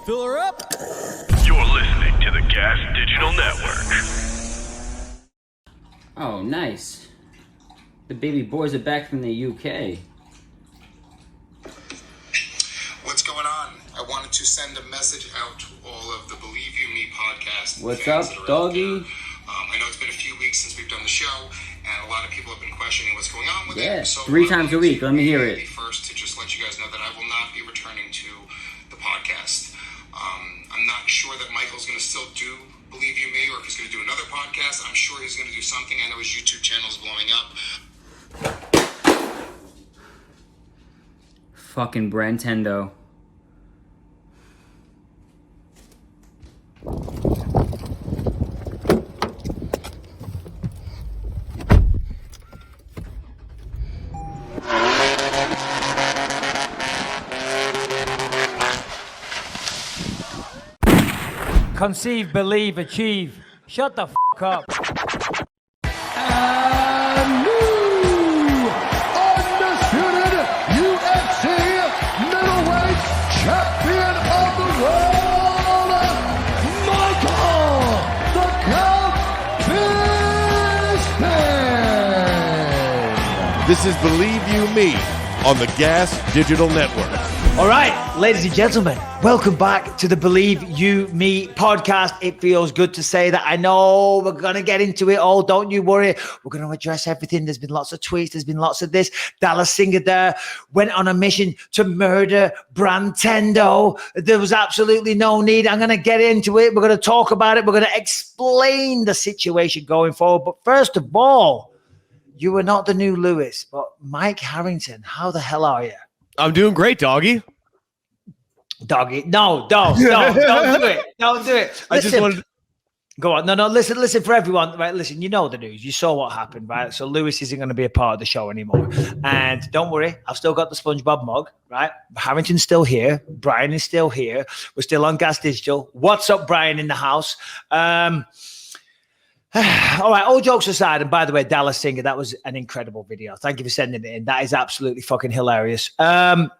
Fill her up. You're listening to the Gas Digital Network. Oh, nice. The baby boys are back from the UK. What's going on? I wanted to send a message out to all of the Believe You Me podcast. What's up, doggy? I know it's been a few weeks since we've done the show, and a lot of people have been questioning what's going on with it. So 3 times a week. Let me hear it. First, to just let you guys know that I will not be returning to the podcast. I'm not sure that Michael's going to still do Believe You Me, or if he's going to do another podcast. I'm sure he's going to do something. I know his YouTube channel is blowing up. Fucking Brentendo. Conceive, believe, achieve. Shut the fuck up. And new undisputed UFC middleweight champion of the world, Michael the Count Bisping. This is Believe You Me on the Gas Digital Network. All right, ladies and gentlemen, welcome back to the Believe You Me podcast. It feels good to say that. I know we're going to get into it all. Don't you worry. We're going to address everything. There's been lots of tweets. There's been lots of this. Dallas Singer there went on a mission to murder Brantendo. There was absolutely no need. I'm going to get into it. We're going to talk about it. We're going to explain the situation going forward. But first of all, you are not the new Lewis, but Mike Harrington. How the hell are you? I'm doing great, doggy. Doggy. No, don't do it. Don't do it. Listen, I just wanted to... Go on. No, listen for everyone. Right, listen, you know the news. You saw what happened, right? So Lewis isn't going to be a part of the show anymore. And don't worry, I've still got the SpongeBob mug, right? Harrington's still here. Brian is still here. We're still on Gas Digital. What's up, Brian, in the house? All right, all jokes aside, and by the way, Dallas Singer, that was an incredible video. Thank you for sending it in. That is absolutely fucking hilarious. And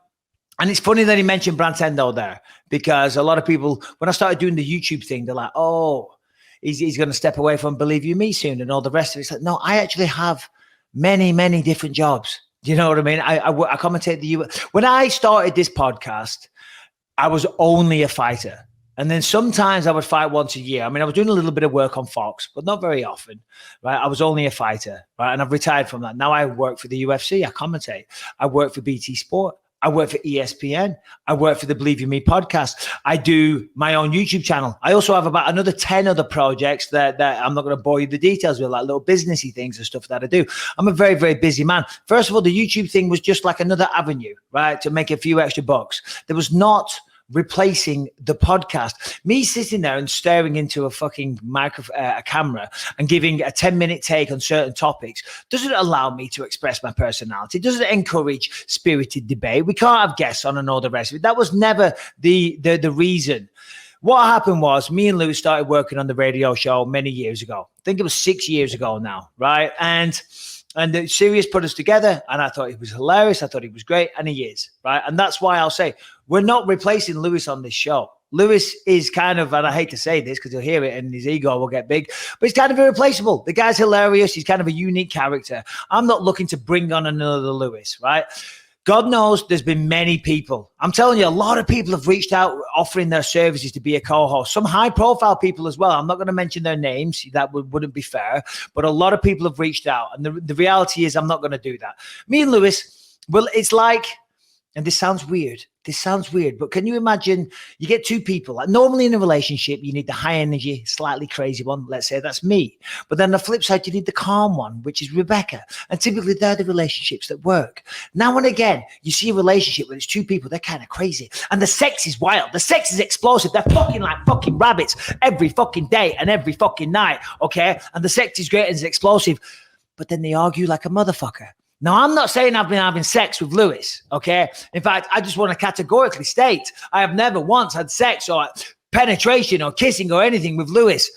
it's funny that he mentioned Brantendo there, because a lot of people, when I started doing the YouTube thing, they're like, oh, he's going to step away from Believe You Me soon and all the rest of it. It's like, no, I actually have many, many different jobs. Do you know what I mean? I commentate the US. When I started this podcast, I was only a fighter. And then sometimes I would fight once a year. I mean, I was doing a little bit of work on Fox, but not very often, right? I was only a fighter, right? And I've retired from that. Now I work for the UFC. I commentate. I work for BT Sport. I work for ESPN. I work for the Believe You Me podcast. I do my own YouTube channel. I also have about another 10 other projects that I'm not going to bore you the details with, like little businessy things and stuff that I do. I'm a very, very busy man. First of all, the YouTube thing was just like another avenue, right? To make a few extra bucks. There was not replacing the podcast. Me sitting there and staring into a fucking a camera and giving a 10-minute take on certain topics doesn't allow me to express my personality. It doesn't encourage spirited debate. We can't have guests on and all the rest of it. That was never the reason. What happened was me and Lou started working on the radio show many years ago. I think it was 6 years ago now, right? And the Sirius put us together, and I thought he was hilarious. I thought he was great, and he is, right? And that's why I'll say we're not replacing Lewis on this show. Lewis is kind of, and I hate to say this because he'll hear it and his ego will get big, but he's kind of irreplaceable. The guy's hilarious. He's kind of a unique character. I'm not looking to bring on another Lewis, right? God knows there's been many people. I'm telling you, a lot of people have reached out offering their services to be a co-host. Some high-profile people as well. I'm not going to mention their names. That wouldn't be fair. But a lot of people have reached out. And the reality is I'm not going to do that. Me and Lewis, well, it's like, and this sounds weird, but can you imagine you get two people? Like normally in a relationship, you need the high energy, slightly crazy one. Let's say that's me. But then on the flip side, you need the calm one, which is Rebecca. And typically they're the relationships that work. Now and again, you see a relationship where it's two people, they're kind of crazy. And the sex is wild. The sex is explosive. They're fucking like fucking rabbits every fucking day and every fucking night. Okay. And the sex is great and it's explosive. But then they argue like a motherfucker. Now, I'm not saying I've been having sex with Lewis, okay? In fact, I just want to categorically state I have never once had sex or penetration or kissing or anything with Lewis.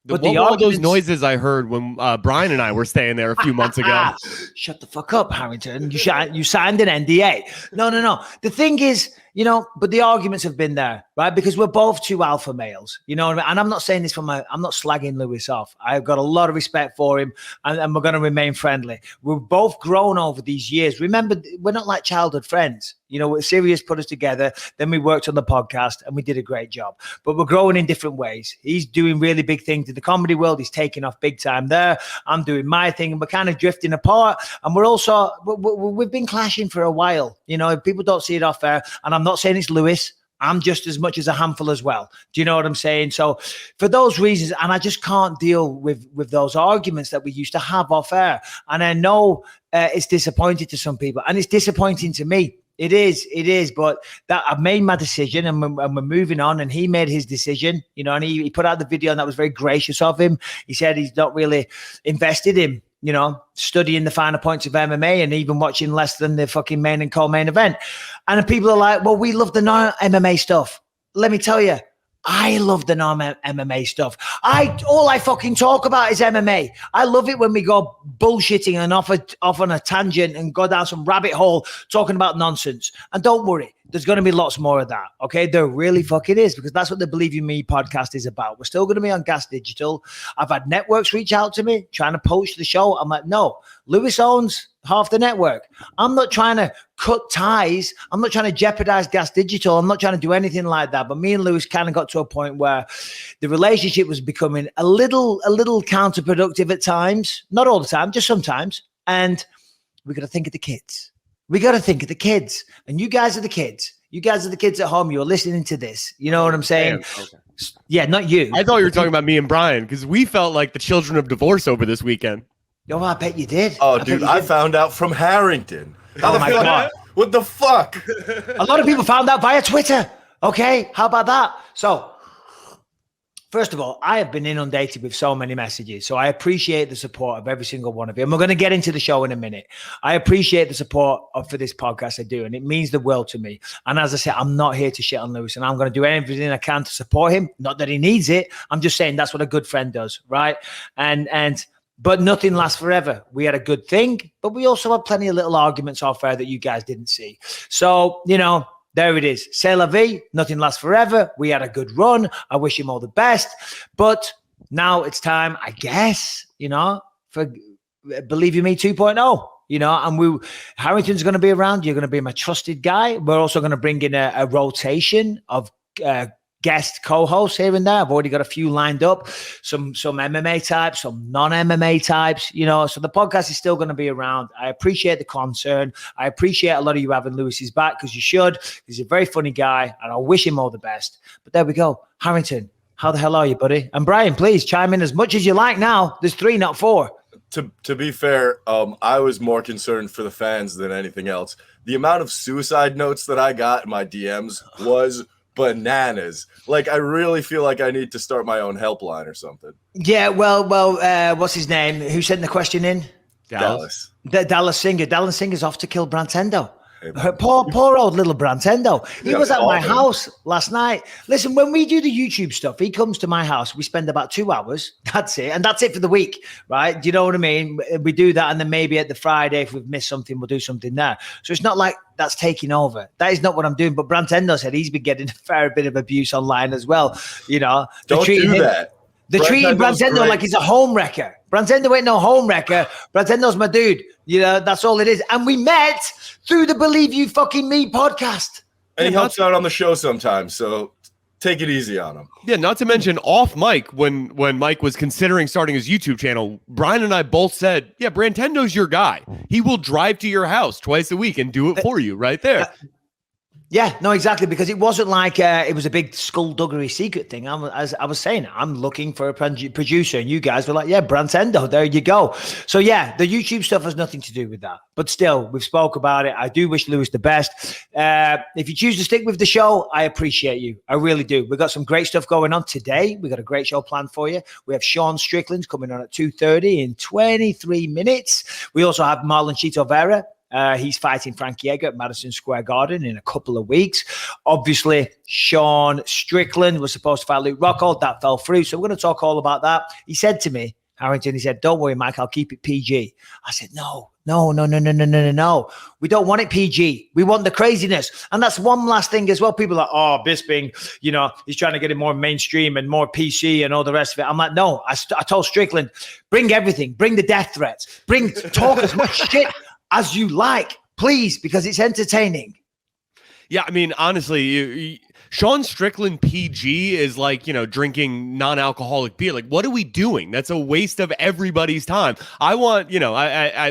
But all those noises I heard when Brian and I were staying there a few months ago. Shut the fuck up, Harrington. You signed an NDA. No. The thing is, but the arguments have been there, right? Because we're both two alpha males, you know what I mean? And I'm not saying this I'm not slagging Lewis off. I've got a lot of respect for him, and we're going to remain friendly. We've both grown over these years. Remember, we're not like childhood friends. Sirius put us together. Then we worked on the podcast and we did a great job. But we're growing in different ways. He's doing really big things in the comedy world. He's taking off big time there. I'm doing my thing, and we're kind of drifting apart. And we've been clashing for a while. People don't see it off air. And I'm not saying it's Lewis. I'm just as much as a handful as well. Do you know what I'm saying? So for those reasons, and I just can't deal with those arguments that we used to have off air. And I know it's disappointing to some people, and it's disappointing to me. It is, but that I've made my decision, and we're moving on. And he made his decision, and he put out the video, and that was very gracious of him. He said he's not really invested in, studying the finer points of MMA and even watching less than the fucking main and co-main event. And people are like, well, we love the non-MMA stuff. Let me tell you, I love the non-MMA stuff. All I fucking talk about is MMA. I love it when we go bullshitting and off on a tangent and go down some rabbit hole talking about nonsense. And don't worry, there's going to be lots more of that. Okay, there really fucking is, because that's what the Believe You Me podcast is about. We're still going to be on Gas Digital. I've had networks reach out to me trying to poach the show. I'm like, no, Lewis owns half the network. I'm not trying to cut ties. I'm not trying to jeopardize Gas Digital. I'm not trying to do anything like that. But me and Lewis kind of got to a point where the relationship was becoming a little counterproductive at times. Not all the time, just sometimes. And we got to think of the kids. We got to think of the kids. And you guys are the kids. You guys are the kids at home. You're listening to this. You know what I'm saying? Damn, okay. Yeah, not you. I thought you were talking about me and Brian, because we felt like the children of divorce over this weekend. Oh, I bet you did. Oh, dude, I found out from Harrington. Oh, my God. What the fuck? A lot of people found out via Twitter. Okay, how about that? So, first of all, I have been inundated with so many messages. So I appreciate the support of every single one of you. And we're going to get into the show in a minute. I appreciate the support for this podcast. I do. And it means the world to me. And as I said, I'm not here to shit on Lewis. And I'm going to do everything I can to support him. Not that he needs it. I'm just saying that's what a good friend does. Right. But nothing lasts forever. We had a good thing, but we also had plenty of little arguments off air that you guys didn't see. So, there it is. C'est la vie. Nothing lasts forever. We had a good run. I wish him all the best. But now it's time, I guess, for Believe You Me 2.0. And Harrington's going to be around. You're going to be my trusted guy. We're also going to bring in a rotation of guest co-hosts here and there. I've already got a few lined up, some MMA types, some non-MMA types, so the podcast is still going to be around. I appreciate the concern. I appreciate a lot of you having Lewis's back, because you should. He's a very funny guy, and I wish him all the best. But there we go. Harrington, how the hell are you, buddy? And Brian, please chime in as much as you like now. There's 3, not 4. To be fair, I was more concerned for the fans than anything else. The amount of suicide notes that I got in my DMs was bananas. Like, I really feel like I need to start my own helpline or something. Yeah, well, what's his name? Who sent the question in? Dallas. Dallas Singer. Dallas Singer's off to kill Brantendo. Poor old little Brantendo. He was at my house last night. Listen, when we do the YouTube stuff, he comes to my house. We spend about 2 hours. That's it. And that's it for the week, right? Do you know what I mean? We do that. And then maybe at the Friday, if we've missed something, we'll do something there. So it's not like that's taking over. That is not what I'm doing. But Brantendo said he's been getting a fair bit of abuse online as well. Don't do that. They're treating Brantendo like he's a home wrecker. Brantendo ain't no home wrecker. Brantendo's my dude. That's all it is. And we met through the Believe You Fucking Me podcast. And he helps out on the show sometimes, so take it easy on him. Yeah, not to mention off mic, when Mike was considering starting his YouTube channel, Brian and I both said, yeah, Brantendo's your guy. He will drive to your house twice a week and do it for you right there. Yeah, no, exactly, because it wasn't like it was a big skullduggery secret thing. As I was saying, I'm looking for a producer, and you guys were like, yeah, Brantendo, there you go. So yeah, the YouTube stuff has nothing to do with that. But still, we've spoke about it. I do wish Lewis the best. If you choose to stick with the show, I appreciate you. I really do. We've got some great stuff going on today. We've got a great show planned for you. We have Sean Strickland coming on at 2:30 in 23 minutes. We also have Marlon Chito Vera. He's fighting Frankie Edgar at Madison Square Garden in a couple of weeks. Obviously, Sean Strickland was supposed to fight Luke Rockhold. That fell through. So we're going to talk all about that. He said to me, Harrington, he said, don't worry, Mike, I'll keep it PG. I said, no, No. We don't want it PG. We want the craziness. And that's one last thing as well. People are like, Bisping, he's trying to get it more mainstream and more PC and all the rest of it. I'm like, no, I told Strickland, bring everything. Bring the death threats. Talk as much shit as you like, please, because it's entertaining. Yeah, I mean, honestly, Sean Strickland PG is like, drinking non-alcoholic beer. Like, what are we doing? That's a waste of everybody's time. I want,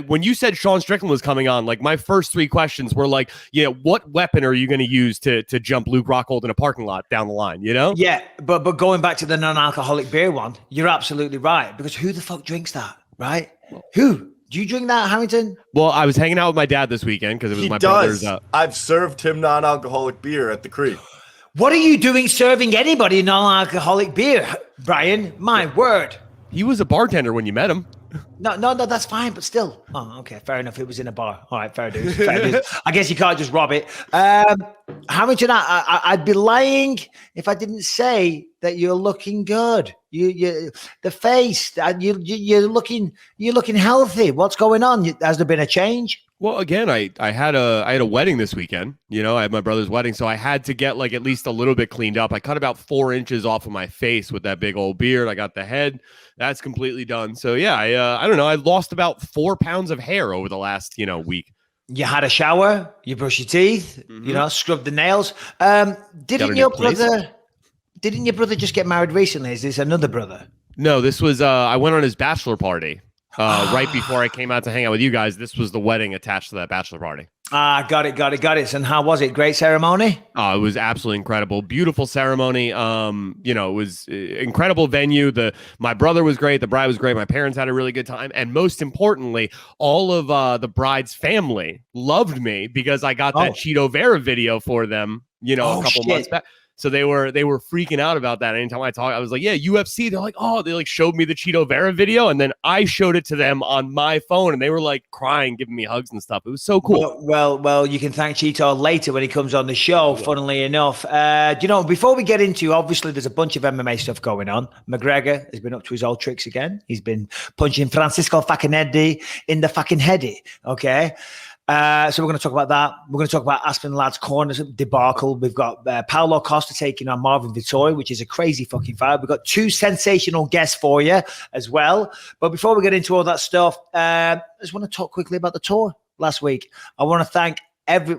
when you said Sean Strickland was coming on, like my first 3 questions were like, what weapon are you going to use to jump Luke Rockhold in a parking lot down the line, Yeah, but going back to the non-alcoholic beer one, you're absolutely right. Because who the fuck drinks that, right? Who? Do you drink that, Harrington? Well, I was hanging out with my dad this weekend because it was my brother's. I've served him non-alcoholic beer at the Creek. What are you doing serving anybody non-alcoholic beer, Brian? My word. He was a bartender when you met him. No, that's fine, but still. Oh, okay, fair enough. It was in a bar. All right, fair dues. I guess you can't just rob it. Harrington, I'd be lying if I didn't say that you're looking good. You the face, you're looking healthy. What's going on? Has there been a change? Well, again, I had a wedding this weekend. I had my brother's wedding, so I had to get like at least a little bit cleaned up. I cut about 4 inches off of my face with that big old beard. I got the head. That's completely done. So yeah, I don't know. I lost about 4 pounds of hair over the last, week. You had a shower, you brush your teeth, scrub the nails. Didn't your brother just get married recently? Is this another brother? No, this was I went on his bachelor party. Right before I came out to hang out with you guys. This was the wedding attached to that bachelor party. Got it. And how was it? Great ceremony? It was absolutely incredible. Beautiful ceremony. It was incredible venue. My brother was great. The bride was great. My parents had a really good time. And most importantly, all of the bride's family loved me because I got that Chito Vera video for them, a couple months back. So they were freaking out about that. Anytime I talk, I was like, yeah, UFC. They're like, they like showed me the Chito Vera video. And then I showed it to them on my phone and they were like crying, giving me hugs and stuff. It was so cool. Well, you can thank Chito later when he comes on the show, funnily enough. Before we get into, obviously there's a bunch of MMA stuff going on. McGregor has been up to his old tricks again. He's been punching Francisco fucking Eddie in the fucking heady. Okay. So we're going to talk about that. We're going to talk about Aspen Ladd's corners debacle. We've got Paulo Costa taking on Marvin Vettori, which is a crazy fucking fight. We've got 2 sensational guests for you as well. But before we get into all that stuff, I just want to talk quickly about the tour last week. I want to thank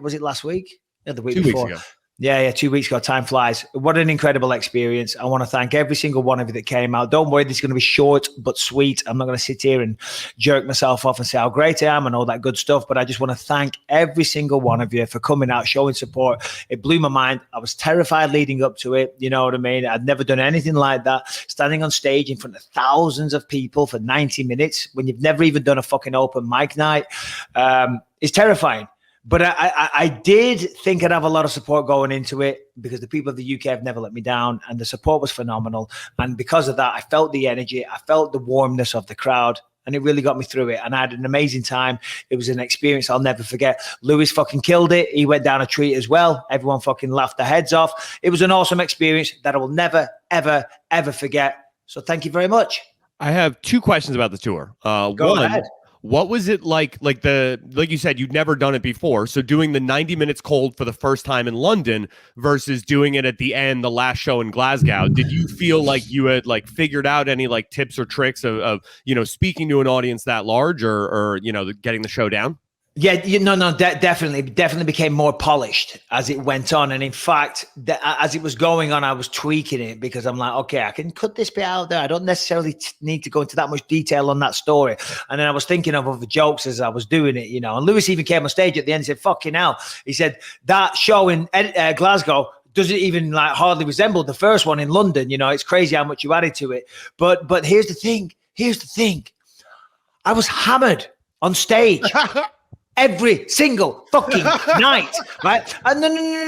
was it last week? Yeah, the week 2 before. weeks ago. Yeah, 2 weeks ago. Time flies. What an incredible experience. I want to thank every single one of you that came out. Don't worry, this is going to be short but sweet. I'm not going to sit here and jerk myself off and say how great I am and all that good stuff, but I just want to thank every single one of you for coming out, showing support. It blew my mind. I was terrified leading up to it. You know what I mean? I'd never done anything like that. Standing on stage in front of thousands of people for 90 minutes when you've never even done a fucking open mic night is terrifying. But I did think I'd have a lot of support going into it because the people of the UK have never let me down and the support was phenomenal. And because of that, I felt the energy. I felt the warmness of the crowd and it really got me through it. And I had an amazing time. It was an experience I'll never forget. Lewis fucking killed it. He went down a treat as well. Everyone fucking laughed their heads off. It was an awesome experience that I will never, ever, ever forget. So thank you very much. I have 2 questions about the tour. Go ahead. What was it like you said, you'd never done it before. So doing the 90 minutes cold for the first time in London versus doing it at the end, the last show in Glasgow. Did you feel like you had like figured out any like tips or tricks of speaking to an audience that large or getting the show down? Yeah, definitely became more polished as it went on. And in fact, as it was going on, I was tweaking it because I'm like, okay, I can cut this bit out there. I don't necessarily need to go into that much detail on that story. And then I was thinking of other jokes as I was doing it, And Lewis even came on stage at the end and said, fucking hell. He said, that show in Glasgow doesn't even like hardly resemble the first one in London. It's crazy how much you added to it. But here's the thing. I was hammered on stage. Every single fucking night, right? And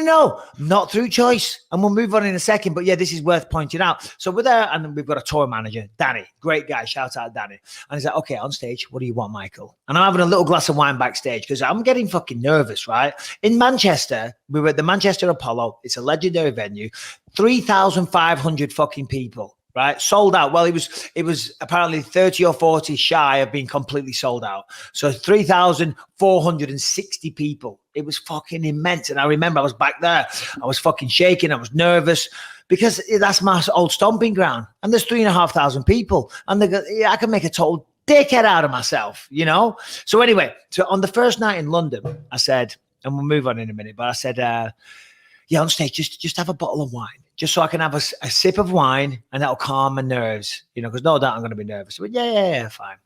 no, not through choice. And we'll move on in a second. But yeah, this is worth pointing out. So we're there, and then we've got a tour manager, Danny, great guy. Shout out Danny. And he's like, okay, on stage, what do you want, Michael? And I'm having a little glass of wine backstage because I'm getting fucking nervous, right? In Manchester, we were at the Manchester Apollo. It's a legendary venue, 3,500 fucking people. right? Sold out. Well, it was apparently 30 or 40 shy of being completely sold out. So 3,460 people. It was fucking immense. And I remember I was back there. I was fucking shaking. I was nervous because that's my old stomping ground. And there's 3,500 people. And I can make a total dickhead out of myself, you know? So anyway, so on the first night in London, I said, and we'll move on in a minute, but I said, yeah, on stage, just have a bottle of wine, just so I can have a sip of wine and that'll calm my nerves, you know, because no doubt I'm going to be nervous. But yeah, fine.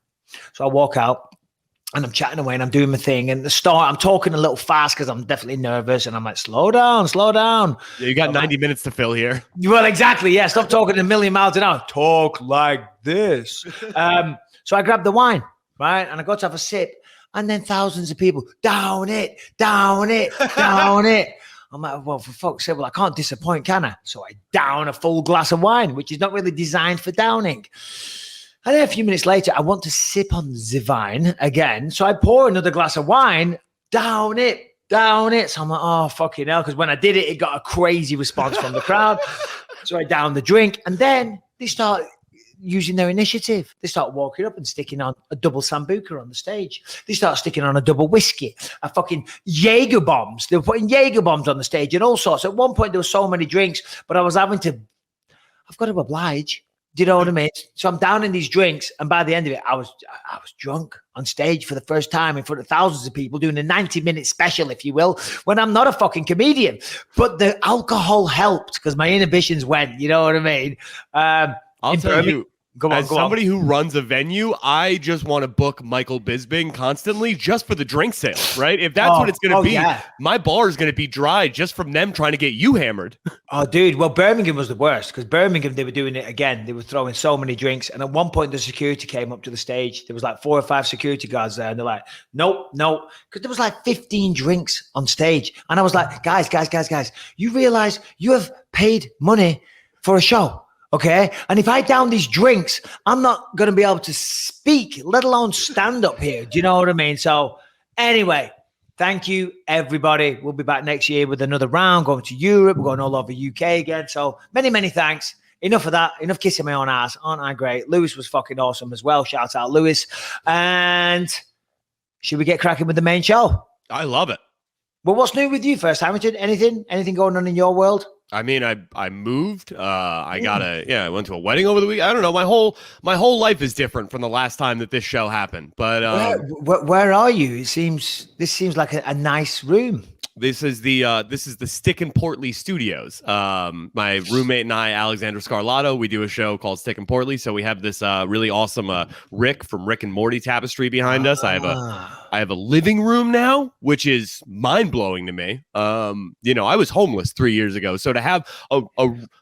So I walk out and I'm chatting away and I'm doing my thing. And at the start, I'm talking a little fast because I'm definitely nervous. And I'm like, slow down. Yeah, you got 90 minutes to fill here. Well, exactly. Yeah. Stop talking a million miles an hour. Talk like this. So I grabbed the wine, right? And I got to have a sip. And then thousands of people, down it. I'm like, well, for fuck's sake, well, I can't disappoint, can I? So I down a full glass of wine, which is not really designed for downing. And then a few minutes later, I want to sip on the wine again. So I pour another glass of wine, down it. So I'm like, oh, fucking hell. Because when I did it, it got a crazy response from the crowd. So I downed the drink. And then they start using their initiative. They start walking up and sticking on a double Sambuca on the stage. They start sticking on a double whiskey, a fucking Jaeger bombs. They were putting Jaeger bombs on the stage and all sorts. At one point, there were so many drinks, but I've got to oblige. Do you know what I mean? So I'm down in these drinks, and by the end of it, I was drunk on stage for the first time in front of thousands of people doing a 90-minute special, if you will, when I'm not a fucking comedian. But the alcohol helped because my inhibitions went, you know what I mean? I'll tell you, as somebody on. who runs a venue, I just want to book Michael Bisping constantly just for the drink sales, right? If that's what it's going to be, my bar is going to be dry just from them trying to get you hammered. Oh, dude. Well, Birmingham was the worst because Birmingham, they were doing it again. They were throwing so many drinks. And at one point, the security came up to the stage. There was like 4 or 5 security guards there. And they're like, nope. Because there was like 15 drinks on stage. And I was like, guys, you realize you have paid money for a show. Okay. And if I down these drinks, I'm not going to be able to speak, let alone stand up here. Do you know what I mean? So anyway, thank you, everybody. We'll be back next year with another round, going to Europe. We're going all over UK again. So many, many thanks. Enough of that. Enough kissing my own ass. Aren't I great? Lewis was fucking awesome as well. Shout out, Lewis. And should we get cracking with the main show? I love it. Well, what's new with you first, Harrington? Anything going on in your world? I mean, I moved. I went to a wedding over the week. I don't know. My whole life is different from the last time that this show happened. But where are you? This seems like a nice room. This is the Stick and Portly Studios. My roommate and I, Alexander Scarlato, we do a show called Stick and Portly. So we have this really awesome Rick from Rick and Morty tapestry behind us. I have a living room now, which is mind blowing to me. I was homeless 3 years ago, so to have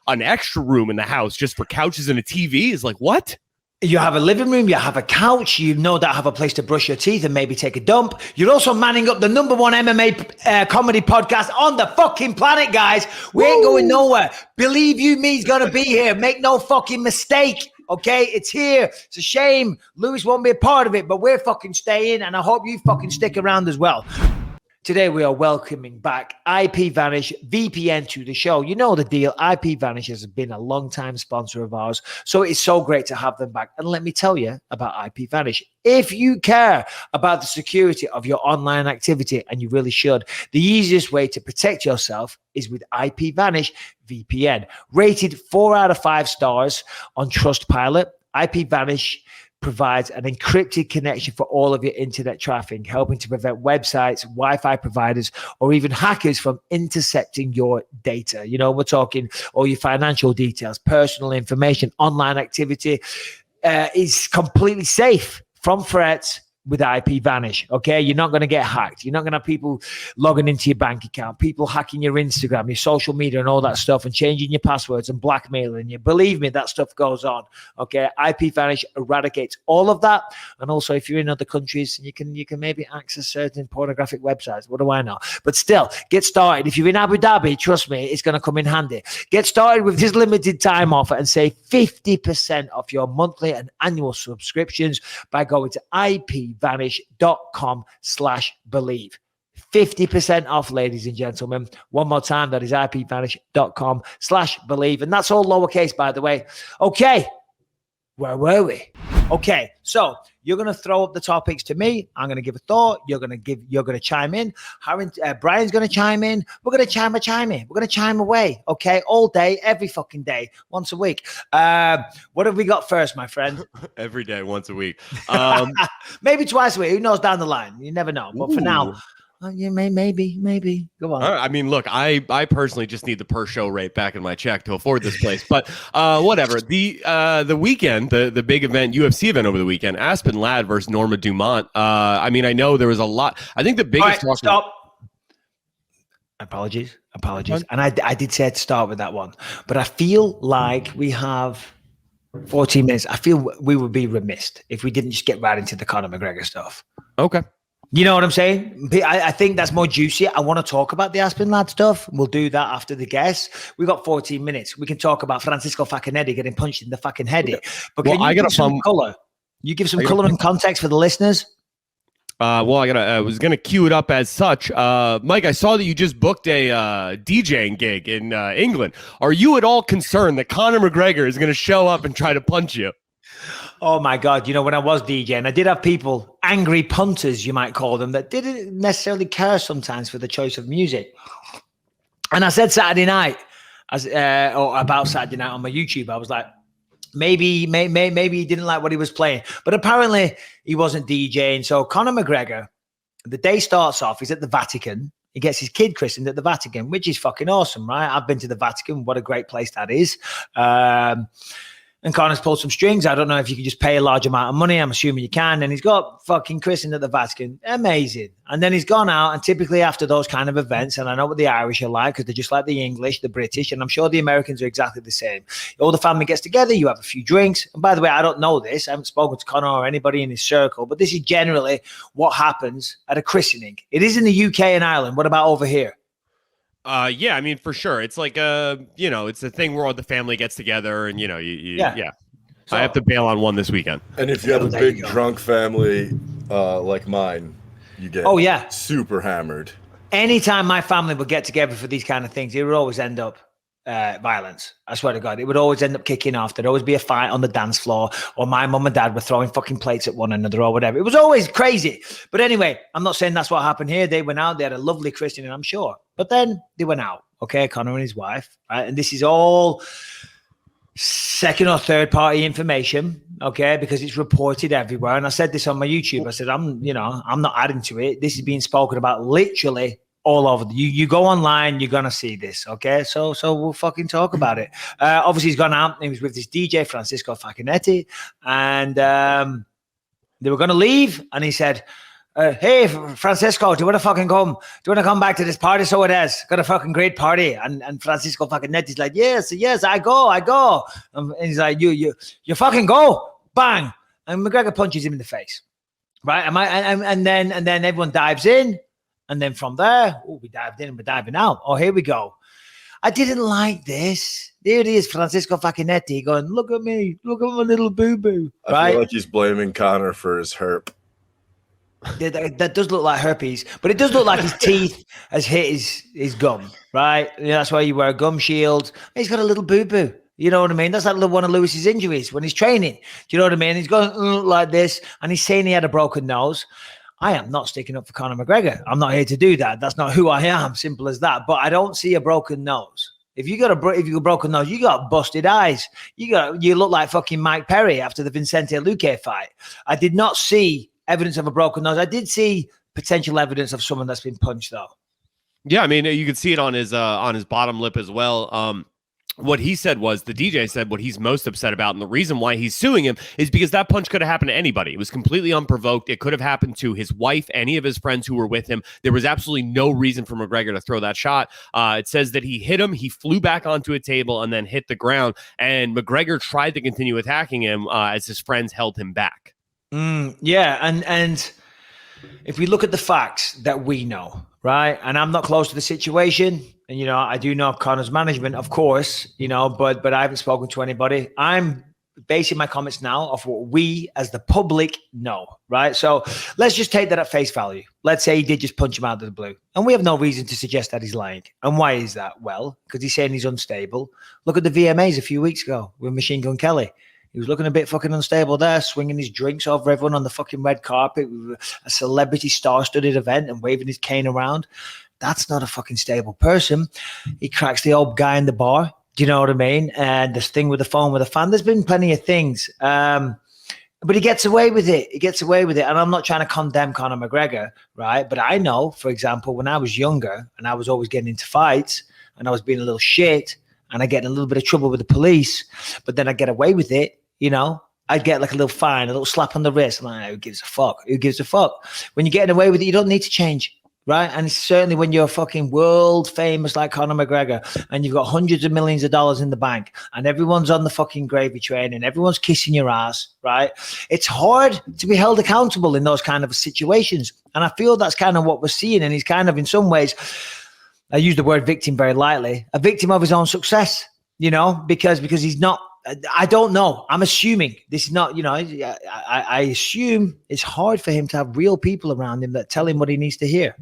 an extra room in the house just for couches and a TV is like, what? You have a living room, you have a couch, you no doubt have a place to brush your teeth and maybe take a dump. You're also manning up the #1 MMA comedy podcast on the fucking planet, guys. We ain't going nowhere. Believe you me, he's going to be here. Make no fucking mistake. Okay, it's here. It's a shame Lewis won't be a part of it, but we're fucking staying, and I hope you fucking stick around as well. Today, we are welcoming back Ipvanish Vpn to the show. You know the deal. Ipvanish has been a long-time sponsor of ours, so it's so great to have them back. And let me tell you about Ipvanish. If you care about the security of your online activity, and you really should, the easiest way to protect yourself is with Ipvanish VPN. Rated 4 out of 5 stars on Trustpilot, Ipvanish provides an encrypted connection for all of your internet traffic, helping to prevent websites, Wi-Fi providers, or even hackers from intercepting your data. You know, we're talking all your financial details, personal information, online activity is completely safe from threats with Ipvanish, okay? You're not going to get hacked. You're not going to have people logging into your bank account, people hacking your Instagram, your social media and all that stuff and changing your passwords and blackmailing you. Believe me, that stuff goes on, okay? Ipvanish eradicates all of that. And also, if you're in other countries, you can maybe access certain pornographic websites. What do I know? But still, get started. If you're in Abu Dhabi, trust me, it's going to come in handy. Get started with this limited time offer and save 50% off your monthly and annual subscriptions by going to ipvanish.com/believe. 50% off, ladies and gentlemen. One more time, that is ipvanish.com/believe. And that's all lowercase, by the way. Okay, where were we? Okay, so you're going to throw up the topics to me. I'm going to give a thought. You're going to chime in. Brian's going to chime in. We're going to chime in. We're going to chime away. Okay, all day, every fucking day, once a week. What have we got first, my friend? Every day, once a week. Maybe twice a week. Who knows down the line? You never know. But for now, yeah, maybe. Go on. I mean, look, I personally just need the per show rate back in my check to afford this place. But whatever. The weekend, the big event, UFC event over the weekend, Aspen Ladd versus Norma Dumont. I mean, I know there was a lot. I think the biggest. All right, stop. Apologies. And I did say to start with that one, but I feel like we have 14 minutes. I feel we would be remiss if we didn't just get right into the Conor McGregor stuff. Okay. You know what I'm saying? I think that's more juicy. I want to talk about the Aspen Ladd stuff. We'll do that after the guest. We got 14 minutes. We can talk about Francisco Facchinetti getting punched in the fucking head. But can you give some color? You give some color and context for the listeners? I was gonna cue it up as such. Mike, I saw that you just booked a DJing gig in England. Are you at all concerned that Conor McGregor is gonna show up and try to punch you? Oh my God. You know, when I was DJing, I did have people, angry punters, you might call them, that didn't necessarily care sometimes for the choice of music. And I said Saturday night, or about Saturday night on my YouTube, I was like, maybe he didn't like what he was playing. But apparently he wasn't DJing. So Conor McGregor, the day starts off, he's at the Vatican. He gets his kid christened at the Vatican, which is fucking awesome, right? I've been to the Vatican. What a great place that is. And Conor's pulled some strings. I don't know if you can just pay a large amount of money. I'm assuming you can. And he's got fucking christened at the Vatican. Amazing. And then he's gone out. And typically after those kind of events, and I know what the Irish are like because they're just like the English, the British, and I'm sure the Americans are exactly the same. All the family gets together. You have a few drinks. And by the way, I don't know this. I haven't spoken to Conor or anybody in his circle, but this is generally what happens at a christening. It is in the UK and Ireland. What about over here? Yeah, I mean, for sure. It's like, it's a thing where all the family gets together and, yeah. So, I have to bail on one this weekend. And if you have a big drunk family like mine, you get super hammered. Anytime my family would get together for these kind of things, it would always end up violence. I swear to God, it would always end up kicking off. There'd always be a fight on the dance floor, or my mum and dad were throwing fucking plates at one another or whatever. It was always crazy. But anyway, I'm not saying that's what happened here. They went out, they had a lovely christening, I'm sure. But then they went out, okay, Conor and his wife, right? And this is all second or third party information, okay, because it's reported everywhere. And I said this on my YouTube. I said, I'm not adding to it. This is being spoken about literally all over. You go online, you're gonna see this, okay? So we'll fucking talk about it. Obviously, he's gone out. He was with this DJ Francisco Facchinetti, and they were gonna leave. And he said, "Hey, Francisco, do you want to fucking come? Do you want to come back to this party? So it is. Got a fucking great party." And Francisco Facchinetti's like, "Yes, I go." And he's like, "You fucking go, bang!" And McGregor punches him in the face, right? And then everyone dives in. And then from there, we dived in and we're diving out. Oh, here we go. I didn't like this. There it is, Francisco Facchinetti going, "Look at me. Look at my little boo-boo." Right? I feel like he's blaming Conor for his herp. That does look like herpes, but it does look like his teeth has hit his gum, right? That's why you wear a gum shield. He's got a little boo-boo. You know what I mean? That's like one of Lewis's injuries when he's training. Do you know what I mean? He's going like this, and he's saying he had a broken nose. I am not sticking up for Conor McGregor. I'm not here to do that. That's not who I am. Simple as that. But I don't see a broken nose. If you got a broken nose, you got busted eyes. You look like fucking Mike Perry after the Vicente Luque fight. I did not see evidence of a broken nose. I did see potential evidence of someone that's been punched, though. Yeah, I mean, you could see it on his bottom lip as well. What he said was, the DJ said what he's most upset about, and the reason why he's suing him is because that punch could have happened to anybody. It was completely unprovoked. It could have happened to his wife, any of his friends who were with him. There was absolutely no reason for McGregor to throw that shot. It says that he hit him, he flew back onto a table, and then hit the ground. And McGregor tried to continue attacking him as his friends held him back. Yeah, and if we look at the facts that we know, right? And I'm not close to the situation. And, I do know Conor's management, of course, but I haven't spoken to anybody. I'm basing my comments now off what we as the public know, right? So let's just take that at face value. Let's say he did just punch him out of the blue. And we have no reason to suggest that he's lying. And why is that? Well, because he's saying he's unstable. Look at the VMAs a few weeks ago with Machine Gun Kelly. He was looking a bit fucking unstable there, swinging his drinks over everyone on the fucking red carpet with a celebrity star-studded event and waving his cane around. That's not a fucking stable person. He cracks the old guy in the bar. Do you know what I mean? And this thing with the phone with a fan, there's been plenty of things. But he gets away with it. He gets away with it. And I'm not trying to condemn Conor McGregor, right? But I know, for example, when I was younger and I was always getting into fights and I was being a little shit and I get in a little bit of trouble with the police, but then I get away with it, you know, I'd get like a little fine, a little slap on the wrist. I'm like, who gives a fuck? Who gives a fuck? When you're getting away with it, you don't need to change. Right. And certainly when you're fucking world famous like Conor McGregor and you've got hundreds of millions of dollars in the bank and everyone's on the fucking gravy train and everyone's kissing your ass. Right. It's hard to be held accountable in those kind of situations. And I feel that's kind of what we're seeing. And he's kind of in some ways, I use the word victim very lightly, a victim of his own success, you know, because he's not. I don't know. I'm assuming this is not, you know, I assume it's hard for him to have real people around him that tell him what he needs to hear.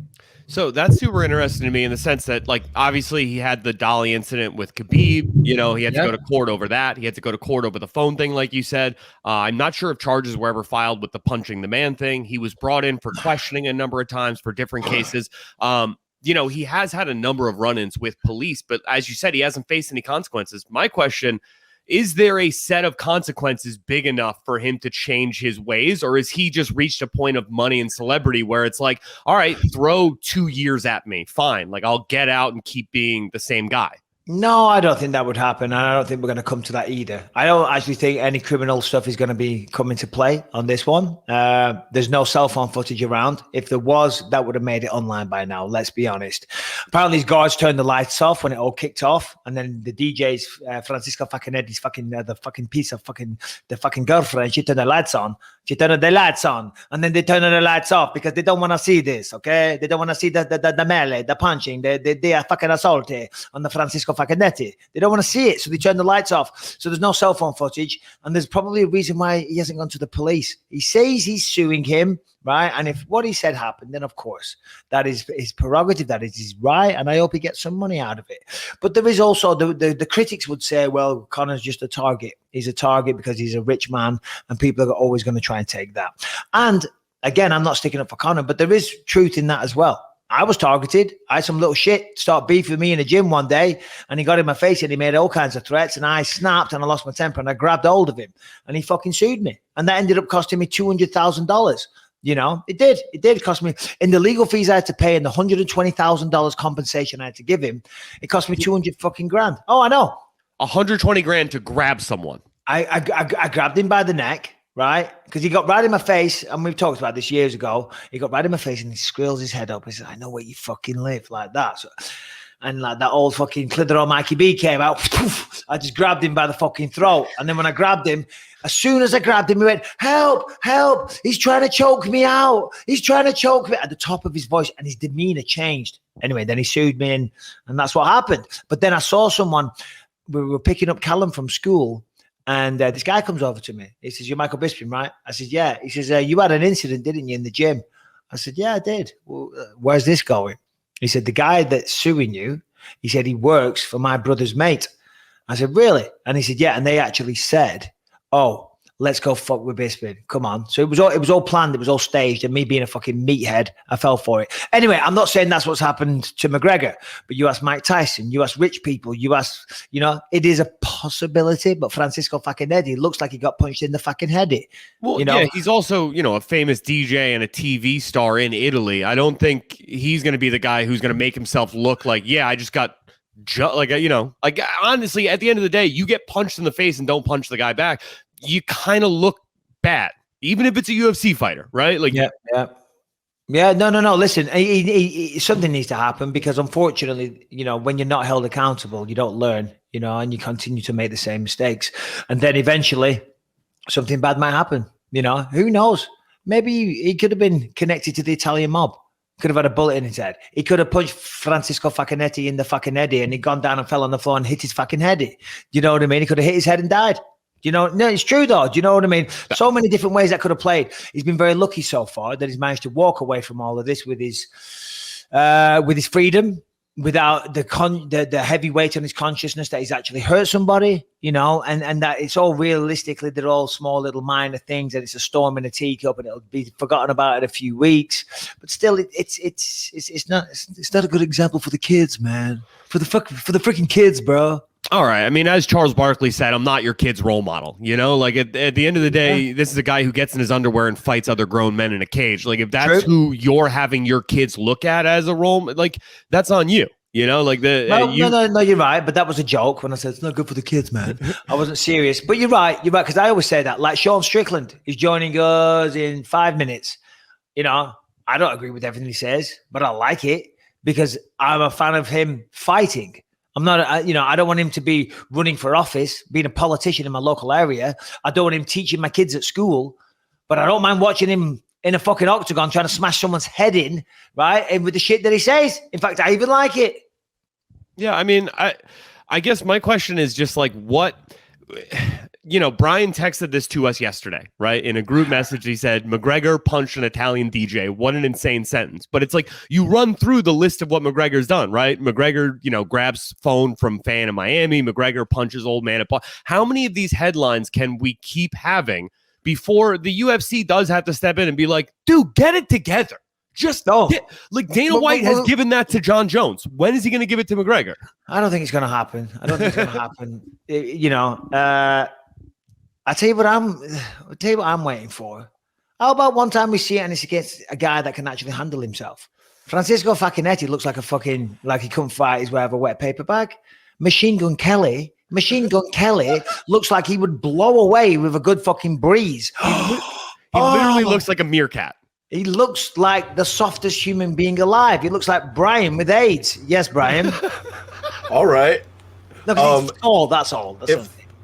So that's super interesting to me in the sense that, like, obviously he had the Dolly incident with Khabib. You know, he had to go to court over that. He had to go to court over the phone thing, like you said. I'm not sure if charges were ever filed with the punching the man thing. He was brought in for questioning a number of times for different cases. You know, he has had a number of run-ins with police, but as you said, he hasn't faced any consequences. My question, is there a set of consequences big enough for him to change his ways, or is he just reached a point of money and celebrity where it's like, all right, throw 2 years at me, fine, like I'll get out and keep being the same guy? No, I don't think that would happen. And I don't think we're going to come to that either. I don't actually think any criminal stuff is going to be coming to play on this one. There's no cell phone footage around. If there was, that would have made it online by now. Let's be honest. Apparently, his guards turned the lights off when it all kicked off. And then the DJ's, Francisco Facchinetti, the fucking piece of the fucking girlfriend, she turned the lights on. She turned the lights on. And then they turned the lights off because they don't want to see this, okay? They don't want to see the melee, the punching, the fucking assault on the Francisco Facchinetti. They don't want to see it, so they turn the lights off. So there's no cell phone footage, and there's probably a reason why he hasn't gone to the police. He says he's suing him, right? And if what he said happened, then of course that is his prerogative, that is his right, and I hope he gets some money out of it. But there is also the critics would say, well, Conor's just a target. He's a target because he's a rich man, and people are always going to try and take that. And again, I'm not sticking up for Conor, but there is truth in that as well. I was targeted. I had some little shit start beef with me in the gym one day, and he got in my face and he made all kinds of threats, and I snapped and I lost my temper and I grabbed hold of him and he fucking sued me. And that ended up costing me $200,000. You know, it did cost me, in the legal fees I had to pay and the $120,000 compensation I had to give him. It cost me 200 fucking grand. Oh, I know. 120 grand to grab someone. I grabbed him by the neck. Right? Because he got right in my face, and we've talked about this years ago. He got right in my face and he squeals his head up. He said, I know where you fucking live, like that. So, and like that old fucking Clitheroe Mikey B came out. I just grabbed him by the fucking throat. And then when I grabbed him, as soon as I grabbed him, he went, help, help. He's trying to choke me out. He's trying to choke me, at the top of his voice, and his demeanor changed. Anyway, then he sued me, and that's what happened. But then I saw someone, we were picking up Callum from school. And this guy comes over to me. He says, you're Michael Bisping, right? I said, yeah. He says, you had an incident, didn't you, in the gym? I said, yeah, I did. Well, where's this going? He said, the guy that's suing you, he said, he works for my brother's mate. I said, really? And he said, yeah. And they actually said, oh, let's go fuck with Bisping. Come on. So it was all planned. It was all staged. And me being a fucking meathead, I fell for it. Anyway, I'm not saying that's what's happened to McGregor, but you ask Mike Tyson, you ask rich people, you ask, you know, it is a possibility, but Francisco Facchinetti looks like he got punched in the fucking head. Well, you know? Yeah, he's also, you know, a famous DJ and a TV star in Italy. I don't think he's going to be the guy who's going to make himself look like, yeah, I just got like, you know, like honestly, at the end of the day, you get punched in the face and don't punch the guy back, you kind of look bad, even if it's a UFC fighter, right? Like, yeah. No. Listen, something needs to happen, because unfortunately, you know, when you're not held accountable, you don't learn, you know, and you continue to make the same mistakes. And then eventually something bad might happen. You know, who knows? Maybe he could have been connected to the Italian mob. Could have had a bullet in his head. He could have punched Francisco Facchinetti in the fucking head, and he'd gone down and fell on the floor and hit his fucking head. You know what I mean? He could have hit his head and died. you know? No, it's true though. Do you know what I mean? So many different ways that could have played. He's been very lucky so far that he's managed to walk away from all of this with his freedom, without the heavy weight on his consciousness that he's actually hurt somebody, you know, and that it's all realistically, they're all small little minor things, and it's a storm in a teacup, and it'll be forgotten about in a few weeks. But still, it's not a good example for the kids, man. For the freaking kids, bro. All right. I mean, as Charles Barkley said, I'm not your kid's role model. You know, like at the end of the day, this is a guy who gets in his underwear and fights other grown men in a cage. Like if that's who you're having your kids look at as a role, like that's on you. You know, like no, you're right. But that was a joke when I said it's not good for the kids, man. I wasn't serious. But you're right. Because I always say that. Like Sean Strickland is joining us in 5 minutes. You know, I don't agree with everything he says, but I like it because I'm a fan of him fighting. I'm not, I don't want him to be running for office, being a politician in my local area. I don't want him teaching my kids at school, but I don't mind watching him in a fucking octagon trying to smash someone's head in, right? And with the shit that he says. In fact, I even like it. Yeah, I mean, I guess my question is just like what, you know, Brian texted this to us yesterday, right? In a group message, he said, McGregor punched an Italian DJ. What an insane sentence. But it's like you run through the list of what McGregor's done, right? McGregor, you know, grabs phone from fan in Miami. McGregor punches old man at Paul. How many of these headlines can we keep having before the UFC does have to step in and be like, dude, get it together? Just like Dana White has given that to John Jones. When is he going to give it to McGregor? I don't think it's going to happen. You know, I tell you what I'm waiting for. How about one time we see it and it's against a guy that can actually handle himself? Francisco Facchinetti looks like like he couldn't fight his way out of a wet paper bag. Machine Gun Kelly looks like he would blow away with a good fucking breeze. He literally looks like a meerkat. He looks like the softest human being alive. He looks like Brian with AIDS. Yes, Brian. All right. No, he's tall, that's all.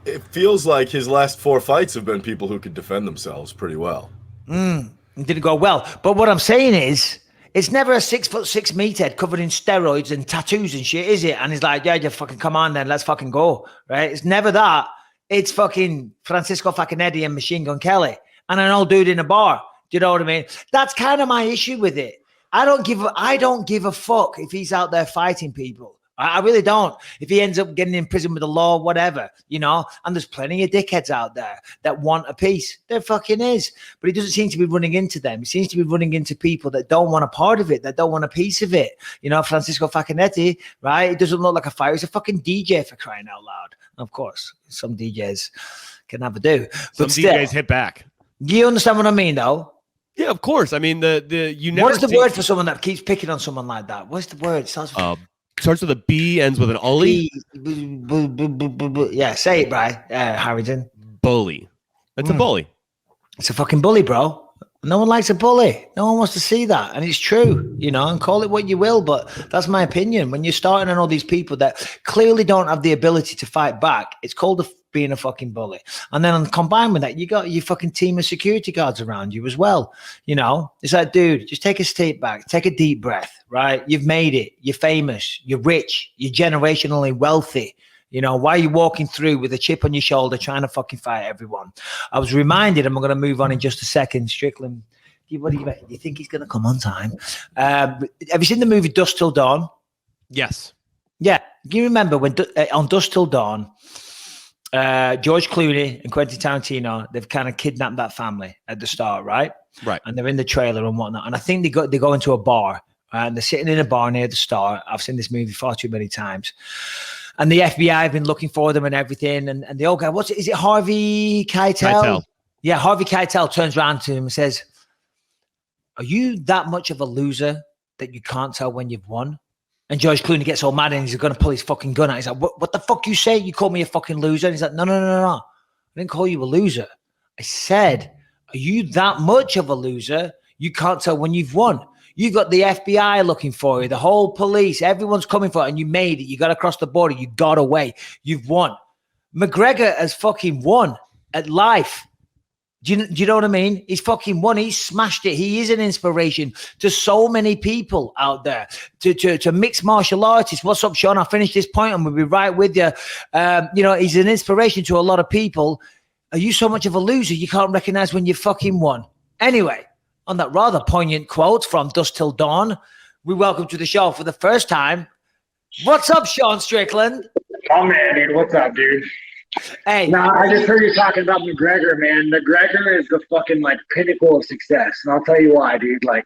It feels like his last 4 fights have been people who could defend themselves pretty well. It didn't go well. But what I'm saying is, it's never a 6'6" meathead covered in steroids and tattoos and shit, is it? And he's like, yeah, you fucking come on then, let's fucking go. Right? It's never that. It's fucking Francisco Facchinetti and Machine Gun Kelly and an old dude in a bar. Do you know what I mean? That's kind of my issue with it. I don't give a fuck if he's out there fighting people. I really don't. If he ends up getting in prison with the law, whatever, you know, and there's plenty of dickheads out there that want a piece. There fucking is. But he doesn't seem to be running into them. He seems to be running into people that don't want a part of it, that don't want a piece of it. You know, Francisco Facchinetti, right? He doesn't look like a fighter. He's a fucking DJ for crying out loud. Of course, some DJs can never do. But DJs hit back. You understand what I mean, though? Yeah, of course. I mean, you never. What's the word for someone that keeps picking on someone like that? What's the word? Starts with a B, ends with an Ully. Yeah, say it, Brian. Harrington. Bully. It's a bully. It's a fucking bully, bro. No one likes a bully. No one wants to see that. And it's true, you know, and call it what you will, but that's my opinion. When you're starting on all these people that clearly don't have the ability to fight back, it's called being a fucking bully. And then combined with that, you got your fucking team of security guards around you as well. You know, it's like, dude, just take a step back, take a deep breath, right? You've made it. You're famous. You're rich. You're generationally wealthy. You know, why are you walking through with a chip on your shoulder trying to fucking fight everyone? I was reminded, and we're going to move on in just a second, Strickland. What do you think he's going to come on time? Have you seen the movie Dusk Till Dawn? Yes. Yeah. Do you remember when on Dusk Till Dawn, George Clooney and Quentin Tarantino, they've kind of kidnapped that family at the start, right? Right. And they're in the trailer and whatnot. And I think they go into a bar, and they're sitting in a bar near the start. I've seen this movie far too many times. And the FBI have been looking for them and everything. And the old guy, is it Harvey Keitel? Yeah, Harvey Keitel turns around to him and says, are you that much of a loser that you can't tell when you've won? And George Clooney gets all mad and he's going to pull his fucking gun out. He's like, what the fuck you say? You called me a fucking loser? And he's like, no. I didn't call you a loser. I said, are you that much of a loser? You can't tell when you've won. You got the FBI looking for you, the whole police, everyone's coming for it, and you made it. You got across the border. You got away. You've won. McGregor has fucking won at life. Do you know what I mean? He's fucking won. He's smashed it. He is an inspiration to so many people out there, to mixed martial artists. What's up, Sean? I'll finish this point and we'll be right with you. You know, he's an inspiration to a lot of people. Are you so much of a loser you can't recognize when you fucking won? Anyway, on that rather poignant quote from Dusk Till Dawn, we welcome to the show for the first time. What's up, Sean Strickland? Oh man, dude, what's up, dude? Hey. Nah, I just heard you talking about McGregor, man. McGregor is the fucking like pinnacle of success. And I'll tell you why, dude. Like,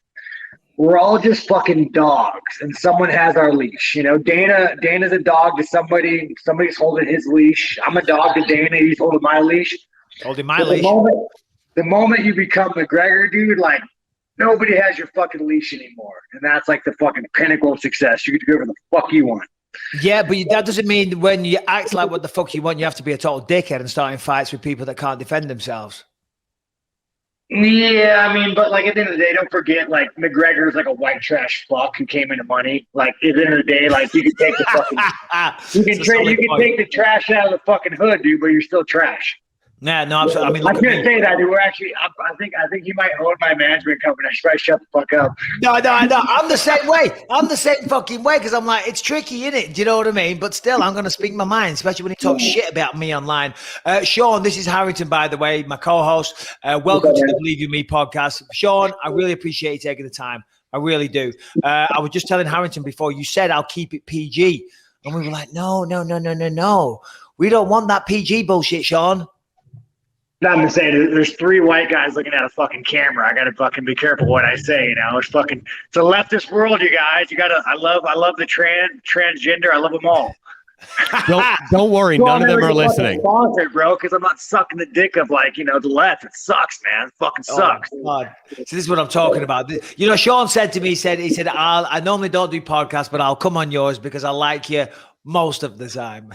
we're all just fucking dogs and someone has our leash. You know, Dana's a dog to somebody. Somebody's holding his leash. I'm a dog to Dana. He's holding my leash. Holding my leash. The moment you become McGregor, dude, like, nobody has your fucking leash anymore. And that's like the fucking pinnacle of success. You get to go wherever the fuck you want. Yeah, but that doesn't mean when you act like what the fuck you want, you have to be a total dickhead and starting fights with people that can't defend themselves. Yeah, I mean, but like at the end of the day, don't forget, like, McGregor's like a white trash fuck who came into money. Like at the end of the day, like, you can take the fucking you can take the trash out of the fucking hood, dude, but you're still trash. Yeah, no, absolutely. I mean, I can't say that, dude. We're actually, I think you might own my management company. I should probably shut the fuck up. No. I'm the same way. I'm the same fucking way because I'm like, it's tricky, innit? Do you know what I mean? But still, I'm going to speak my mind, especially when he talks shit about me online. Sean, this is Harrington, by the way, my co-host. Welcome to the Believe You Me podcast. Sean, I really appreciate you taking the time. I really do. I was just telling Harrington before, you said I'll keep it PG. And we were like, no. We don't want that PG bullshit, Sean. I'm just saying, there's three white guys looking at a fucking camera. I gotta fucking be careful what I say. You know, it's a leftist world, you guys. You gotta. I love the transgender. I love them all. Don't worry, none of them are listening. Sponsored, bro, because I'm not sucking the dick of like the left. It sucks, man. It fucking sucks. Oh, God. So this is what I'm talking about. You know, Sean said to me, he said, I normally don't do podcasts, but I'll come on yours because I like you most of the time.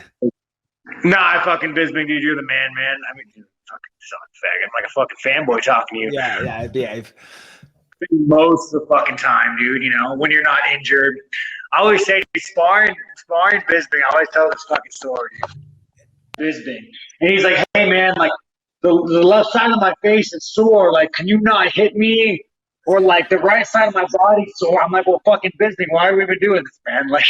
Nah, I fucking Bisping, dude. You're the man. I mean, you fucking suck, faggot. I'm like a fucking fanboy talking to you. Yeah, I behave. Most of the fucking time, dude. You know, when you're not injured. I always say sparring Bisping. I always tell this fucking story. Bisping. And he's like, hey, man, like, the left side of my face is sore. Like, can you not hit me? Or, like, the right side of my body's sore. I'm like, well, fucking Bisping, why are we even doing this, man? Like,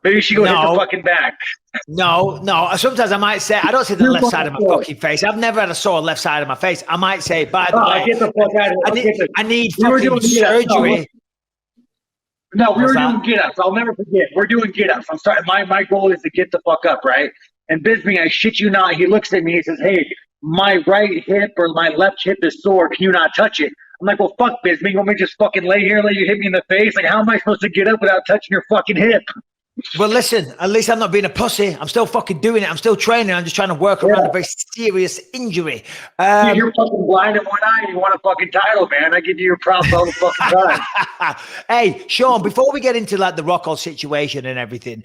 maybe you should go hit the fucking back. No. Sometimes I might say, I don't say the left side of my fucking face. I've never had a sore left side of my face. I might say, by the way, get the fuck out of here. I need fucking surgery. No, we were doing get-ups. I'll never forget. We're doing get-ups. I'm starting. My goal is to get the fuck up, right? And Bisping, I shit you not, he looks at me, he says, hey, my right hip or my left hip is sore. Can you not touch it? I'm like, well, fuck, Bisping. You want me to just fucking lay here and let you hit me in the face? Like, how am I supposed to get up without touching your fucking hip? Well, listen, at least I'm not being a pussy. I'm still fucking doing it. I'm still training. I'm just trying to work around a very serious injury. You're fucking blind in one eye and you want a fucking title, man. I give you your props all the fucking time. Hey, Sean, before we get into like the Rockhold situation and everything,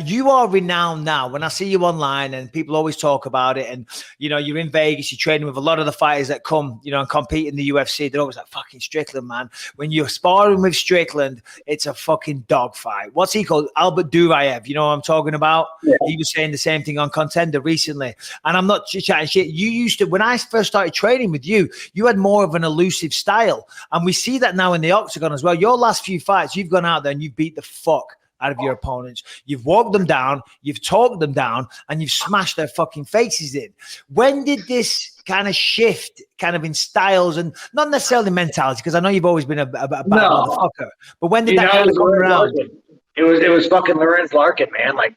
you are renowned now. When I see you online and people always talk about it and, you know, you're in Vegas, you're training with a lot of the fighters that come, you know, and compete in the UFC. They're always like, fucking Strickland, man. When you're sparring with Strickland, it's a fucking dogfight. What's he called? Albert Duraev, you know what I'm talking about? Yeah. He was saying the same thing on Contender recently. And I'm not chatting shit. You used to, when I first started training with you, you had more of an elusive style. And we see that now in the octagon as well. Your last few fights, you've gone out there and you've beat the fuck out of your opponents. You've walked them down, you've talked them down, and you've smashed their fucking faces in. When did this kind of shift kind of in styles and not necessarily mentality? Because I know you've always been a bad motherfucker. But when did that kind of come around? It was fucking Lorenz Larkin, man. Like,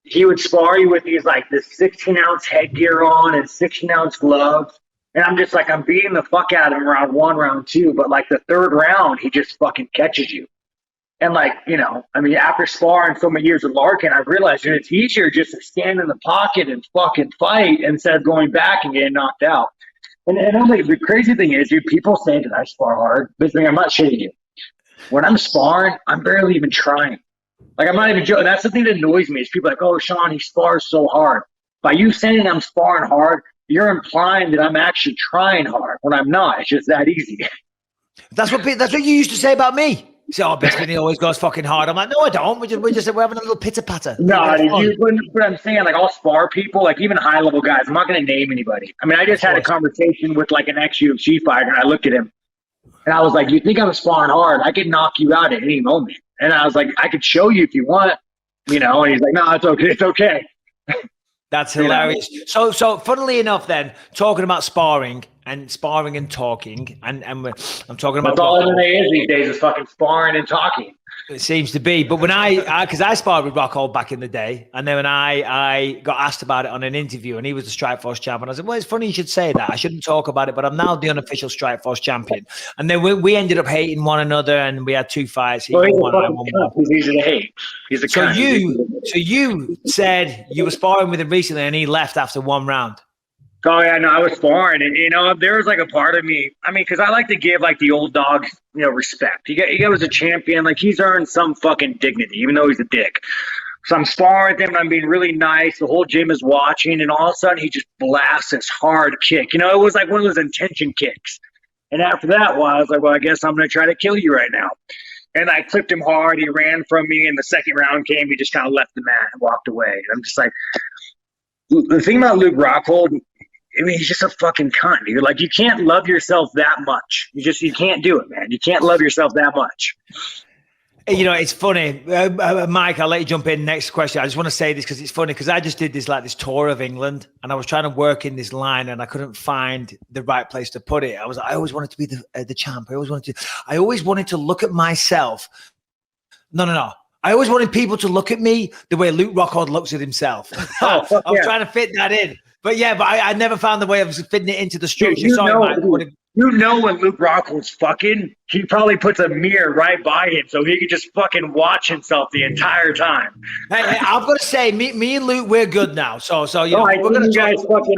he would spar you with these like this 16-ounce headgear on and 16-ounce gloves, and I'm just like, I'm beating the fuck out of him round one, round two, but like the third round, he just fucking catches you. And like, you know, I mean, after sparring so many years with Larkin, I've realized that it's easier just to stand in the pocket and fucking fight instead of going back and getting knocked out. And I'm like, the crazy thing is, dude, people say that I spar hard, but I'm not shitting you. When I'm sparring, I'm barely even trying. Like, I'm not even joking. That's the thing that annoys me is people are like, oh, Sean, he spars so hard. By you saying I'm sparring hard, you're implying that I'm actually trying hard when I'm not. It's just that easy. That's what you used to say about me. You say, oh, Bisping, he always goes fucking hard. I'm like, no, I don't. We're having a little pitter-patter. No, but I'm saying, like, I'll spar people, like even high-level guys. I'm not going to name anybody. I mean, I just had a conversation with like an ex-UFC fighter, and I looked at him, and I was like, you think I'm sparring hard? I could knock you out at any moment. And I was like, I could show you if you want, you know. And he's like, no, it's okay. It's okay. That's hilarious. So funnily enough, then talking about sparring and talking, and I'm talking about that's all MMA is these days is fucking sparring and talking. It seems to be. But when because I sparred with Rockhold back in the day, and then when I got asked about it on an interview, and he was the Strikeforce champion, I said, well, it's funny you should say that. I shouldn't talk about it, but I'm now the unofficial Strikeforce champion. And then we ended up hating one another, and we had 2 fights. Well, he's a fucking cunt. He's easy to hate. He's a cunt. So you said you were sparring with him recently, and he left after 1 round. Oh yeah, no, I was sparring, and there was like a part of me. I mean, because I like to give like the old dogs, respect. He was a champion, like he's earned some fucking dignity, even though he's a dick. So I'm sparring with him, and I'm being really nice. The whole gym is watching, and all of a sudden he just blasts this hard kick. It was like one of those intention kicks. And after that, I was like, well, I guess I'm gonna try to kill you right now. And I clipped him hard. He ran from me, and the second round came. He just kind of left the mat and walked away. And I'm just like, the thing about Luke Rockhold. I mean, he's just a fucking cunt, dude. Like, you can't love yourself that much. You can't do it, man. You can't love yourself that much. It's funny. Mike, I'll let you jump in. Next question. I just want to say this because it's funny because I just did this tour of England, and I was trying to work in this line, and I couldn't find the right place to put it. I always wanted to be the champ. I always wanted to look at myself. No. I always wanted people to look at me the way Luke Rockhold looks at himself. I was trying to fit that in. But I never found the way of fitting it into the structure. Mike. When Luke Rockhold's fucking, he probably puts a mirror right by him so he could just fucking watch himself the entire time. Hey, I've got to say, me and Luke, we're good now. So we're gonna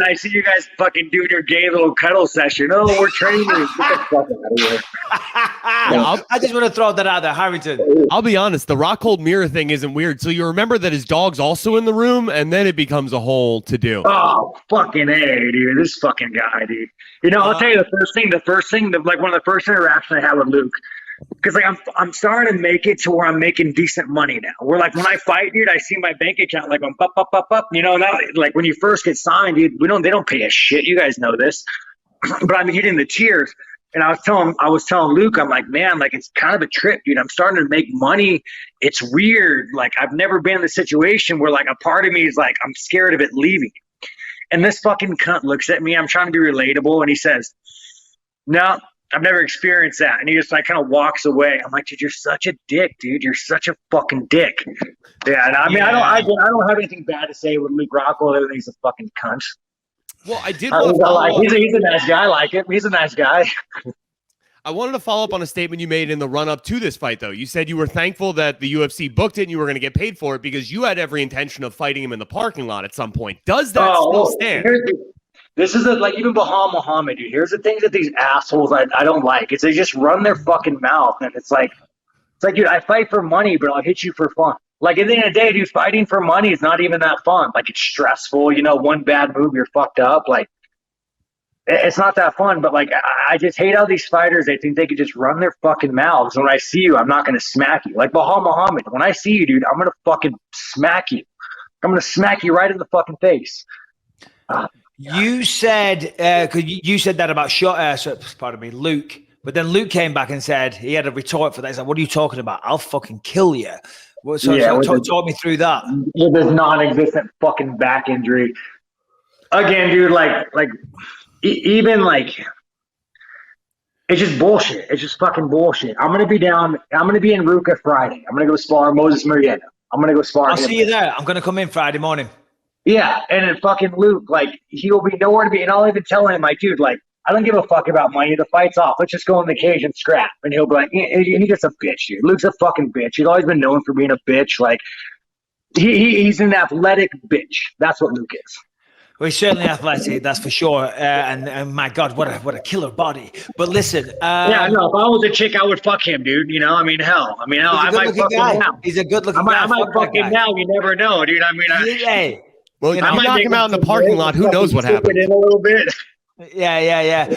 I see you guys fucking doing your gay little cuddle session. Oh, we're training. Get the fuck out of here. I just want to throw that out there, Harrington. I'll be honest, the Rockhold mirror thing isn't weird. So you remember that his dog's also in the room, and then it becomes a whole to-do. Oh, fucking A, dude. This fucking guy, dude. I'll tell you the first thing, like one of the first interactions I had with Luke, because like I'm starting to make it to where I'm making decent money now. Where like when I fight, dude, I see my bank account like going up. Now, like when you first get signed, dude, they don't pay us shit. You guys know this, but I'm hitting the tiers. And I was telling Luke, I'm like, man, like it's kind of a trip, dude. I'm starting to make money. It's weird. Like I've never been in the situation where like a part of me is like I'm scared of it leaving. And this fucking cunt looks at me. I'm trying to be relatable. And he says, no, I've never experienced that. And he just like kind of walks away. I'm like, dude, you're such a dick, dude. You're such a fucking dick. Yeah. And I mean, I don't have anything bad to say with Luke Rockhold. Other than he's a fucking cunt. Well, I did want to follow up. He's a nice guy. I like him. He's a nice guy. I wanted to follow up on a statement you made in the run-up to this fight, though. You said you were thankful that the UFC booked it and you were going to get paid for it because you had every intention of fighting him in the parking lot at some point. Does that still stand? This is like even Baham Muhammad, dude. Here's the things that these assholes I don't like. It's they just run their fucking mouth, and it's like, dude, I fight for money, but I'll hit you for fun. Like at the end of the day, dude, fighting for money is not even that fun. Like it's stressful. One bad move, you're fucked up. Like. It's not that fun, but like I just hate how these fighters, they think they could just run their fucking mouths. When I see you, I'm not going to smack you. Like Baham Muhammad, when I see you, dude, I'm going to fucking smack you. I'm going to smack you right in the fucking face. You said, you said that about Luke, but then Luke came back and said he had a retort for that. He's like, what are you talking about? I'll fucking kill you. Talk me through that. With this non-existent fucking back injury. Again, dude, even like it's just bullshit. It's just fucking bullshit. I'm gonna be in Ruka Friday. I'm gonna go spar Moses Marietta. I'm gonna go spar. I'll see you there. I'm gonna come in Friday morning. Yeah, and then fucking Luke, like he'll be nowhere to be, and I'll even tell him, like, dude, like I don't give a fuck about money. The fight's off. Let's just go in the cage and scrap. And he'll be like, he's just a bitch, dude. Luke's a fucking bitch. He's always been known for being a bitch. Like he's an athletic bitch. That's what Luke is. Well, he's certainly athletic, that's for sure. And my God, what a killer body. But listen. If I was a chick, I would fuck him, dude. I mean, hell. I mean, I might fuck him now. He's a good-looking guy. I might fuck him now. You never know, dude. I mean, well, you knock him out in the parking lot. Who knows what happened? In a little bit. Yeah.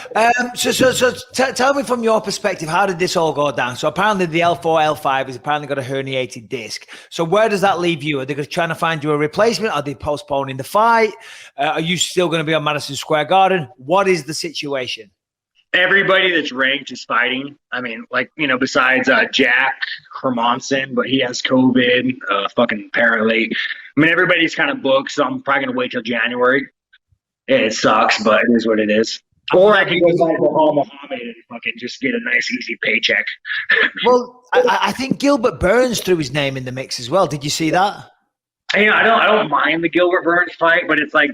So tell me from your perspective, how did this all go down? So apparently the L4, L5 has apparently got a herniated disc. So where does that leave you? Are they trying to find you a replacement? Are they postponing the fight? Are you still going to be on Madison Square Garden? What is the situation? everybody that's ranked is fighting. I mean, like, besides Jack Hermanson, but he has COVID, fucking apparently. I mean, everybody's kind of booked, so I'm probably going to wait till January. It sucks, but it is what it is. Or I can go back to Hall Muhammad and fucking just get a nice, easy paycheck. Well, I think Gilbert Burns threw his name in the mix as well. Did you see that? I don't mind the Gilbert Burns fight, but it's like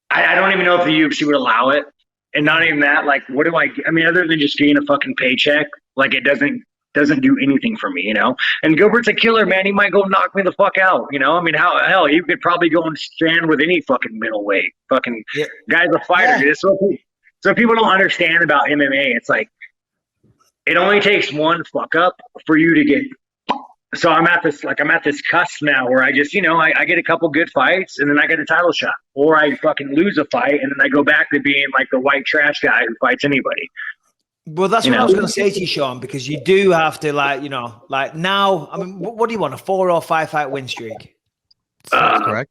I don't even know if the UFC would allow it. And not even that, like, what do I mean, other than just getting a fucking paycheck, like, it doesn't do anything for me, And Gilbert's a killer, man. He might go knock me the fuck out, I mean, hell, he could probably go and stand with any fucking middleweight. Fucking guy's a fighter. Yeah. So people don't understand about MMA. It's like, it only takes one fuck up for you to get. So I'm at this cusp now where I just, I get a couple good fights and then I get a title shot, or I fucking lose a fight and then I go back to being like the white trash guy who fights anybody. Well, that's what I was going to say to you, Sean, because you do have to, like now, I mean, what do you want, a 4 or 5 fight win streak? That's correct.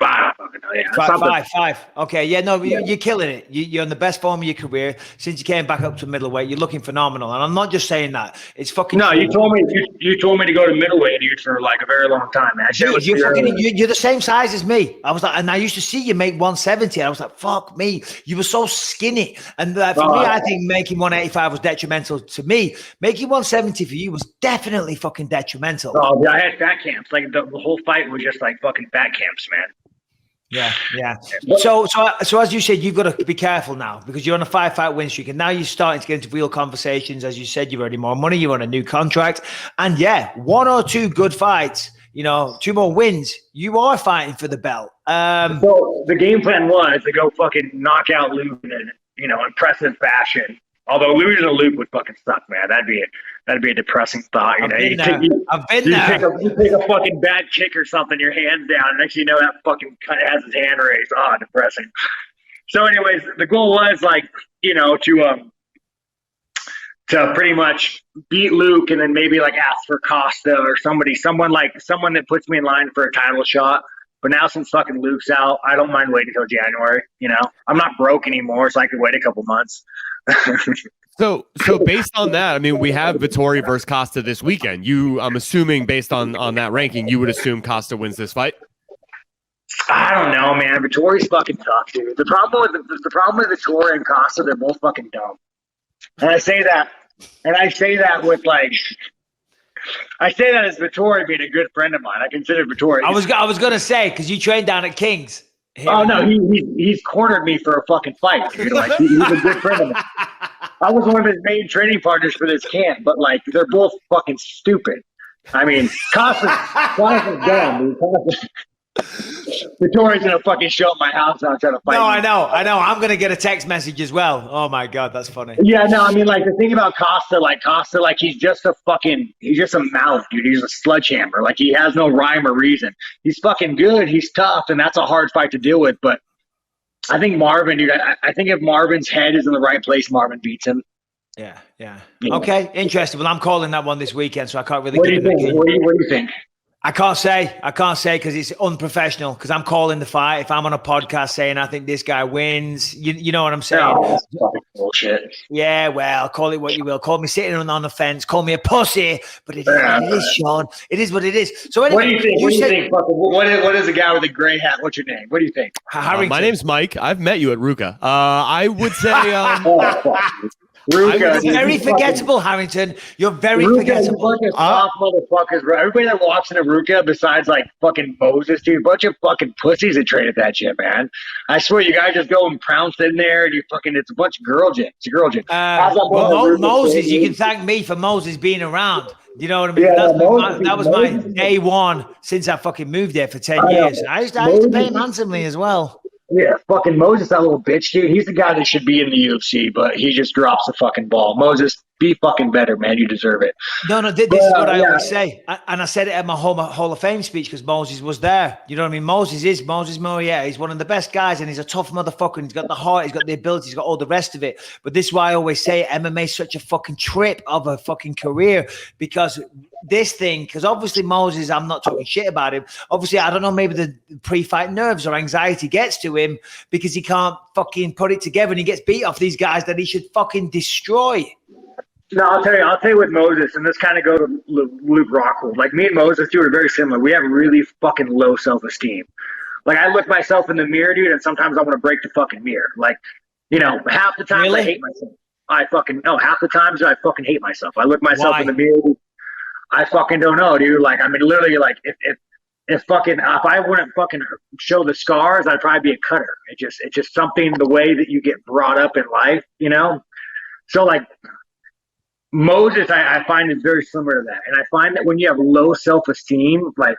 I don't fucking know. Yeah, five. Okay, yeah, no, you're killing it. You're in the best form of your career since you came back up to middleweight. You're looking phenomenal, and I'm not just saying that. It's fucking. No, you told me to go to middleweight, dude, for like a very long time, man. Dude, you're the same size as me. I was like, and I used to see you make 170. I was like, fuck me, you were so skinny. And for me, I think making 185 was detrimental to me. Making 170 for you was definitely fucking detrimental. Oh, yeah, I had fat camps. Like the whole fight was just like fucking fat camps, man. Yeah. So as you said, you've got to be careful now because you're on a 5 fight win streak, and now you're starting to get into real conversations. As you said, you're earning more money, you're on a new contract, and 1 or 2 good fights, 2 more wins, you are fighting for the belt. So the game plan was to go fucking knock out Luke in impressive fashion. Although losing to Luke would fucking suck, man. That'd be a depressing thought. I've been there. You take a fucking bad kick or something, your hands down, and next thing you know that fucking kind of has his hand raised. Oh, depressing. So, anyways, the goal was to pretty much beat Luke and then maybe like ask for Costa or someone that puts me in line for a title shot. But now since fucking Luke's out, I don't mind waiting until January. I'm not broke anymore, so I could wait a couple months. So based on that, I mean, we have Vettori versus Costa this weekend. I'm assuming based on that ranking, you would assume Costa wins this fight. I don't know, man. Vittori's fucking tough, dude. The problem with Vettori and Costa, they're both fucking dumb. And I say that with like. I say that as Vettori being a good friend of mine. I consider Vettori. I was gonna say because you trained down at King's. Oh no, he's cornered me for a fucking fight. Dude. Like he's a good friend of mine. I was one of his main training partners for this camp, but like they're both fucking stupid. I mean, Costa's dumb. Vittori's gonna fucking show up my house and I'm trying to fight. No, I know. I'm gonna get a text message as well. Oh my god, that's funny. Yeah, no, I mean, like the thing about Costa, he's just a mouth, dude. He's a sledgehammer. Like he has no rhyme or reason. He's fucking good. He's tough, and that's a hard fight to deal with. But I think Marvin, dude. I think if Marvin's head is in the right place, Marvin beats him. Yeah. Okay, interesting. Well, I'm calling that one this weekend, so I can't really. What do you think? What do you think? I can't say because it's unprofessional. Because I'm calling the fight. If I'm on a podcast saying I think this guy wins, you know what I'm saying? No, that's fucking bullshit. Yeah, well, call it what you will. Call me sitting on the fence. Call me a pussy. But it is, Sean. It is what it is. So anyway, what do you think? What is a guy with a gray hat? What's your name? What do you think? My name's Mike. I've met you at Ruka. I would say. Ruka, you're very forgettable, Harrington. You're very forgettable. Bunch of soft motherfuckers, bro. Everybody that walks into Ruka, besides like fucking Moses, dude, bunch of fucking pussies that traded that shit, man. I swear, you guys just go and pounce in there, and it's a bunch of girl gin. It's a girl gin. Moses, you can thank me for Moses being around. You know what I mean? Yeah, that was my day one since I fucking moved there for 10 years. I used to pay him handsomely as well. Yeah, fucking Moses, that little bitch, dude. He's the guy that should be in the UFC, but he just drops the fucking ball. Moses, be fucking better, man. You deserve it. No, this is what I always say. And I said it at my Hall of Fame speech because Moses was there. You know what I mean? Moses Moriarty. He's one of the best guys and he's a tough motherfucker. And he's got the heart, he's got the ability, he's got all the rest of it. But this is why I always say MMA is such a fucking trip of a fucking career because this thing, because obviously Moses, I'm not talking shit about him. Obviously, I don't know, maybe the pre-fight nerves or anxiety gets to him because he can't fucking put it together and he gets beat off these guys that he should fucking destroy. No, I'll tell you with Moses, and this kind of goes to Luke Rockhold. Like me and Moses, dude, are very similar. We have really fucking low self-esteem. Like I look myself in the mirror, dude, and sometimes I want to break the fucking mirror. Like, you know, half the times I hate myself. Half the times I fucking hate myself. I look myself in the mirror, dude, I fucking don't know, dude. Like, I mean, literally, like if I wouldn't fucking show the scars, I'd probably be a cutter. It's just something, the way that you get brought up in life, you know. So like. Moses, I find is very similar to that. And I find that when you have low self-esteem, like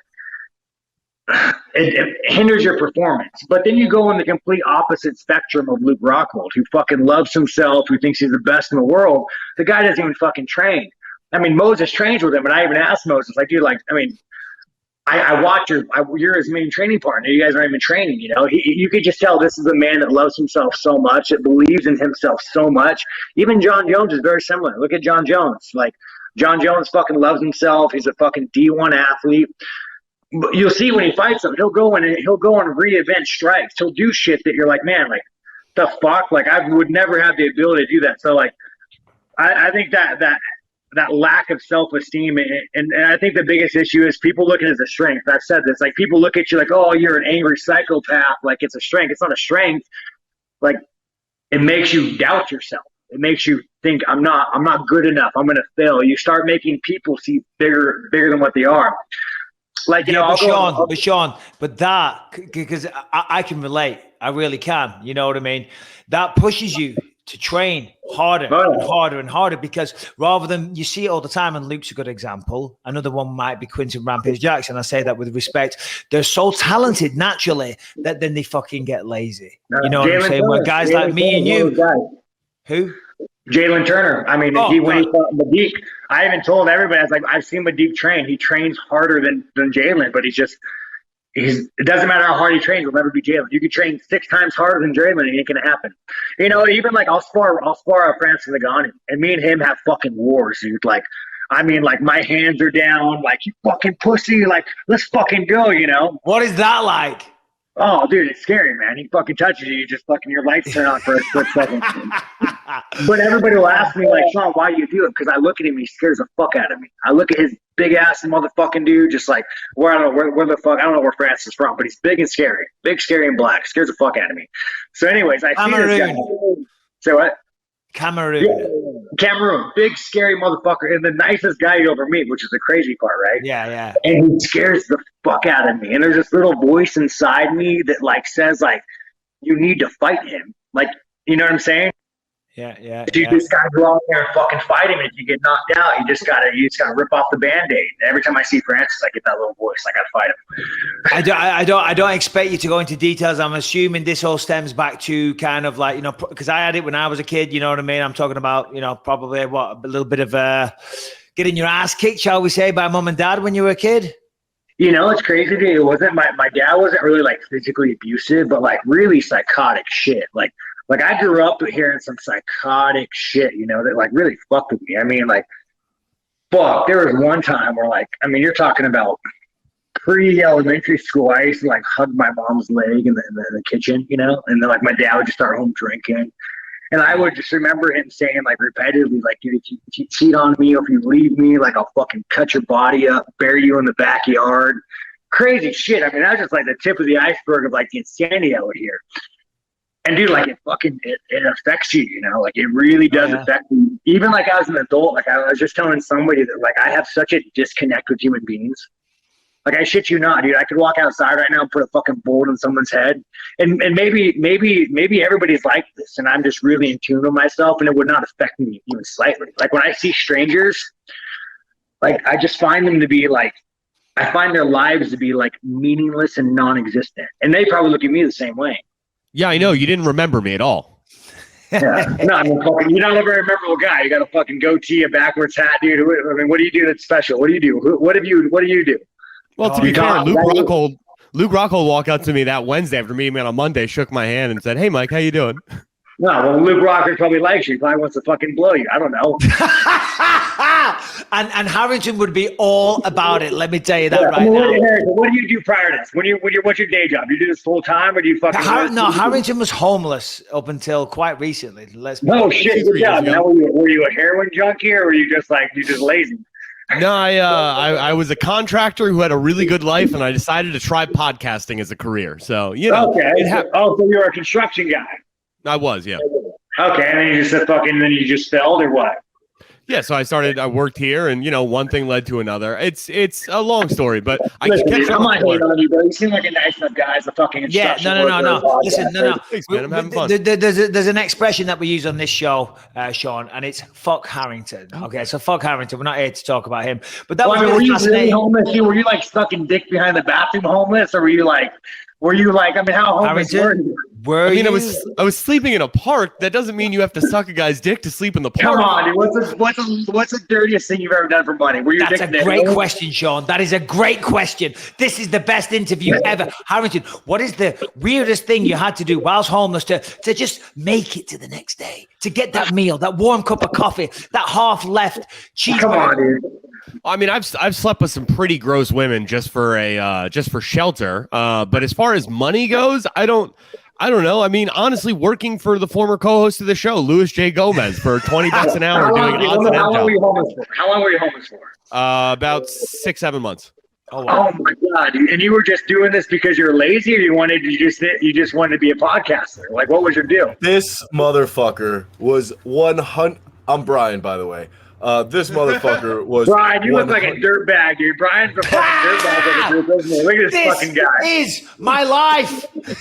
it hinders your performance. But then you go on the complete opposite spectrum of Luke Rockhold, who fucking loves himself, who thinks he's the best in the world. The guy doesn't even fucking train. I mean, Moses trains with him, and I even asked Moses, like, dude, like, I mean, I watch you're his main training partner. You guys aren't even training, you know. You could just tell this is a man that loves himself so much, that believes in himself so much. Even John Jones is very similar. Look at John Jones. Like, John Jones fucking loves himself. He's a fucking D1 athlete. But you'll see when he fights him, he'll go and reinvent strikes. He'll do shit that you're like, man, like, the fuck? Like, I would never have the ability to do that. So, like, I think that lack of self-esteem, and I think the biggest issue is people looking at it as a strength. I've said this, like, people look at you like, oh, you're an angry psychopath, like it's a strength. It's not a strength. Like, it makes you doubt yourself. It makes you think, I'm not good enough. I'm gonna fail. You start making people see bigger than what they are. Like, you know, Sean, that, because I can relate. I really can. You know what I mean? That pushes you to train harder and harder and harder, because rather than, you see it all the time, and Luke's a good example. Another one might be Quinton Rampage Jackson. I say that with respect. They're so talented naturally that then they fucking get lazy. You know what I'm saying? Where guys like me and you, who? Jalen Turner. I mean, when he fought Madiq, I even told everybody, I was like, I've seen Madiq train. He trains harder than Jalen, but it doesn't matter how hard he trains, he'll never be Jalen. You could train 6 times harder than Jalen, and it ain't gonna happen. You know, even like I'll spar Francis Ngannou, and me and him have fucking wars, dude. Like, I mean, like, my hands are down, like, you fucking pussy, like, let's fucking go, you know? What is that like? Oh, dude, it's scary, man. He fucking touches you, just fucking, your lights turn on for a split second. But everybody will ask me, like, Sean, why do you do it? Because I look at him, he scares the fuck out of me. I look at his big ass motherfucking dude, just like, I don't know where the fuck, I don't know where Francis is from, but he's big and scary. Big, scary, and black. Scares the fuck out of me. So anyways, I see this guy. Say what? Cameroon. Yeah, Cameroon. Big, scary motherfucker. And the nicest guy you ever meet, which is the crazy part, right? Yeah. And he scares the fuck out of me. And there's this little voice inside me that, like, says, like, you need to fight him. Like, you know what I'm saying? Yeah. You just gotta go out there and fucking fight him. If you get knocked out, you just gotta rip off the Band-Aid. Every time I see Francis, I get that little voice. I gotta fight him. I don't expect you to go into details. I'm assuming this all stems back to kind of like, you know, because I had it when I was a kid. You know what I mean? I'm talking about, you know, probably a little bit of getting your ass kicked, shall we say, by mom and dad when you were a kid. You know, it's crazy. Dude. It wasn't my dad wasn't really like physically abusive, but like really psychotic shit. Like, I grew up hearing some psychotic shit, you know, that, like, really fucked with me. I mean, like, fuck, there was one time where, like, I mean, you're talking about pre-elementary school. I used to, like, hug my mom's leg in the kitchen, you know, and then, like, my dad would just start home drinking. And I would just remember him saying, like, repetitively, like, dude, if you cheat on me or if you leave me, like, I'll fucking cut your body up, bury you in the backyard. Crazy shit. I mean, that was just, like, the tip of the iceberg of, like, the insanity I would hear. And dude, like, it affects you, you know, like, it really does affect me. Even like as an adult, like, I was just telling somebody that, like, I have such a disconnect with human beings. Like, I shit you not, dude. I could walk outside right now and put a fucking bullet in someone's head. And maybe everybody's like this, and I'm just really in tune with myself, and it would not affect me even slightly. Like, when I see strangers, like, I just find them to be like, I find their lives to be like meaningless and non-existent. And they probably look at me the same way. Yeah, I know. You didn't remember me at all. Yeah. No, I mean, fucking, you're not a very memorable guy. You got a fucking goatee, a backwards hat, dude. I mean, what do you do that's special? What do you do? What do you do? Well, to be fair, Luke Rockhold walked up to me that Wednesday after meeting me on a Monday, shook my hand, and said, "Hey, Mike, how you doing?" No, well, Luke Rockhold probably likes you. He probably wants to fucking blow you. I don't know. and Harrington would be all about it. Let me tell you that right now. What do you do prior to this? What's your day job? You do this full time, or do you fucking? Harrington was homeless up until quite recently. No shit. Good job, man. Were you a heroin junkie, or were you just lazy? No, I was a contractor who had a really good life, and I decided to try podcasting as a career. So Okay. So you're a construction guy. I was, yeah. Okay, and then you just then you just failed, or what? Yeah, so I worked here, and one thing led to another. It's a long story, but I'm not hating on you, bro. You seem like a nice enough guy as a fucking instruction worker. No. Listen, no. Thanks, man. I'm having fun. There's an expression that we use on this show, Sean, and it's "fuck Harrington." Okay, so fuck Harrington. We're not here to talk about him, but that was were you fascinating. really homeless? Were you like stuck dick behind the bathroom homeless, or were you like? I mean, how homeless were you? I was sleeping in a park. That doesn't mean you have to suck a guy's dick to sleep in the park. Come on, dude. What's the dirtiest thing you've ever done for money? That's a great question, Sean. That is a great question. This is the best interview ever. Harrington, what is the weirdest thing you had to do whilst homeless to just make it to the next day? To get that meal, that warm cup of coffee, that half left cheeseburger. Come on, dude. I mean, I've slept with some pretty gross women just for shelter. But as far as money goes, I don't know. I mean, honestly, working for the former co-host of the show, Louis J. Gomez, for $20 an hour doing odds and ends. How long were you homeless for? About 6-7 months. Oh, wow. Oh my God! And you were just doing this because you're lazy, or you just wanted to be a podcaster? Like, what was your deal? This motherfucker was 100. I'm Brian, by the way. This motherfucker was Brian. You look like a dirtbag, dude. Brian's a fucking dirtbag. Look at this fucking guy. This is my life. This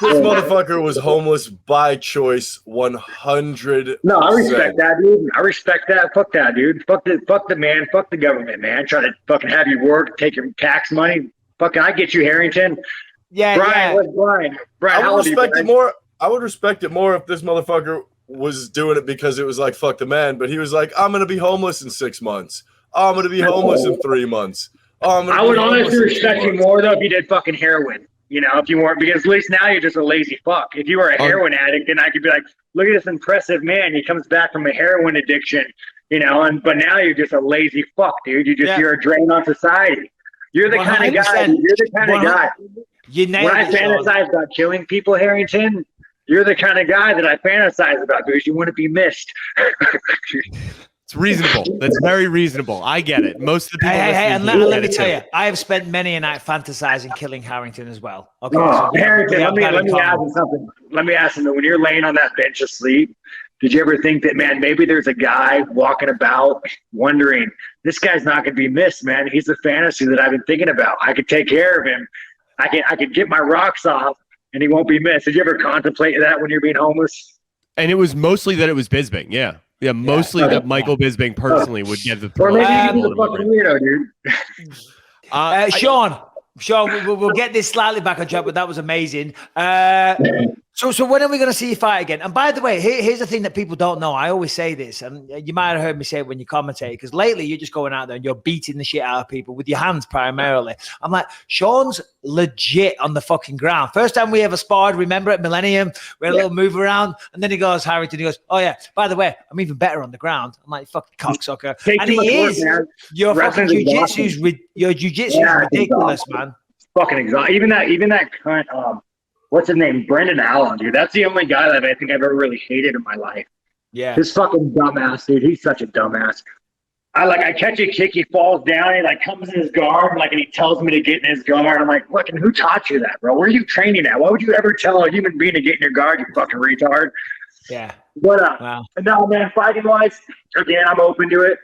motherfucker was homeless by choice. 100. No, I respect that, dude. I respect that. Fuck that, dude. Fuck the man. Fuck the government, man. Trying to fucking have you work, take your tax money. Fucking, I get you, Harrington. Yeah, Brian. What's Brian? Brian, I would respect it more. I would respect it more if this motherfucker was doing it because it was like, fuck the man, but he was like, I'm gonna be homeless in 6 months. I'm gonna be homeless in 3 months. I would honestly respect you more though if you did fucking heroin. If you weren't, because at least now you're just a lazy fuck. If you were a heroin addict, then I could be like, look at this impressive man. He comes back from a heroin addiction, but now you're just a lazy fuck, dude. You're a drain on society. You're the kind of guy. You're the kind of guy. When I fantasize about killing people, Harrington, you're the kind of guy that I fantasize about because you want to be missed. It's reasonable. That's very reasonable. I get it. Most of the people. And let me tell you, I have spent many a night fantasizing killing Harrington as well. Okay, Harrington, let me ask you something. Let me ask you, when you're laying on that bench asleep, did you ever think that, man, maybe there's a guy walking about wondering, this guy's not going to be missed, man. He's a fantasy that I've been thinking about. I could take care of him. I could get my rocks off, and he won't be missed. Did you ever contemplate that when you're being homeless? And it was mostly that it was Bisping. Yeah. Yeah. Mostly that Michael Bisping personally would get the throw. Or maybe you're a fucking weirdo, dude. Sean, we'll get this slightly back on track, but that was amazing. So when are we going to see you fight again? And by the way, here's the thing that people don't know. I always say this, and you might have heard me say it when you commentate, because lately you're just going out there and you're beating the shit out of people with your hands primarily. I'm like, Sean's legit on the fucking ground. First time we ever sparred, remember at Millennium, we had a little move around, and then he goes, Harrington, he goes, oh yeah, by the way, I'm even better on the ground. I'm like, fucking cocksucker. And he is. Your fucking jiu-jitsu's ridiculous, man. It's fucking exhausting. Even that current what's his name? Brendan Allen, dude. That's the only guy that I think I've ever really hated in my life. Yeah. This fucking dumbass, dude. He's such a dumbass. I catch a kick, he falls down, he comes in his guard, and he tells me to get in his guard. I'm like, fucking, who taught you that, bro? Where are you training at? Why would you ever tell a human being to get in your guard, you fucking retard? Yeah. But wow. No, man, fighting wise, again, I'm open to it.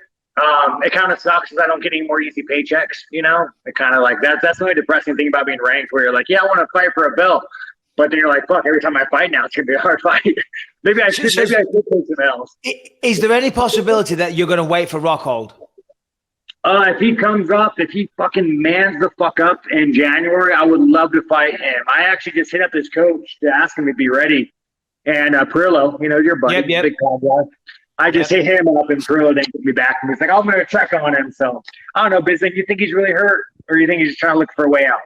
It kind of sucks because I don't get any more easy paychecks, It kind of that's the only depressing thing about being ranked, where you're like, yeah, I want to fight for a belt. But then you're like, fuck, every time I fight now, it's going to be a hard fight. maybe I should take some else. Is there any possibility that you're going to wait for Rockhold? If he comes up, if he fucking mans the fuck up in January, I would love to fight him. I actually just hit up his coach to ask him to be ready. And Perillo, your buddy, Yep. big tall guy. I just hit him up, and Perillo didn't get me back. And he's like, I'm going to check on him. So I don't know, Bisping, you think he's really hurt, or you think he's just trying to look for a way out?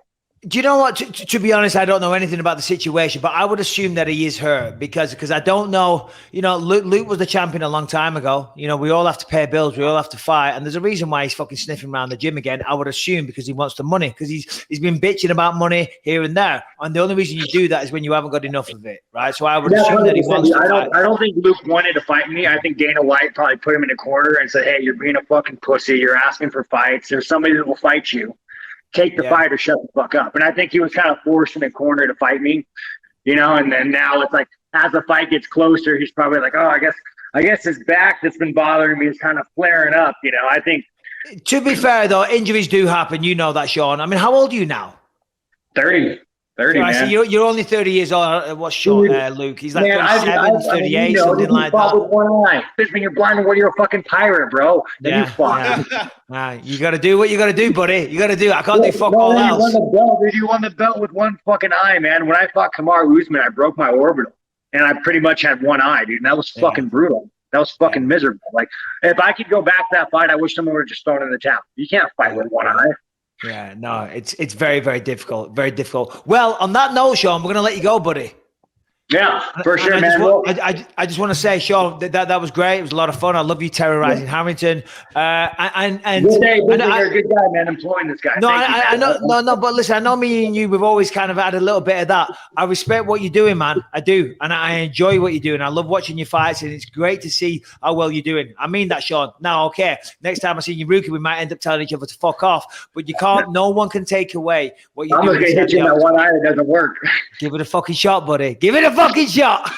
Do you know what? To be honest, I don't know anything about the situation, but I would assume that he is hurt because I don't know. Luke was the champion a long time ago. We all have to pay bills, we all have to fight, and there's a reason why he's fucking sniffing around the gym again. I would assume because he wants the money, because he's been bitching about money here and there, and the only reason you do that is when you haven't got enough of it, right? So I would assume that he wants to fight. I don't think Luke wanted to fight me. I think Dana White probably put him in a corner and said, "Hey, you're being a fucking pussy. You're asking for fights. There's somebody that will fight you. Take the fight or shut the fuck up." And I think he was kind of forced in a corner to fight me, and then now it's like, as the fight gets closer, he's probably like, oh, I guess his back that's been bothering me is kind of flaring up. I think. To be fair, though, injuries do happen. You know that, Sean. I mean, how old are you now? 30, man. So you're only 30 years old. What's Sean, Luke? He's like 37, 38, something like that. With one eye. Bisping, you're blind when you're a fucking pirate, bro. Then you fought. You got to do what you got to do, buddy. You got to do it. I can't do fuck all else. You won the belt with one fucking eye, man. When I fought Kamaru Usman, I broke my orbital, and I pretty much had one eye, dude. And that was fucking brutal. That was fucking miserable. Like, if I could go back to that fight, I wish someone would have just thrown in the towel. You can't fight with one eye. Yeah, no, it's very, very difficult. Very difficult. Well, on that note, Sean, we're going to let you go, buddy. Yeah, for sure, man. I just want to say, Sean, that was great. It was a lot of fun. I love you terrorizing Harrington. And good day, you're a good guy, man. Employing this guy. No, I know. But listen, I know me and you, we've always kind of had a little bit of that. I respect what you're doing, man. I do, and I enjoy what you're doing. I love watching your fights, and it's great to see how well you're doing. I mean that, Sean. Now, okay, next time I see you, rookie, we might end up telling each other to fuck off, but you can't. No one can take away what you're doing. I'm gonna hit you in that one eye that doesn't work. Give it a fucking shot, buddy. Give it a fucking shot.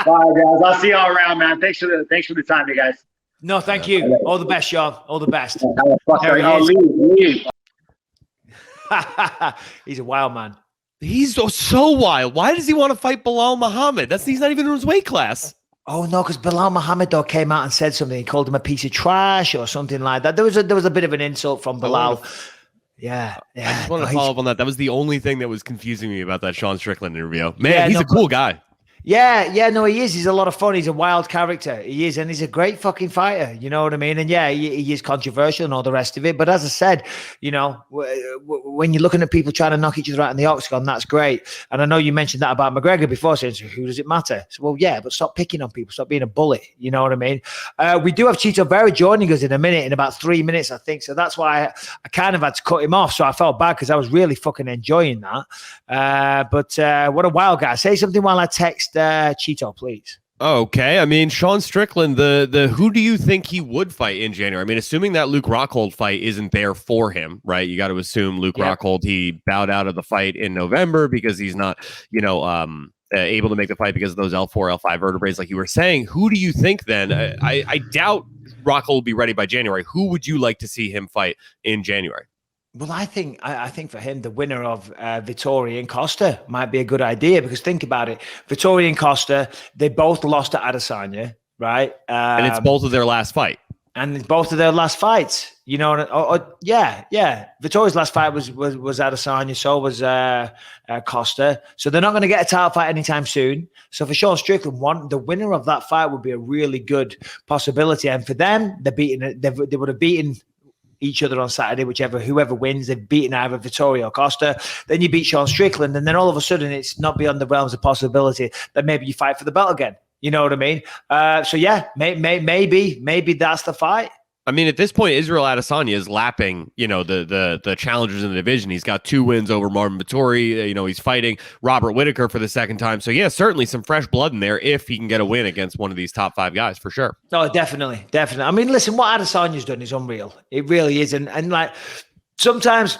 All right, guys. I'll see y'all around, man. Thanks for the time, you guys. No, thank you. All the best, Sean. All the best. Leave. He's a wild man. He's so wild. Why does he want to fight Bilal Muhammad? He's not even in his weight class. Oh no, because Bilal Muhammad though came out and said something. He called him a piece of trash or something like that. There was a bit of an insult from Bilal. Yeah. I just want to follow up on that. That was the only thing that was confusing me about that Sean Strickland interview. Man, he's a cool guy. Yeah, no, he is. He's a lot of fun. He's a wild character. He is, and he's a great fucking fighter. You know what I mean? And yeah, he is controversial and all the rest of it. But as I said, when you're looking at people trying to knock each other out in the octagon, that's great. And I know you mentioned that about McGregor before, saying, so who does it matter? So, well, yeah, but stop picking on people. Stop being a bully. You know what I mean? We do have Chito Vera joining us in about 3 minutes, I think. So that's why I kind of had to cut him off. So I felt bad because I was really fucking enjoying that. But what a wild guy. Say something while I text Chito, please. Okay. I mean, Sean Strickland, the who do you think he would fight in January? I mean, assuming that Luke Rockhold fight isn't there for him, right? You got to assume Luke Rockhold, he bowed out of the fight in November because he's not, able to make the fight because of those L4, L5 vertebrae, like you were saying. Who do you think then? I doubt Rockhold will be ready by January. Who would you like to see him fight in January? Well, I think for him, the winner of Vettori and Costa might be a good idea, because think about it. Vettori and Costa, they both lost to Adesanya, right? And it's both of their last fight. And it's both of their last fights. Yeah. Vettori's last fight was Adesanya, so was Costa. So they're not going to get a title fight anytime soon. So for Sean Strickland, the winner of that fight would be a really good possibility. And for them, they would have beaten each other on Saturday, whoever wins, they've beaten either Vettori or Costa. Then you beat Sean Strickland, and then all of a sudden it's not beyond the realms of possibility that maybe you fight for the belt again. You know what I mean? So yeah, maybe that's the fight. I mean, at this point, Israel Adesanya is lapping, the challengers in the division. He's got 2 wins over Marvin Vettori. He's fighting Robert Whittaker for the second time. So yeah, certainly some fresh blood in there if he can get a win against one of these top 5 guys, for sure. Oh, definitely. I mean, listen, what Adesanya's done is unreal. It really is. And like, sometimes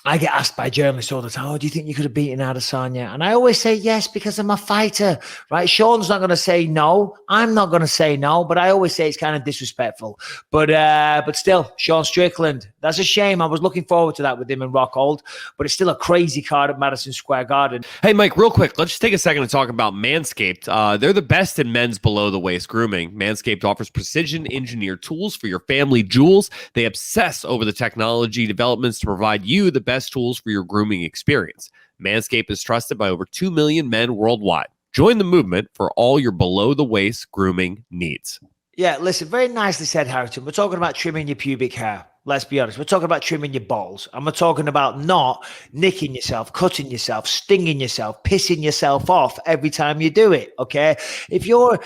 I get asked by journalists all the time, oh, do you think you could have beaten Adesanya? And I always say yes, because I'm a fighter, right? Sean's not going to say no. I'm not going to say no, but I always say it's kind of disrespectful. But still, Sean Strickland, that's a shame. I was looking forward to that with him and Rockhold, but it's still a crazy card at Madison Square Garden. Hey, Mike, real quick, let's just take a second to talk about Manscaped. They're the best in men's below-the-waist grooming. Manscaped offers precision-engineered tools for your family jewels. They obsess over the technology developments to provide you the best tools for your grooming experience. Manscaped is trusted by over 2 million men worldwide. Join the movement for all your below-the-waist grooming needs. Yeah, listen, very nicely said, Harrington. We're talking about trimming your pubic hair. Let's be honest. We're talking about trimming your balls. And we're talking about not nicking yourself, cutting yourself, stinging yourself, pissing yourself off every time you do it, okay? If you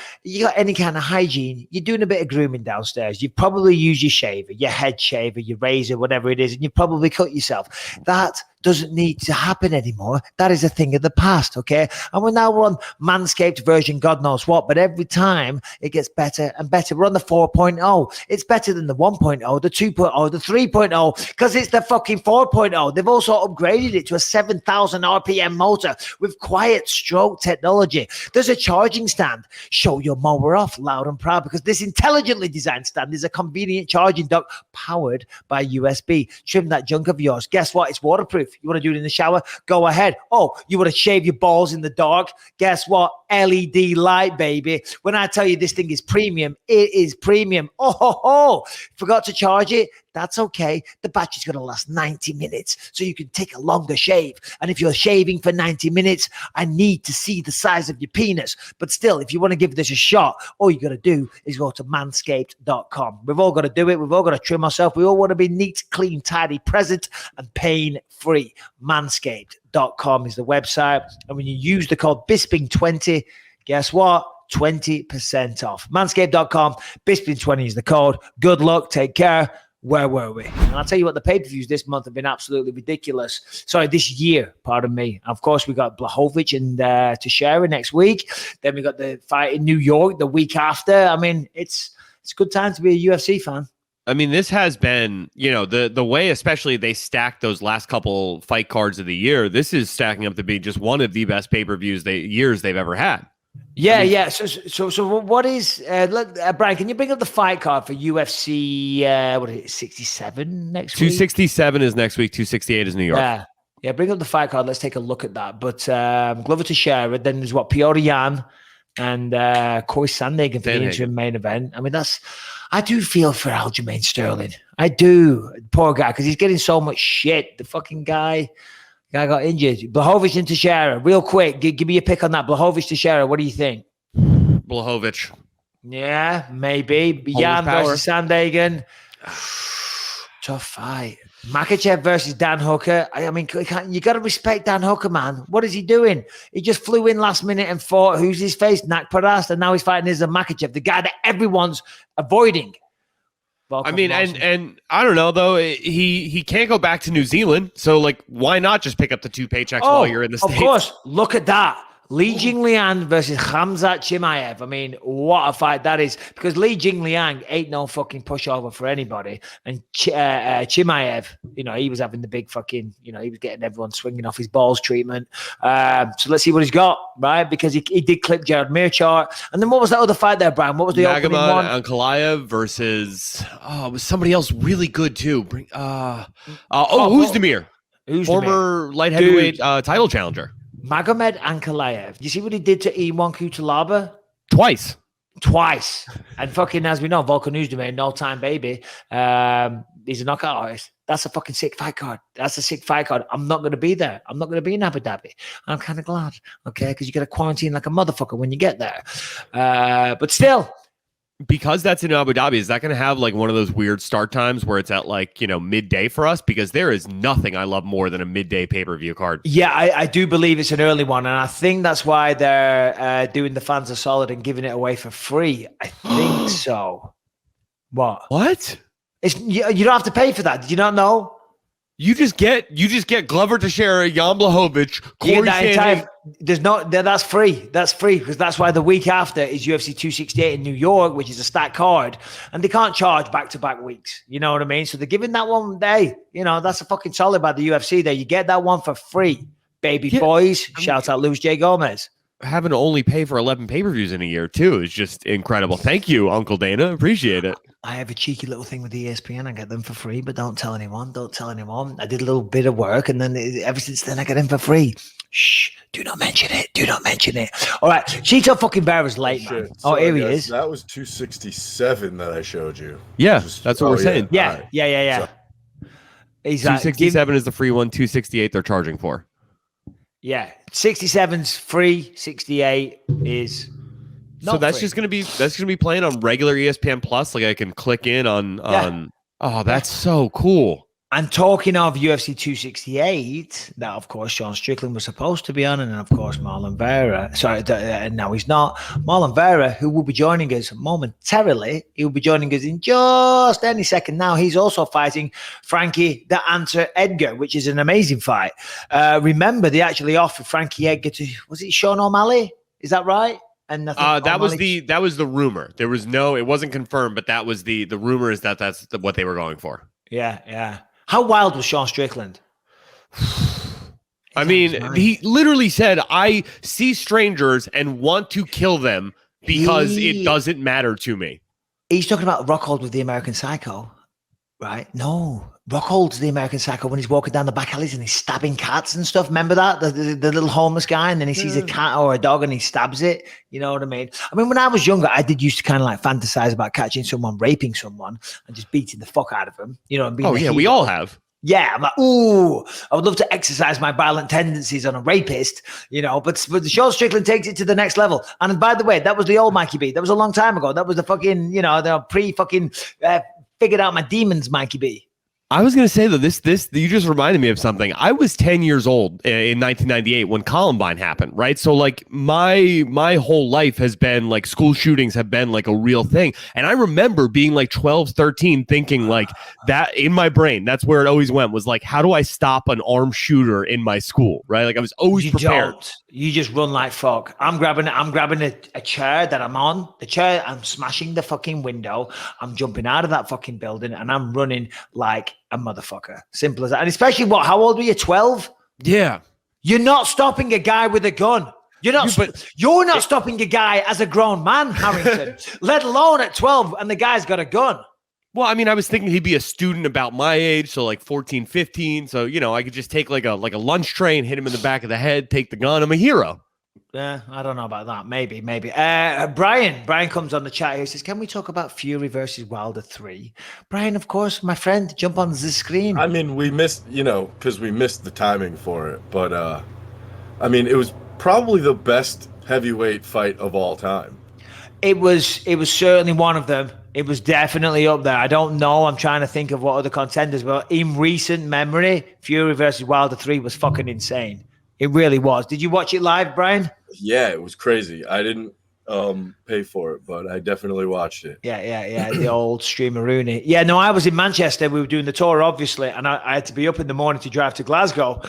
got any kind of hygiene, you're doing a bit of grooming downstairs. You probably use your shaver, your head shaver, your razor, whatever it is, and you probably cut yourself. That doesn't need to happen anymore. That is a thing of the past, okay? And we're now on Manscaped version God knows what, but every time it gets better and better. We're on the 4.0. It's better than the 1.0, the 2.0, the 3.0, because it's the fucking 4.0. They've also upgraded it to a 7,000 RPM motor with quiet stroke technology. There's a charging stand. Show your mower off loud and proud, because this intelligently designed stand is a convenient charging dock powered by USB. Trim that junk of yours. Guess what? It's waterproof. You want to do it in the shower? Go ahead. Oh, you want to shave your balls in the dark? Guess what? LED light, baby. When I tell you this thing is premium, it is premium. Oh, forgot to charge it? That's okay. The battery's going to last 90 minutes, so you can take a longer shave. And if you're shaving for 90 minutes, I need to see the size of your penis. But still, if you want to give this a shot, all you got to do is go to manscaped.com. We've all got to do it. We've all got to trim ourselves. We all want to be neat, clean, tidy, present, and pain-free. Manscaped.com is the website. And when you use the code Bisping20, guess what? 20% off. Manscaped.com. Bisping20 is the code. Good luck. Take care. Where were we? And I'll tell you what, the pay-per-views this month have been absolutely ridiculous. Sorry, this year, pardon me. Of course, we got Blachowicz and Teixeira next week. Then we got the fight in New York the week after. I mean, it's a good time to be a UFC fan. I mean, this has been, the way especially they stacked those last couple fight cards of the year, this is stacking up to be just one of the best pay-per-views years they've ever had. Yeah, yeah. So what is Brian? Can you bring up the fight card for UFC? What is it? 67 next week. 267 is next week. 268 is New York. Yeah. Bring up the fight card. Let's take a look at that. But Glover Teixeira. Then there's Piotr Jan and Corey Sandhagen for the interim main event. I mean, I do feel for Aljamain Sterling. I do. Poor guy, because he's getting so much shit. The fucking guy got injured. Blachowicz and Teixeira, real quick. Give me a pick on that. Blachowicz, Teixeira, what do you think? Blachowicz. Yeah, maybe. Jan versus Sandhagen. Tough fight. Makhachev versus Dan Hooker. I mean, you got to respect Dan Hooker, man. What is he doing? He just flew in last minute and fought. Who's his face? Nak Parast. And now he's fighting Islam Makhachev, the guy that everyone's avoiding. I mean, and I don't know, though. He can't go back to New Zealand. So, why not just pick up the 2 paychecks while you're in the States? Of course. Look at that. Li Jingliang versus Khamzat Chimaev. I mean, what a fight that is. Because Li Jingliang ain't no fucking pushover for anybody. And Chimaev, he was having the big fucking, he was getting everyone swinging off his balls treatment. So let's see what he's got, right? Because he did clip Jared Mearchart. And then what was that other fight there, Brian? What was the opening one? Ankalaev versus, it was somebody else really good too. Uzdemir. Former light heavyweight title challenger. Magomed Ankalaev. Do you see what he did to Iwan Kutalaba? Twice. And fucking, as we know, Volkan Uzdemir, no-time baby. He's a knockout artist. That's a fucking sick fight card. I'm not going to be there. I'm not going to be in Abu Dhabi. I'm kind of glad, okay? Because you got to quarantine like a motherfucker when you get there. But still. Because that's in Abu Dhabi, is that going to have one of those weird start times where it's at midday for us? Because there is nothing I love more than a midday pay-per-view card. Yeah, I do believe it's an early one. And I think that's why they're doing the fans a solid and giving it away for free. I think so. What? You don't have to pay for that. Did you not know? You just get Glover Teixeira, Jan Blachowicz, Corey Sandhagen. That's free. That's free because that's why the week after is UFC 268 in New York, which is a stacked card, and they can't charge back-to-back weeks. You know what I mean? So they're giving that one day. That's a fucking solid by the UFC there. You get that one for free, baby boys. Shout out Luis J. Gomez. Having to only pay for 11 pay-per-views in a year too is just incredible. Thank you, Uncle Dana. Appreciate it. I have a cheeky little thing with the ESPN. I get them for free, but don't tell anyone. I did a little bit of work, and then ever since then, I get them for free. Shh, do not mention it. All right, Chito fucking Vera's late, man. Sorry, here he is. That was 267 that I showed you. Yeah, that's what we're saying. Yeah. So, He's 267 is the free one. 268 they're charging for. Yeah, 67's free. 68 is not So that's free. just gonna be playing on regular ESPN Plus. Like I can click in on. Oh, that's so cool. And talking of UFC 268, that of course Sean Strickland was supposed to be on, and then of course Marlon Vera. Sorry, and now he's not. Marlon Vera, who will be joining us momentarily, he will be joining us in just any second now. He's also fighting Frankie the Answer Edgar, which is an amazing fight. Remember, they actually offered Frankie Edgar to, was it Sean O'Malley? Is that right? And that was the rumor. There was it wasn't confirmed, but that was the rumor is that's what they were going for. Yeah. How wild was Sean Strickland? I mean, he literally said, I see strangers and want to kill them because it doesn't matter to me. He's talking about Rockhold with the American Psycho, right? No, Rockhold's the American Psycho when he's walking down the back alleys and he's stabbing cats and stuff. Remember that? The little homeless guy, and then he sees a cat or a dog and he stabs it. You know what I mean? I mean, when I was younger, I did used to kind of like fantasize about catching someone, raping someone, and just beating the fuck out of them. You know, and being we all have. Yeah, I'm like, ooh, I would love to exercise my violent tendencies on a rapist, you know, but Sean Strickland takes it to the next level. And by the way, that was the old Mikey B. That was a long time ago. That was the fucking, you know, the pre-fucking figured out my demons Mikey B. I was going to say though, this you just reminded me of something. I was 10 years old in 1998 when Columbine happened, right? So like my whole life has been like school shootings have been like a real thing. And I remember being like 12, 13 thinking like that in my brain, that's where it always went was like, how do I stop an armed shooter in my school, right? Like I was always prepared. You just run like fuck. I'm grabbing a chair that I'm on. The chair, I'm smashing the fucking window. I'm jumping out of that fucking building and I'm running like a motherfucker. Simple as that. And especially how old were you? 12? Yeah. You're not stopping a guy with a gun. You're not stopping a guy as a grown man, Harrington, let alone at 12 and the guy's got a gun. Well, I mean, I was thinking he'd be a student about my age, so like 14, 15. So, you know, I could just take like a lunch tray and hit him in the back of the head, take the gun. I'm a hero. Yeah, I don't know about that. Maybe. Brian comes on the chat here. He says, can we talk about Fury versus Wilder 3? Brian, of course, my friend, jump on the screen. I mean, we missed, because we missed the timing for it. But, I mean, it was probably the best heavyweight fight of all time. It was certainly one of them. It was definitely up there. I don't know. I'm trying to think of what other contenders, but in recent memory, Fury versus Wilder 3 was fucking insane. It really was. Did you watch it live, Brian? Yeah, it was crazy. I didn't pay for it, but I definitely watched it. Yeah. The old streamer Rooney. Yeah, no, I was in Manchester. We were doing the tour, obviously, and I had to be up in the morning to drive to Glasgow.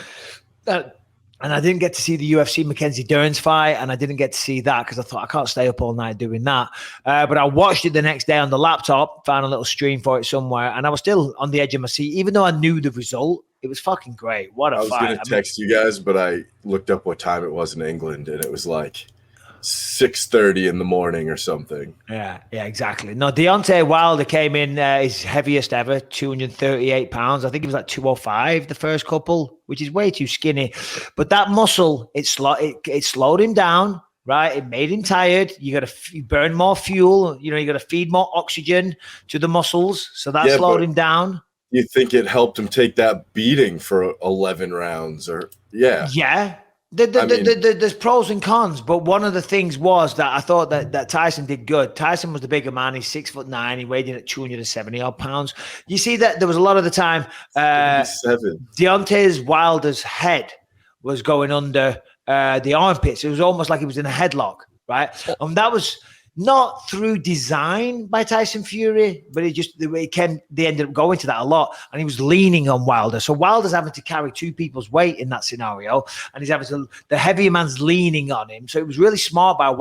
And I didn't get to see the UFC Mackenzie Dern's fight, and I didn't get to see that because I thought I can't stay up all night doing that. But I watched it the next day on the laptop, found a little stream for it somewhere, and I was still on the edge of my seat, even though I knew the result. It was fucking great. What a fight. I was going to text you guys, but I looked up what time it was in England, and it was like 6:30 in the morning or something. Yeah, exactly. No, Deontay Wilder came in his heaviest ever, 238 pounds. I think it was like 205 the first couple, which is way too skinny. But that muscle, it slowed him down, right? It made him tired. You got to burn more fuel. You got to feed more oxygen to the muscles. So that slowed him down. You think it helped him take that beating for 11 rounds or Yeah. There's pros and cons, but one of the things was that I thought that Tyson did good. Tyson was the bigger man. He's 6'9". He weighed in at 270 odd pounds. You see that there was a lot of the time Deontay Wilder's head was going under the armpits. It was almost like he was in a headlock, right? That was not through design by Tyson Fury, but they ended up going to that a lot, and he was leaning on Wilder. So Wilder's having to carry two people's weight in that scenario, and the heavier man's leaning on him. So it was really smart by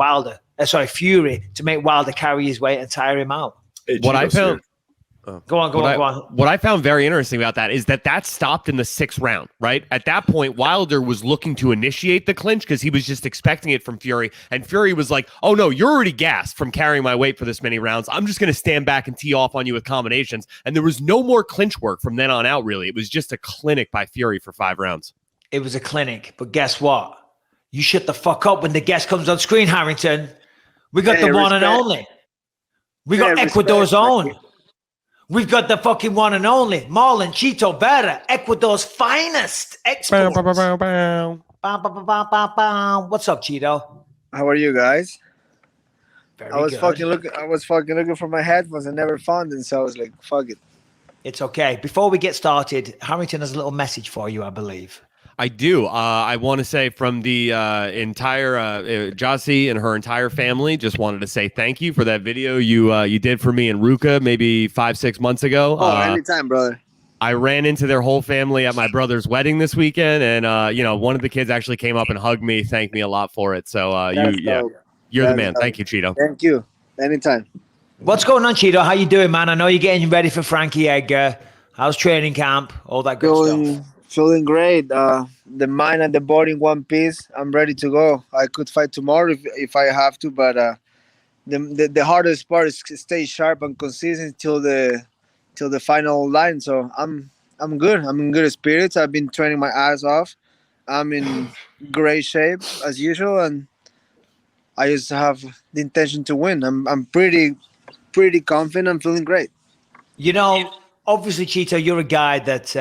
Fury to make Wilder carry his weight and tire him out. What I found. Go on. What I found very interesting about that is that stopped in the 6th round, right? At that point, Wilder was looking to initiate the clinch because he was just expecting it from Fury. And Fury was like, oh, no, you're already gassed from carrying my weight for this many rounds. I'm just going to stand back and tee off on you with combinations. And there was no more clinch work from then on out, really. It was just a clinic by Fury for 5 rounds. It was a clinic. But guess what? You shut the fuck up when the guest comes on screen, Harrington. We got the one and only. We got Ecuador's own. We've got the fucking one and only Marlon, Chito, Vera, Ecuador's finest export. Bam, bam, bam, bam, bam, bam. What's up, Chito? How are you guys? Very I was good. fucking looking for my headphones and never found them, so I was like, fuck it. It's okay. Before we get started, Harrington has a little message for you, I believe. I do. I want to say from the entire Jossie and her entire family, just wanted to say thank you for that video you did for me and Ruka maybe 5-6 months ago. Anytime, brother. I ran into their whole family at my brother's wedding this weekend, and one of the kids actually came up and hugged me, thanked me a lot for it. So you're the man. Thank you, Chito. Thank you. Anytime. What's going on, Chito? How you doing, man? I know you're getting ready for Frankie Edgar. How's training camp? All that good stuff. Feeling great. The mind and the body in one piece. I'm ready to go. I could fight tomorrow if I have to, but the hardest part is to stay sharp and consistent till the final line. So I'm good. I'm in good spirits. I've been training my ass off. I'm in great shape as usual, and I just have the intention to win. I'm pretty confident. I'm feeling great. Obviously, Chito, you're a guy that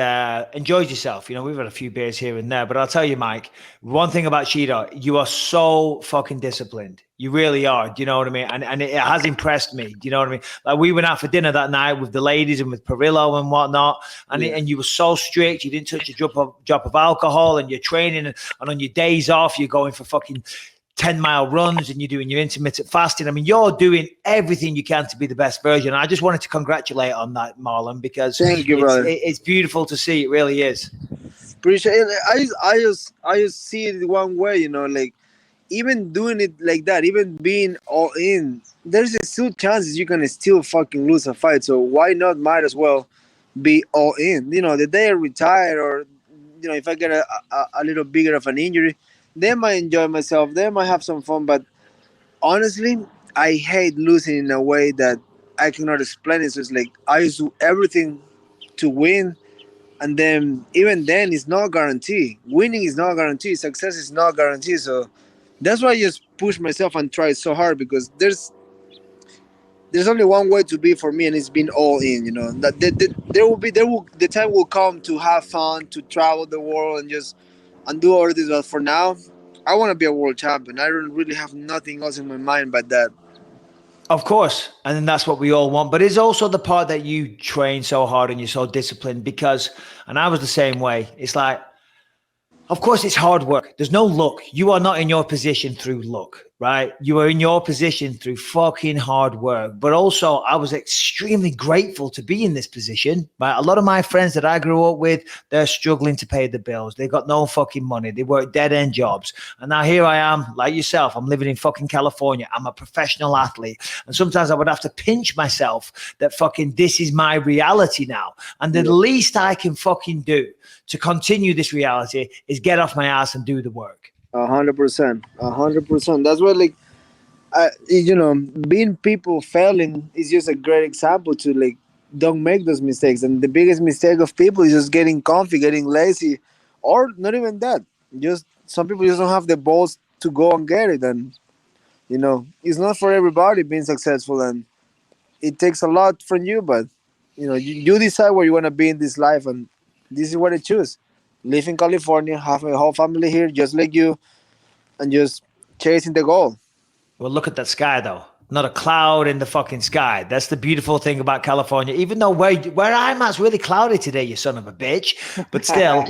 enjoys yourself. We've had a few beers here and there, but I'll tell you, Mike, one thing about Chito, you are so fucking disciplined. You really are. Do you know what I mean? And it has impressed me. Do you know what I mean? Like, we went out for dinner that night with the ladies and with Perillo and whatnot, and you were so strict. You didn't touch a drop of alcohol, and you're training, and on your days off, you're going for fucking 10-mile runs, and you're doing your intermittent fasting. I mean, you're doing everything you can to be the best version. I just wanted to congratulate on that, Marlon, because thank you, brother. It's beautiful to see. It really is. Appreciate it. I just see it one way, like even doing it like that, even being all in, there's still chances you can still fucking lose a fight. So why not? Might as well be all in. The day I retire, or if I get a little bigger of an injury, then I enjoy myself. Then I have some fun. But honestly, I hate losing in a way that I cannot explain it. So it's like I used to do everything to win, and then even then, it's not guaranteed. Winning is not guaranteed. Success is not guaranteed. So that's why I just push myself and try so hard, because there's only one way to be for me, and it's been all in. That the time will come to have fun, to travel the world, and do all this. But for now, I want to be a world champion. I don't really have nothing else in my mind but that. Of course. And then that's what we all want. But it's also the part that you train so hard and you're so disciplined, and I was the same way. It's like, of course, it's hard work. There's no luck. You are not in your position through luck, right? You are in your position through fucking hard work. But also, I was extremely grateful to be in this position. Right? A lot of my friends that I grew up with, they're struggling to pay the bills. They got no fucking money. They work dead-end jobs. And now here I am, like yourself. I'm living in fucking California. I'm a professional athlete. And sometimes I would have to pinch myself that fucking this is my reality now. And the least I can fucking do to continue this reality is get off my ass and do the work. 100%. 100%. That's what, being people failing is just a great example to don't make those mistakes. And the biggest mistake of people is just getting comfy, getting lazy, or not even that. Just some people just don't have the balls to go and get it. And, it's not for everybody being successful, and it takes a lot from you, but, you decide where you want to be in this life, and this is what I choose. Live in California, have my whole family here, just like you, and just chasing the goal. Well, look at that sky, though. Not a cloud in the fucking sky. That's the beautiful thing about California. Even though where I'm at's really cloudy today, you son of a bitch. But still,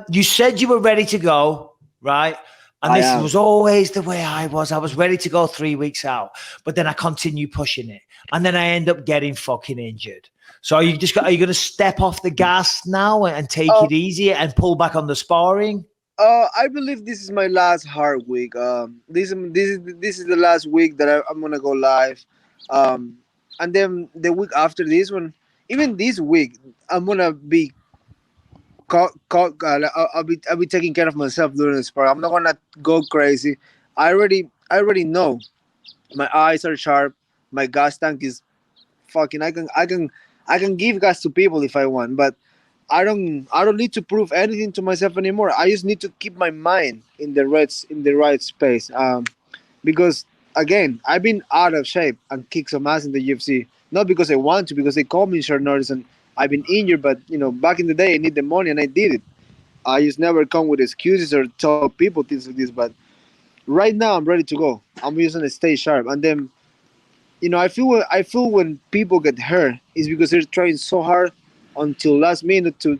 you said you were ready to go, right? And this was always the way I was. I was ready to go 3 weeks out, but then I continue pushing it, and then I end up getting fucking injured. So are you going to step off the gas now and take it easy and pull back on the sparring? I believe this is my last hard week. This is the last week that I'm gonna go live, and then the week after this one, even this week, I'm gonna be. I'll be taking care of myself during the spar. I'm not gonna go crazy. I already know. My eyes are sharp. My gas tank is fucking. I can give gas to people if I want, but I don't need to prove anything to myself anymore. I just need to keep my mind in the right space. Because again, I've been out of shape and kicked some ass in the UFC, not because I want to, because they called me in short notice and I've been injured. But back in the day, I need the money and I did it. I just never come with excuses or tell people things like this. But right now, I'm ready to go. I'm just gonna stay sharp. And then, I feel when people get hurt is because they're trying so hard until last minute to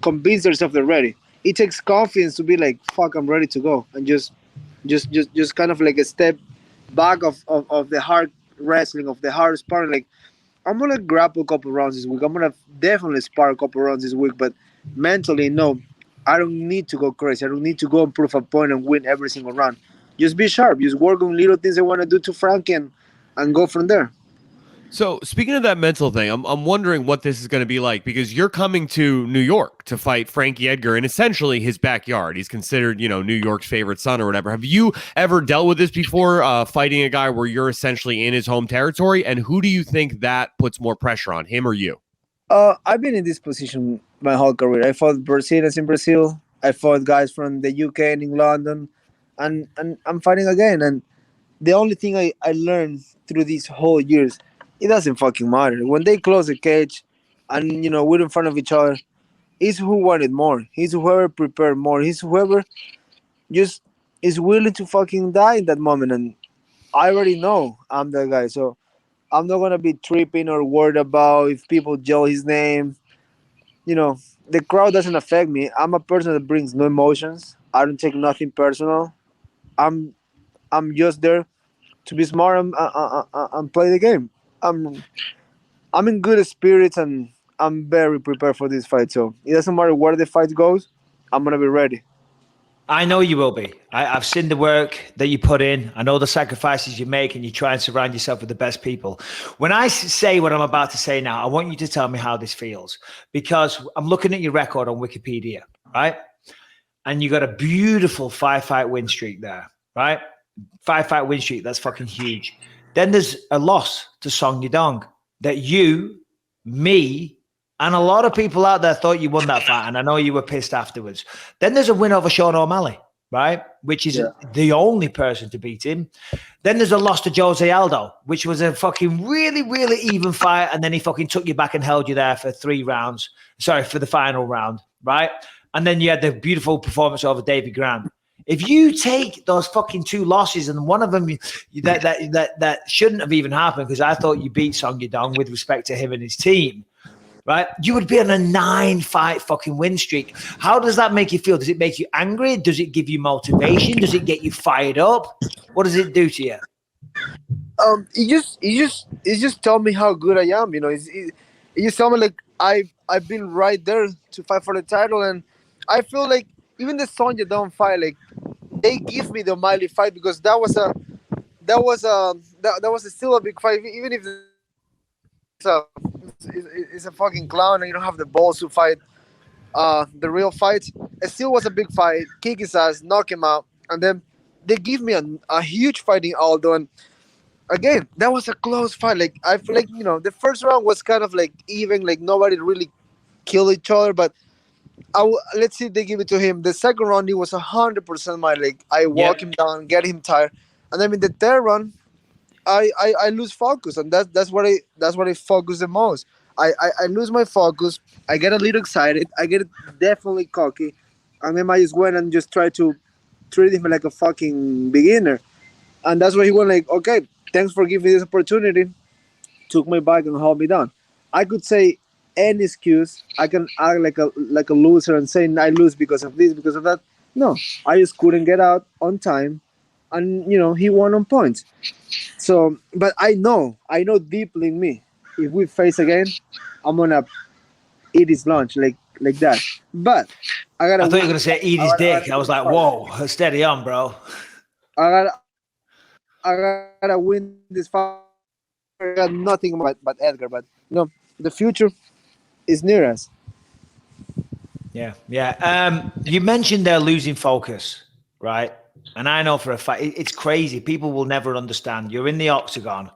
convince themselves they're ready. It takes confidence to be like, "Fuck, I'm ready to go," and just kind of like a step back of the hard wrestling, of the hard sparring. Like, I'm gonna grapple a couple rounds this week. I'm gonna definitely spar a couple rounds this week, but mentally, no, I don't need to go crazy. I don't need to go and prove a point and win every single round. Just be sharp. Just work on little things I want to do to Frankie and go from there. So speaking of that mental thing, I'm wondering what this is going to be like, because you're coming to New York to fight Frankie Edgar in essentially his backyard. He's considered, New York's favorite son or whatever. Have you ever dealt with this before, fighting a guy where you're essentially in his home territory? And who do you think that puts more pressure on, him or you? I've been in this position my whole career. I fought Brazilians in Brazil. I fought guys from the UK and in London, and I'm fighting again. And the only thing I learned through these whole years, it doesn't fucking matter. When they close the cage and, we're in front of each other, it's who wanted more. He's whoever prepared more. He's whoever just is willing to fucking die in that moment. And I already know I'm that guy. So I'm not going to be tripping or worried about if people yell his name. The crowd doesn't affect me. I'm a person that brings no emotions. I don't take nothing personal. I'm just there to be smart and play the game. I'm in good spirits and I'm very prepared for this fight. So it doesn't matter where the fight goes. I'm gonna be ready. I know you will be. I've seen the work that you put in. I know the sacrifices you make, and you try and surround yourself with the best people. When I say what I'm about to say now, I want you to tell me how this feels, because I'm looking at your record on Wikipedia, right? And you got a beautiful 5-fight win streak there, right? 5-fight win streak. That's fucking huge. Then there's a loss to Song Yadong that you, me, and a lot of people out there thought you won that fight, and I know you were pissed afterwards. Then there's a win over Sean O'Malley, right? Which is the only person to beat him. Then there's a loss to Jose Aldo, which was a fucking really, really even fight, and then he fucking took you back and held you there for 3 rounds. Sorry, for the final round, right? And then you had the beautiful performance over David Grant. If you take those fucking 2 losses, and one of them that shouldn't have even happened, because I thought you beat Song Yadong with respect to him and his team, right? You would be on a 9-fight fucking win streak. How does that make you feel? Does it make you angry? Does it give you motivation? Does it get you fired up? What does it do to you? It just tell me how good I am. It just tell me like I've been right there to fight for the title, and I feel like even the Song Yadong fight, like they give me the Miley fight, because that was still a big fight, even if it's a fucking clown and you don't have the balls to fight the real fight. It still was a big fight. Kick his ass, knock him out, and then they give me a huge fighting Aldo. And again, that was a close fight. Like I feel like the first round was kind of like even, like nobody really killed each other, but let's see if they give it to him. The second round, he was 100% my leg. I walk him down, get him tired, and then in the third round, I lose focus, and that's what I focus the most. I lose my focus. I get a little excited. I get definitely cocky, and then I just went and just tried to treat him like a fucking beginner, and that's why he went like, okay, thanks for giving me this opportunity. Took my back and held me down. I could say any excuse. I can act like a loser and say I lose because of this, because of that. No, I just couldn't get out on time, and he won on points. So, but I know deeply in me, if we face again, I'm gonna eat his lunch like that. But I thought you were gonna say eat his dick. I was like, whoa, steady on, bro. I gotta win this fight. I got nothing but Edgar, but the future is near us. Yeah. You mentioned they're losing focus, right? And I know for a fact, it's crazy. People will never understand. You're in the octagon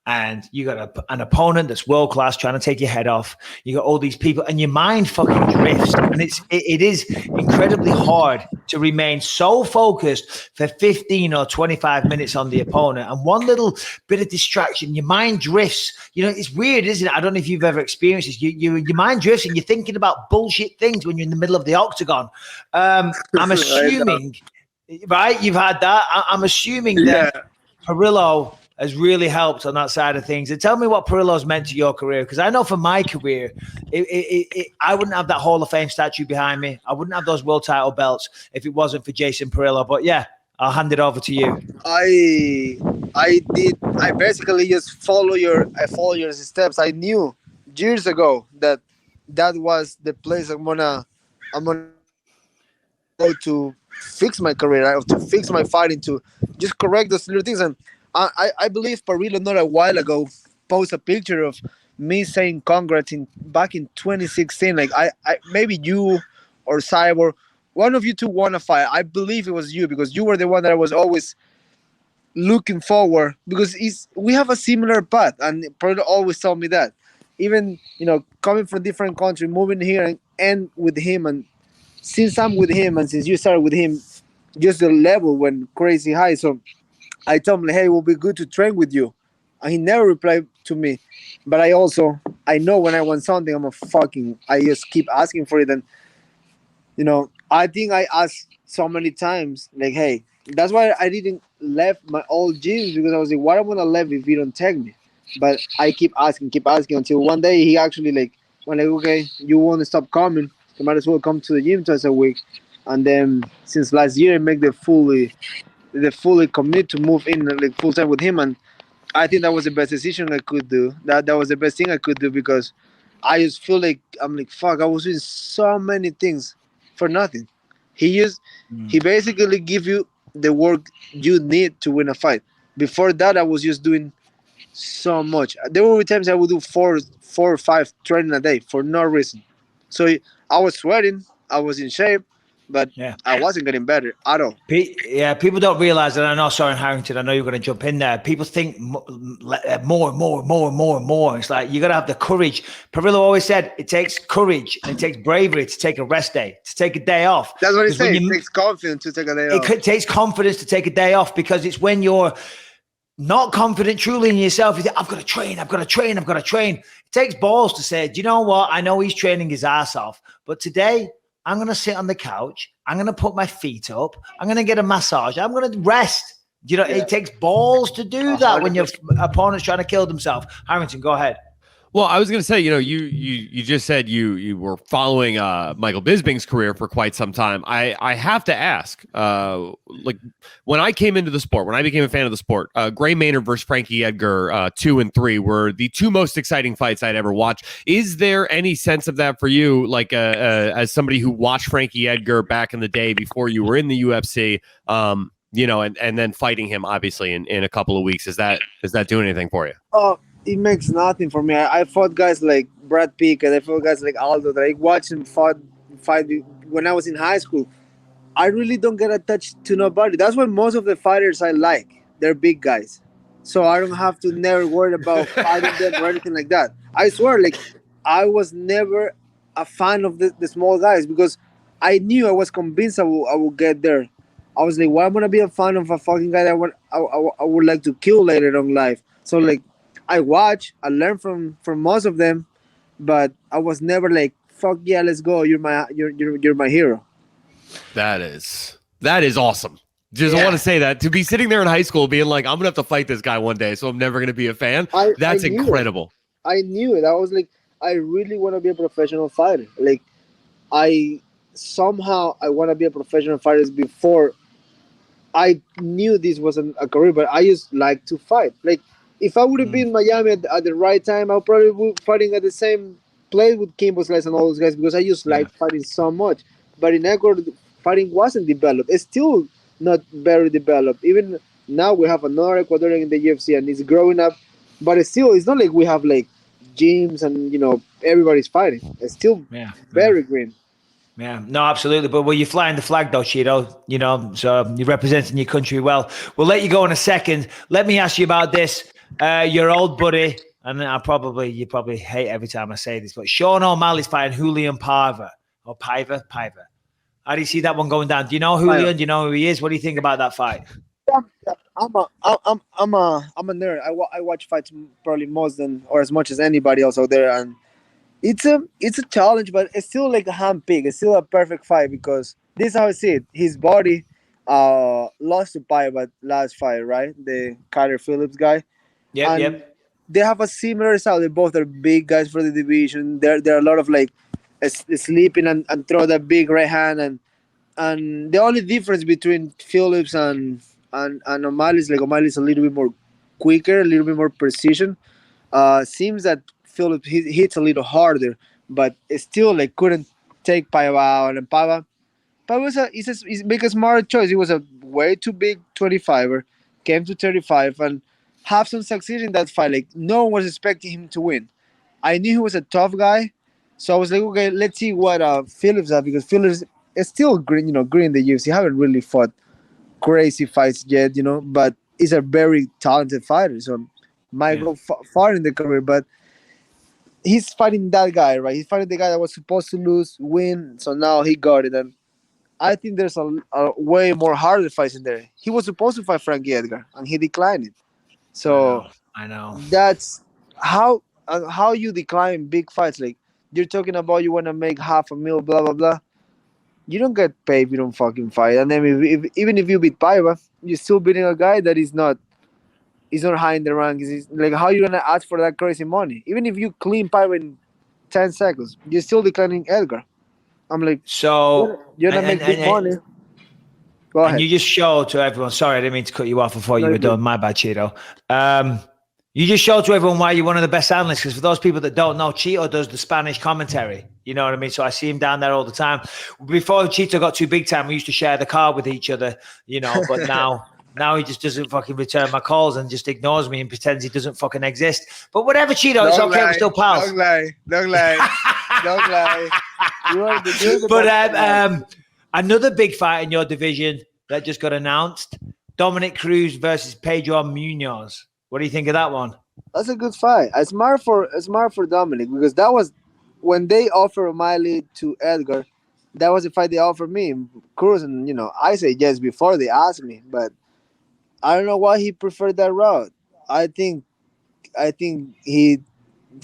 and you got an opponent that's world class trying to take your head off. You got all these people, and your mind fucking drifts, and it is incredibly hard to remain so focused for 15 or 25 minutes on the opponent. And one little bit of distraction, your mind drifts. You know, it's weird, isn't it? I don't know if you've ever experienced this. Your mind drifts, and you're thinking about bullshit things when you're in the middle of the octagon. I'm assuming, right? You've had that. I'm assuming that Perillo has really helped on that side of things. And tell me what Perillo's meant to your career, because I know for my career, I wouldn't have that Hall of Fame statue behind me. I wouldn't have those world title belts if it wasn't for Jason Perillo. But yeah, I'll hand it over to you. I basically just follow your steps. I knew years ago that was the place I'm gonna go to fix my career, right? To fix my fighting, to just correct those little things. And I believe Perillo not a while ago posted a picture of me saying congrats back in 2016. Like I maybe you or Cyborg, one of you two won a fight. I believe it was you, because you were the one that I was always looking forward, because we have a similar path, and Perillo always told me that. Even, you know, coming from different country, moving here and with him, and since I'm with him and since you started with him, just the level went crazy high. So I told him, hey, it will be good to train with you. And he never replied to me. But I know when I want something, I just keep asking for it. And, you know, I think I asked so many times, like, hey, that's why I didn't left my old gyms, because I was like, why am I going to leave if you don't take me? But I keep asking until one day he actually went like, okay, you want to stop coming, you might as well come to the gym twice a week. And then since last year, I make the fully commit to move in like full time with him, and I think that was the best decision I could do. That was the best thing I could do, because I just feel like I'm like, fuck, I was doing so many things for nothing. He basically give you the work you need to win a fight. Before that, I was just doing so much. There were times I would do four or five training a day for no reason. So I was sweating, I was in shape, but I wasn't getting better at all. Yeah, people don't realize that. I know, Sean Harrington, I know you're going to jump in there. People think more. It's like, you got to have the courage. Perillo always said it takes courage and it takes bravery to take a rest day, to take a day off. That's what he said. It takes confidence to take a day off. It takes confidence to take a day off, because it's when you're not confident truly in yourself, you think, I've got to train. It takes balls to say, do you know what? I know he's training his ass off, but today I'm going to sit on the couch. I'm going to put my feet up. I'm going to get a massage. I'm going to rest. You know, it takes balls to do that when your opponent's trying to kill themselves. Harrington, go ahead. Well, I was going to say, you know, you just said you were following Michael Bisping's career for quite some time. I have to ask, like, when I came into the sport, when I became a fan of the sport, Gray Maynard versus Frankie Edgar 2 and 3 were the two most exciting fights I'd ever watched. Is there any sense of that for you, like as somebody who watched Frankie Edgar back in the day before you were in the UFC, you know, and then fighting him obviously in a couple of weeks? Is that doing anything for you? It makes nothing for me. I fought guys like Brad Pitt, and I fought guys like Aldo that I watched him fight when I was in high school. I really don't get attached to nobody. That's why most of the fighters I like, they're big guys. So I don't have to never worry about fighting them or anything like that. I swear, like, I was never a fan of the small guys, because I knew, I was convinced I would get there. I was like, why am I gonna be a fan of a fucking guy that I would like to kill later in life? So like, I watch, I learn from most of them, but I was never like, fuck yeah, let's go. You're my hero. That is awesome. I want to say that, to be sitting there in high school being like, I'm gonna have to fight this guy one day, so I'm never gonna be a fan. That's incredible. I knew it. I was like, I really want to be a professional fighter. Like, I want to be a professional fighter before I knew this wasn't a career, but I just like to fight. Like, if I would have been in Miami at the right time, I probably would be fighting at the same place with Kimbo Slice and all those guys, because I just like fighting so much. But in Ecuador, fighting wasn't developed. It's still not very developed. Even now, we have another Ecuadorian in the UFC, and it's growing up. But it's not like we have like gyms and, you know, everybody's fighting. It's still very green. Yeah, no, absolutely. But you're flying the flag though, Chito, you know, so you're representing your country well. We'll let you go in a second. Let me ask you about this. Your old buddy, and you probably hate every time I say this, but Sean O'Malley's fighting Julian Paiva. Or Paiva. How do you see that one going down? Do you know Julian? Do you know who he is? What do you think about that fight? I'm a nerd. I watch fights probably as much as anybody else out there, and it's a challenge, but it's still like a hand pick. It's still a perfect fight because this is how I see it. His body lost to Paiva last fight, right? The Carter Phillips guy. Yep. They have a similar style. They both are big guys for the division. There are a lot of like sleeping and throw that big right hand, and the only difference between Phillips and O'Malley is like O'Malley's a little bit more quicker, a little bit more precision. Seems that Phillips hits a little harder, but it still like couldn't take Paiva out. And Paiva he's make a smart choice. He was a way too big 25er, came to 35 and have some success in that fight. Like no one was expecting him to win. I knew he was a tough guy, so I was like, okay, let's see what Phillips has, because Phillips is still green in the UFC. Haven't really fought crazy fights yet, but he's a very talented fighter. So might go far in the career, but he's fighting that guy, right? He's fighting the guy that was supposed to lose, win. So now he got it, and I think there's a way more harder fights in there. He was supposed to fight Frankie Edgar, and he declined it. So I know. That's how you decline big fights. Like you're talking about, you want to make $500,000, blah blah blah. You don't get paid if you don't fucking fight. And then even if you beat Paiva, you're still beating a guy that is not high in the rankings. It's like, how you gonna ask for that crazy money? Even if you clean Paiva in 10 seconds, you're still declining Edgar. I'm like, so you're gonna make big money. Go ahead. And you just showed to everyone. Sorry, I didn't mean to cut you off before you were done. My bad, Chito. You just showed to everyone why you're one of the best analysts. Because for those people that don't know, Chito does the Spanish commentary. You know what I mean? So I see him down there all the time. Before Chito got too big time, we used to share the car with each other. But now he just doesn't fucking return my calls and just ignores me and pretends he doesn't fucking exist. But whatever, Chito, it's okay. We're still pals. Don't lie. Don't lie. But another big fight in your division that just got announced: Dominic Cruz versus Pedro Munoz. What do you think of that one? That's a good fight. It's smart for Dominic, because that was when they offered O'Malley to Edgar. That was the fight they offered me, Cruz, and I said yes before they asked me, but I don't know why he preferred that route. I think he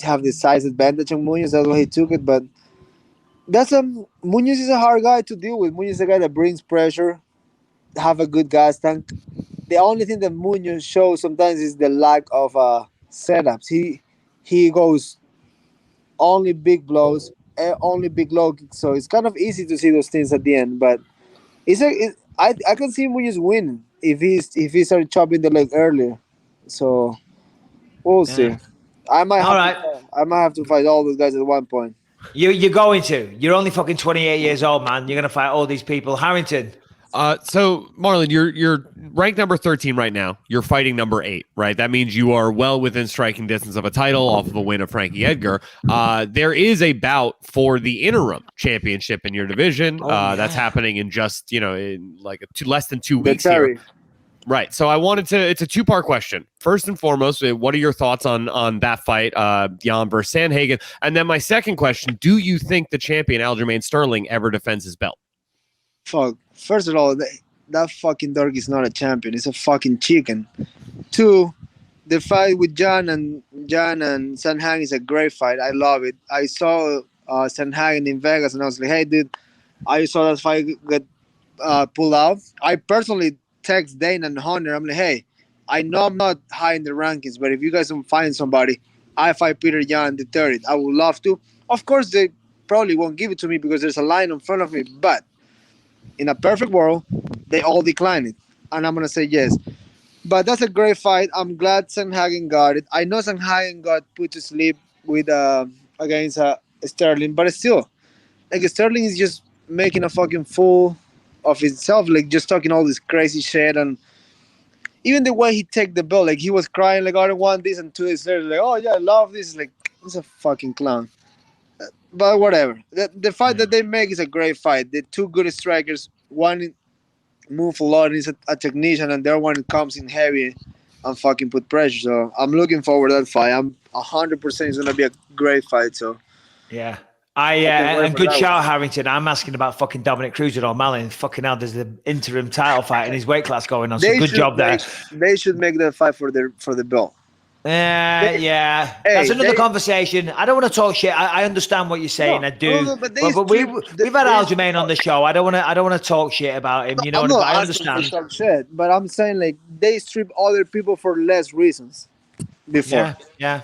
have the size advantage on Munoz. That's why he took it. But Munoz is a hard guy to deal with. Munoz is a guy that brings pressure, have a good gas tank. The only thing that Munoz shows sometimes is the lack of setups. He goes only big blows, only big low kicks. So it's kind of easy to see those things at the end. But I can see Munoz win if he started chopping the leg earlier. So we'll see. I might have to fight all those guys at one point. You're going to. You're only fucking 28 years old, man. You're gonna fight all these people. Harrington. So Marlon, you're ranked number 13 right now. You're fighting number 8, right? That means you are well within striking distance of a title off of a win of Frankie Edgar. There is a bout for the interim championship in your division. That's happening in just in like less than 2 weeks here. Right. So it's a two-part question. First and foremost, what are your thoughts on that fight, Jan versus Sandhagen? And then my second question, do you think the champion Aljamain Sterling ever defends his belt? Fuck. First of all, that fucking dog is not a champion. It's a fucking chicken. 2, the fight with Jan and Sandhagen is a great fight. I love it. I saw Sandhagen in Vegas, and I was like, hey, dude, I saw that fight get pulled out. I personally text Dane and Hunter. I'm like, hey, I know I'm not high in the rankings, but if you guys don't find somebody, I fight Peter Yan the 30th. I would love to. Of course, they probably won't give it to me because there's a line in front of me, but in a perfect world, they all decline it, and I'm gonna say yes. But that's a great fight. I'm glad Sandhagen got it. I know Sandhagen got put to sleep with against Sterling, but still, like Sterling is just making a fucking fool of himself, like just talking all this crazy shit, and even the way he take the belt, like he was crying, like I don't want this, and 2 days later, like oh yeah, I love this. Like he's a fucking clown. But whatever. The fight that they make is a great fight. They're 2 good strikers. One move a lot and is a technician, and the other one comes in heavy fucking put pressure. So I'm looking forward to that fight. I'm 100% it's gonna be a great fight. So yeah. can't wait And for good that shout, Harrington. I'm asking about fucking Dominic Cruz and O'Malley. And fucking hell, there's the interim title fight in his weight class going on. So good job there. They should make that fight for the belt. Yeah, that's another conversation. I don't want to talk shit. I understand what you're saying. No, I do. no, but we've had Aljamain on the show. I don't want to talk shit about him. You know, no, I understand. Shit, but I'm saying like they strip other people for less reasons. Before. Yeah.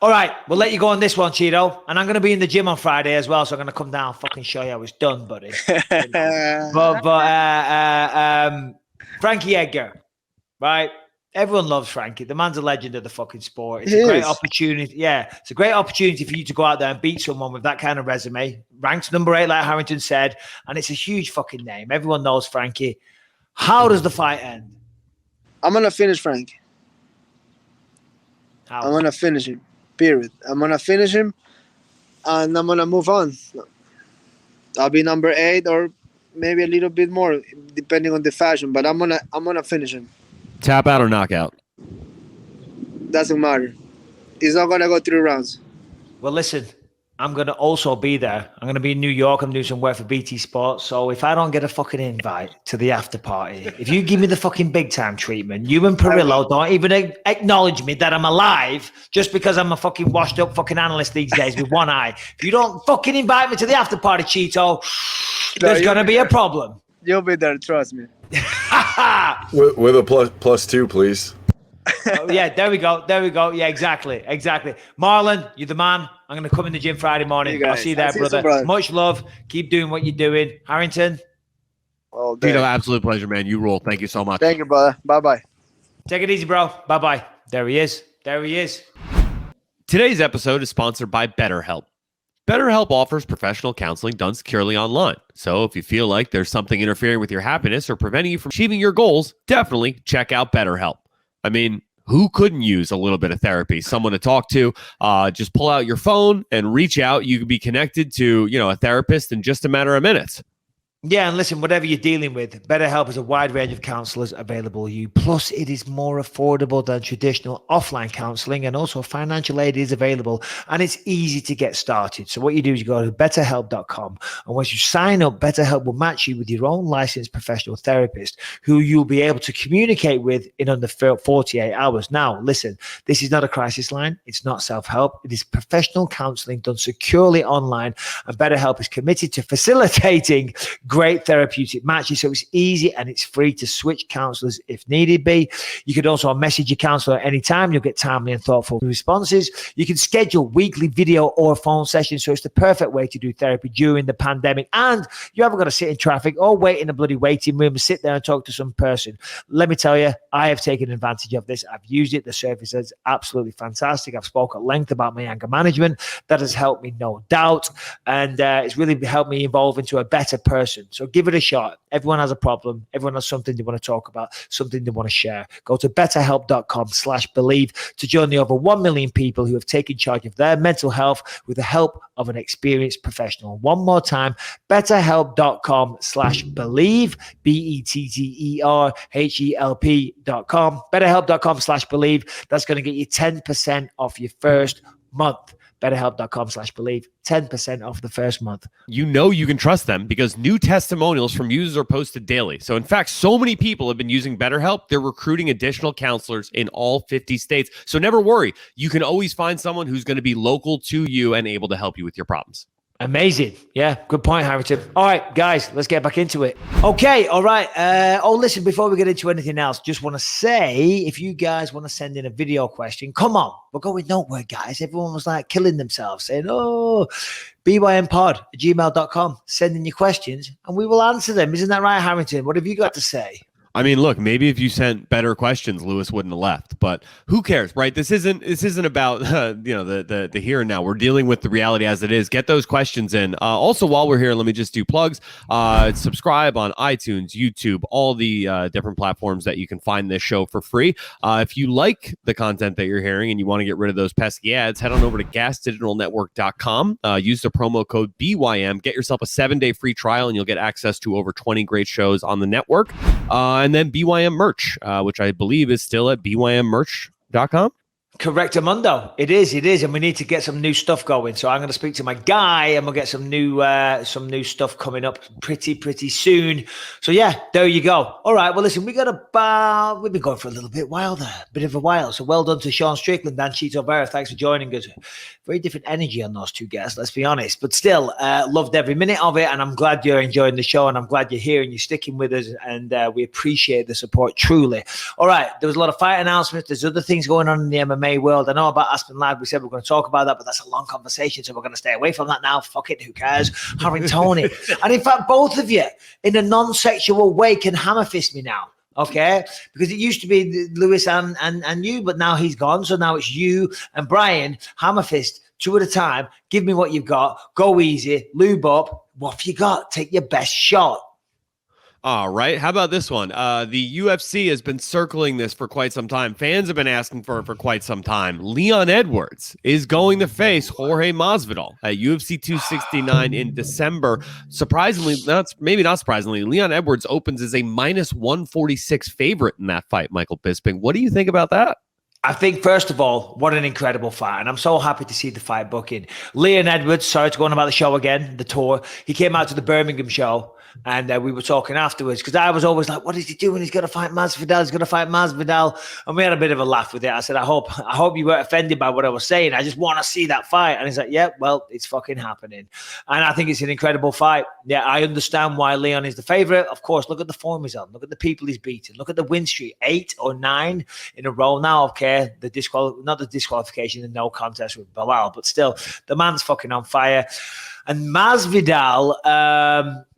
All right, we'll let you go on this one, Chito. And I'm going to be in the gym on Friday as well, so I'm going to come down and fucking show you how it's done, buddy. Frankie Edgar, right? Everyone loves Frankie. The man's a legend of the fucking sport. It's a great opportunity. Yeah, it's a great opportunity for you to go out there and beat someone with that kind of resume. Ranked number 8, like Harrington said, and it's a huge fucking name. Everyone knows Frankie. How does the fight end? I'm going to finish Frankie. How? I'm going to finish him, period. I'm going to finish him, and I'm going to move on. I'll be number 8 or maybe a little bit more, depending on the fashion, but I'm gonna finish him. Tap out or knockout? Doesn't matter. He's not gonna go 3 rounds. Well, listen, I'm going to also be there. I'm going to be in New York. I'm doing some work for BT Sports. So if I don't get a fucking invite to the after party, if you give me the fucking big time treatment, you and Perillo don't even acknowledge me that I'm alive just because I'm a fucking washed up fucking analyst these days with one eye. If you don't fucking invite me to the after party, Chito, there's going to be a problem. You'll be there, trust me. with a plus 2, please. Oh, yeah, there we go. Yeah, exactly. Marlon, you're the man. I'm going to come in the gym Friday morning. I'll see you there, brother. Much love. Keep doing what you're doing. Harrington? Well, Tito, absolute pleasure, man. You rule. Thank you so much. Thank you, brother. Bye-bye. Take it easy, bro. Bye-bye. There he is. Today's episode is sponsored by BetterHelp. BetterHelp offers professional counseling done securely online. So if you feel like there's something interfering with your happiness or preventing you from achieving your goals, definitely check out BetterHelp. I mean, who couldn't use a little bit of therapy? Someone to talk to. Just pull out your phone and reach out. You can be connected to, a therapist in just a matter of minutes. Yeah, and listen, whatever you're dealing with, BetterHelp has a wide range of counselors available to you. Plus, it is more affordable than traditional offline counseling, and also financial aid is available, and it's easy to get started. So what you do is you go to betterhelp.com, and once you sign up, BetterHelp will match you with your own licensed professional therapist who you'll be able to communicate with in under 48 hours. Now, listen, this is not a crisis line. It's not self-help. It is professional counseling done securely online, and BetterHelp is committed to facilitating great therapeutic matches, so it's easy and it's free to switch counselors if needed be. You can also message your counselor at any time. You'll get timely and thoughtful responses. You can schedule weekly video or phone sessions, so it's the perfect way to do therapy during the pandemic, and you haven't got to sit in traffic or wait in a bloody waiting room and sit there and talk to some person. Let me tell you, I have taken advantage of this. I've used it. The service is absolutely fantastic. I've spoken at length about my anger management. That has helped me, no doubt, and it's really helped me evolve into a better person. So give it a shot. Everyone has a problem. Everyone has something they want to talk about, something they want to share. Go to betterhelp.com/believe to join the over 1 million people who have taken charge of their mental health with the help of an experienced professional. One more time, betterhelp.com/believe, BETTERHELP.com, betterhelp.com/believe. That's going to get you 10% off your first month. BetterHelp.com/believe, 10% off the first month. You can trust them because new testimonials from users are posted daily. So in fact, so many people have been using BetterHelp, they're recruiting additional counselors in all 50 states. So never worry. You can always find someone who's going to be local to you and able to help you with your problems. Amazing. Yeah, good point, Harrington. All right, guys, let's get back into it. Okay, all right. Listen, before we get into anything else, just want to say, if you guys want to send in a video question, come on. We're going nowhere, guys. Everyone was like killing themselves, saying, BYMpod@gmail.com. Send in your questions, and we will answer them. Isn't that right, Harrington? What have you got to say? I mean, look, maybe if you sent better questions, Lewis wouldn't have left, but who cares, right? This isn't about, the here and now. We're dealing with the reality as it is. Get those questions in. Also, while we're here, let me just do plugs. Subscribe on iTunes, YouTube, all the different platforms that you can find this show for free. If you like the content that you're hearing and you want to get rid of those pesky ads, head on over to gasdigitalnetwork.com. Use the promo code BYM. Get yourself a 7-day free trial, and you'll get access to over 20 great shows on the network. and then BYM merch, which I believe is still at bymmerch.com. Correct, Amundo. It is, and we need to get some new stuff going. So I'm going to speak to my guy, and we'll get some new stuff coming up pretty soon. So yeah, there you go. All right. Well, listen, we've been going for a bit of a while. So well done to Sean Strickland and Chito Vera. Thanks for joining us. Very different energy on those two guests, let's be honest, but still loved every minute of it. And I'm glad you're enjoying the show, and I'm glad you're here and you're sticking with us, and we appreciate the support truly. All right. There was a lot of fight announcements. There's other things going on in the MMA world. I know about Aspen Ladd. We said we're going to talk about that, but that's a long conversation, so we're going to stay away from that now. Fuck it, who cares? Harry Tony. And in fact, both of you, in a non-sexual way, can hammer fist me now. Okay, because it used to be Lewis and you, but now he's gone. So now it's you and Brian, hammer fist, 2 at a time. Give me what you've got. Go easy, lube up. What have you got? Take your best shot. All right. How about this one? The UFC has been circling this for quite some time. Fans have been asking for it for quite some time. Leon Edwards is going to face Jorge Masvidal at UFC 269 in December. Surprisingly, maybe not surprisingly, Leon Edwards opens as a minus 146 favorite in that fight, Michael Bisping. What do you think about that? I think, first of all, what an incredible fight. And I'm so happy to see the fight booking. Leon Edwards, sorry to go on about the show again, the tour. He came out to the Birmingham show. And we were talking afterwards, because I was always like, what is he doing? He's going to fight Masvidal. And we had a bit of a laugh with it. I said, I hope you weren't offended by what I was saying. I just want to see that fight. And he's like, yeah, well, it's fucking happening. And I think it's an incredible fight. Yeah, I understand why Leon is the favorite. Of course, look at the form he's on. Look at the people he's beaten. Look at the win streak, 8 or 9 in a row now. Okay, not the disqualification and no contest with Bilal, but still, the man's fucking on fire. And Masvidal,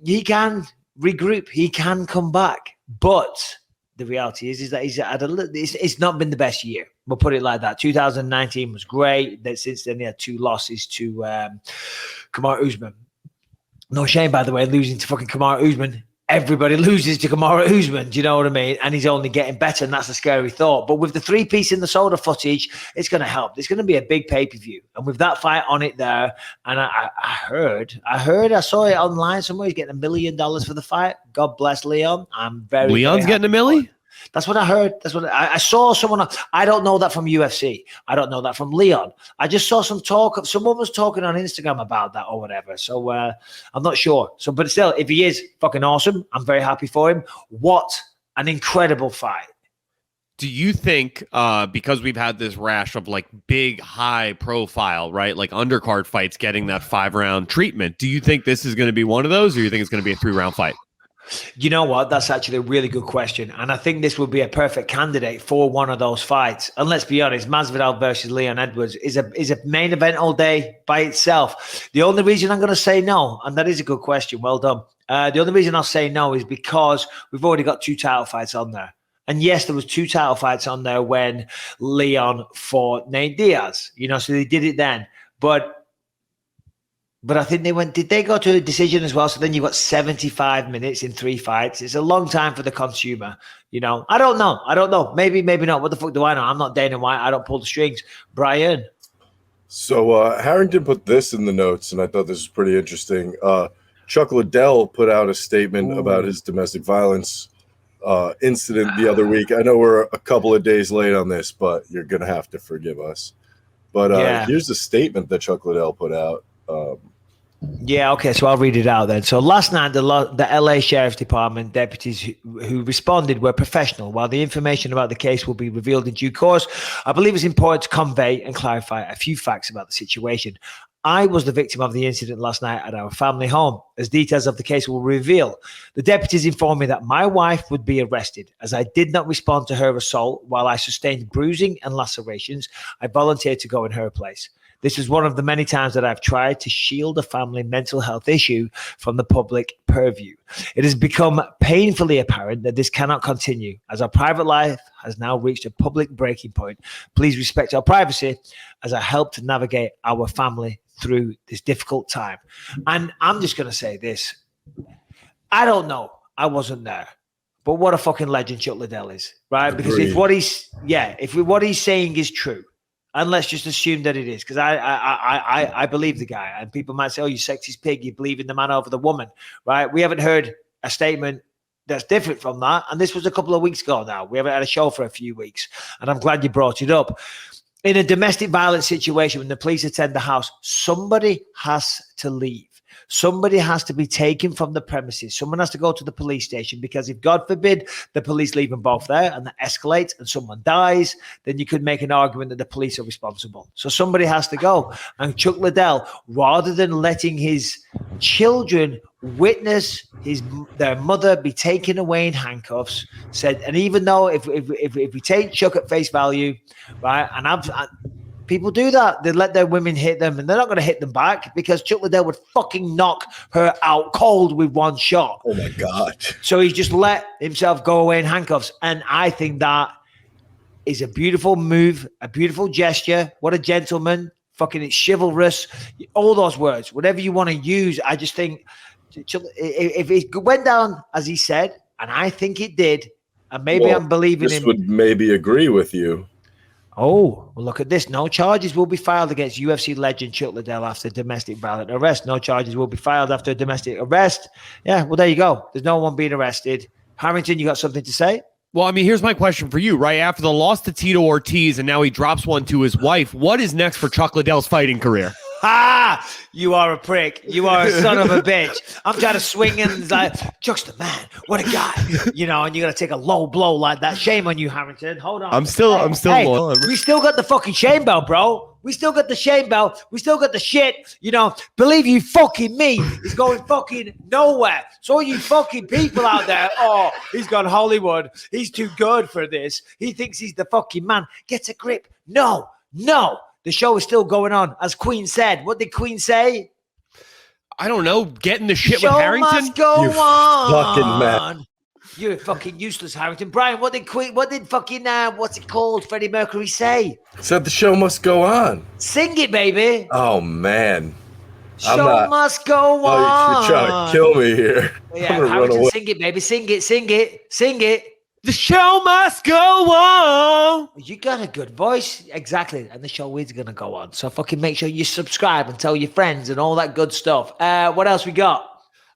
he can regroup. He can come back. But the reality is that he's had it's not been the best year. We'll put it like that. 2019 was great. Since then, he had 2 losses to Kamaru Usman. No shame, by the way, losing to fucking Kamaru Usman. Everybody loses to Kamaru Usman, do you know what I mean? And he's only getting better, and that's a scary thought. But with the 3-piece in the soda footage, it's going to help. There's going to be a big pay-per-view. And with that fight on it there, and I saw it online somewhere, he's getting $1 million for the fight. God bless Leon. Leon's getting $1 million? That's what I heard. That's what I saw someone. I don't know that from UFC. I don't know that from Leon. I just saw some talk. Someone was talking on Instagram about that or whatever. So I'm not sure. So, but still, if he is fucking awesome, I'm very happy for him. What an incredible fight. Do you think, because we've had this rash of like big, high profile, right? Like undercard fights getting that 5-round treatment. Do you think this is going to be one of those, or you think it's going to be a 3-round fight? You know what? That's actually a really good question. And I think this would be a perfect candidate for one of those fights. And let's be honest, Masvidal versus Leon Edwards is a main event all day by itself. The only reason I'm going to say no, and that is a good question, well done. The only reason I'll say no is because we've already got 2 title fights on there. And yes, there was 2 title fights on there when Leon fought Nate Diaz. So they did it then. But I think did they go to a decision as well? So then you've got 75 minutes in 3 fights. It's a long time for the consumer. I don't know. Maybe not. What the fuck do I know? I'm not Dana White. I don't pull the strings. Brian. So Harrington put this in the notes, and I thought this was pretty interesting. Chuck Liddell put out a statement about his domestic violence incident the other week. I know we're a couple of days late on this, but you're going to have to forgive us. But here's the statement that Chuck Liddell put out. Yeah, okay, so I'll read it out then. So last night, the LA Sheriff's Department deputies who responded were professional. While the information about the case will be revealed in due course, I believe it's important to convey and clarify a few facts about the situation. I was the victim of the incident last night at our family home. As details of the case will reveal, the deputies informed me that my wife would be arrested. As I did not respond to her assault while I sustained bruising and lacerations, I volunteered to go in her place. This is one of the many times that I've tried to shield a family mental health issue from the public purview. It has become painfully apparent that this cannot continue, as our private life has now reached a public breaking point. Please respect our privacy as I help to navigate our family through this difficult time. And I'm just going to say this. I don't know. I wasn't there. But what a fucking legend Chuck Liddell is, right? Because if what he's saying is true, and let's just assume that it is, because I believe the guy. And people might say, oh, you sexist pig, you believe in the man over the woman, right? We haven't heard a statement that's different from that. And this was a couple of weeks ago now. We haven't had a show for a few weeks. And I'm glad you brought it up. In a domestic violence situation, when the police attend the house, somebody has to leave. Somebody has to be taken from the premises. Someone has to go to the police station, because if, God forbid, the police leave them both there and that escalates and someone dies, then you could make an argument that the police are responsible. So somebody has to go. And Chuck Liddell, rather than letting his children witness their mother be taken away in handcuffs, said, and even though if we take Chuck at face value, right, and people do that. They let their women hit them, and they're not going to hit them back, because Chuck Liddell would fucking knock her out cold with one shot. Oh my God. So he's just let himself go away in handcuffs. And I think that is a beautiful move, a beautiful gesture. What a gentleman. Fucking it's chivalrous. All those words, whatever you want to use. I just think if it went down as he said, and I think it did, and maybe I'm believing him. This would maybe agree with you. Oh, well, look at this. No charges will be filed against UFC legend Chuck Liddell after domestic violent arrest. No charges will be filed after a domestic arrest. Yeah, well, there you go. There's no one being arrested. Harrington, you got something to say? Well, I mean, here's my question for you, right? After the loss to Tito Ortiz, and now he drops one to his wife, what is next for Chuck Liddell's fighting career? Ha! You are a prick. You are a son of a bitch. I'm trying to swing and it's like, Chuck's the man. What a guy. And you're going to take a low blow like that. Shame on you, Harrington. Hold on. I'm still loyal. We still got the fucking shame belt, bro. We still got the shame belt. We still got the shit. Believe you fucking me, is going fucking nowhere. So all you fucking people out there, oh, he's gone Hollywood. He's too good for this. He thinks he's the fucking man. Get a grip. No. The show is still going on. As Queen said. What did Queen say? I don't know. Getting the shit with Harrington? Must go on. Fucking man. You're fucking useless, Harrington. Brian, what did fucking, what's it called, Freddie Mercury say? Said the show must go on. Sing it, baby. Oh, man. Show must go on. You're trying to kill me here. Yeah, Harrington, sing it, baby. Sing it. The show must go on. You got a good voice. Exactly. And the show is going to go on. So fucking make sure you subscribe and tell your friends and all that good stuff. What else we got?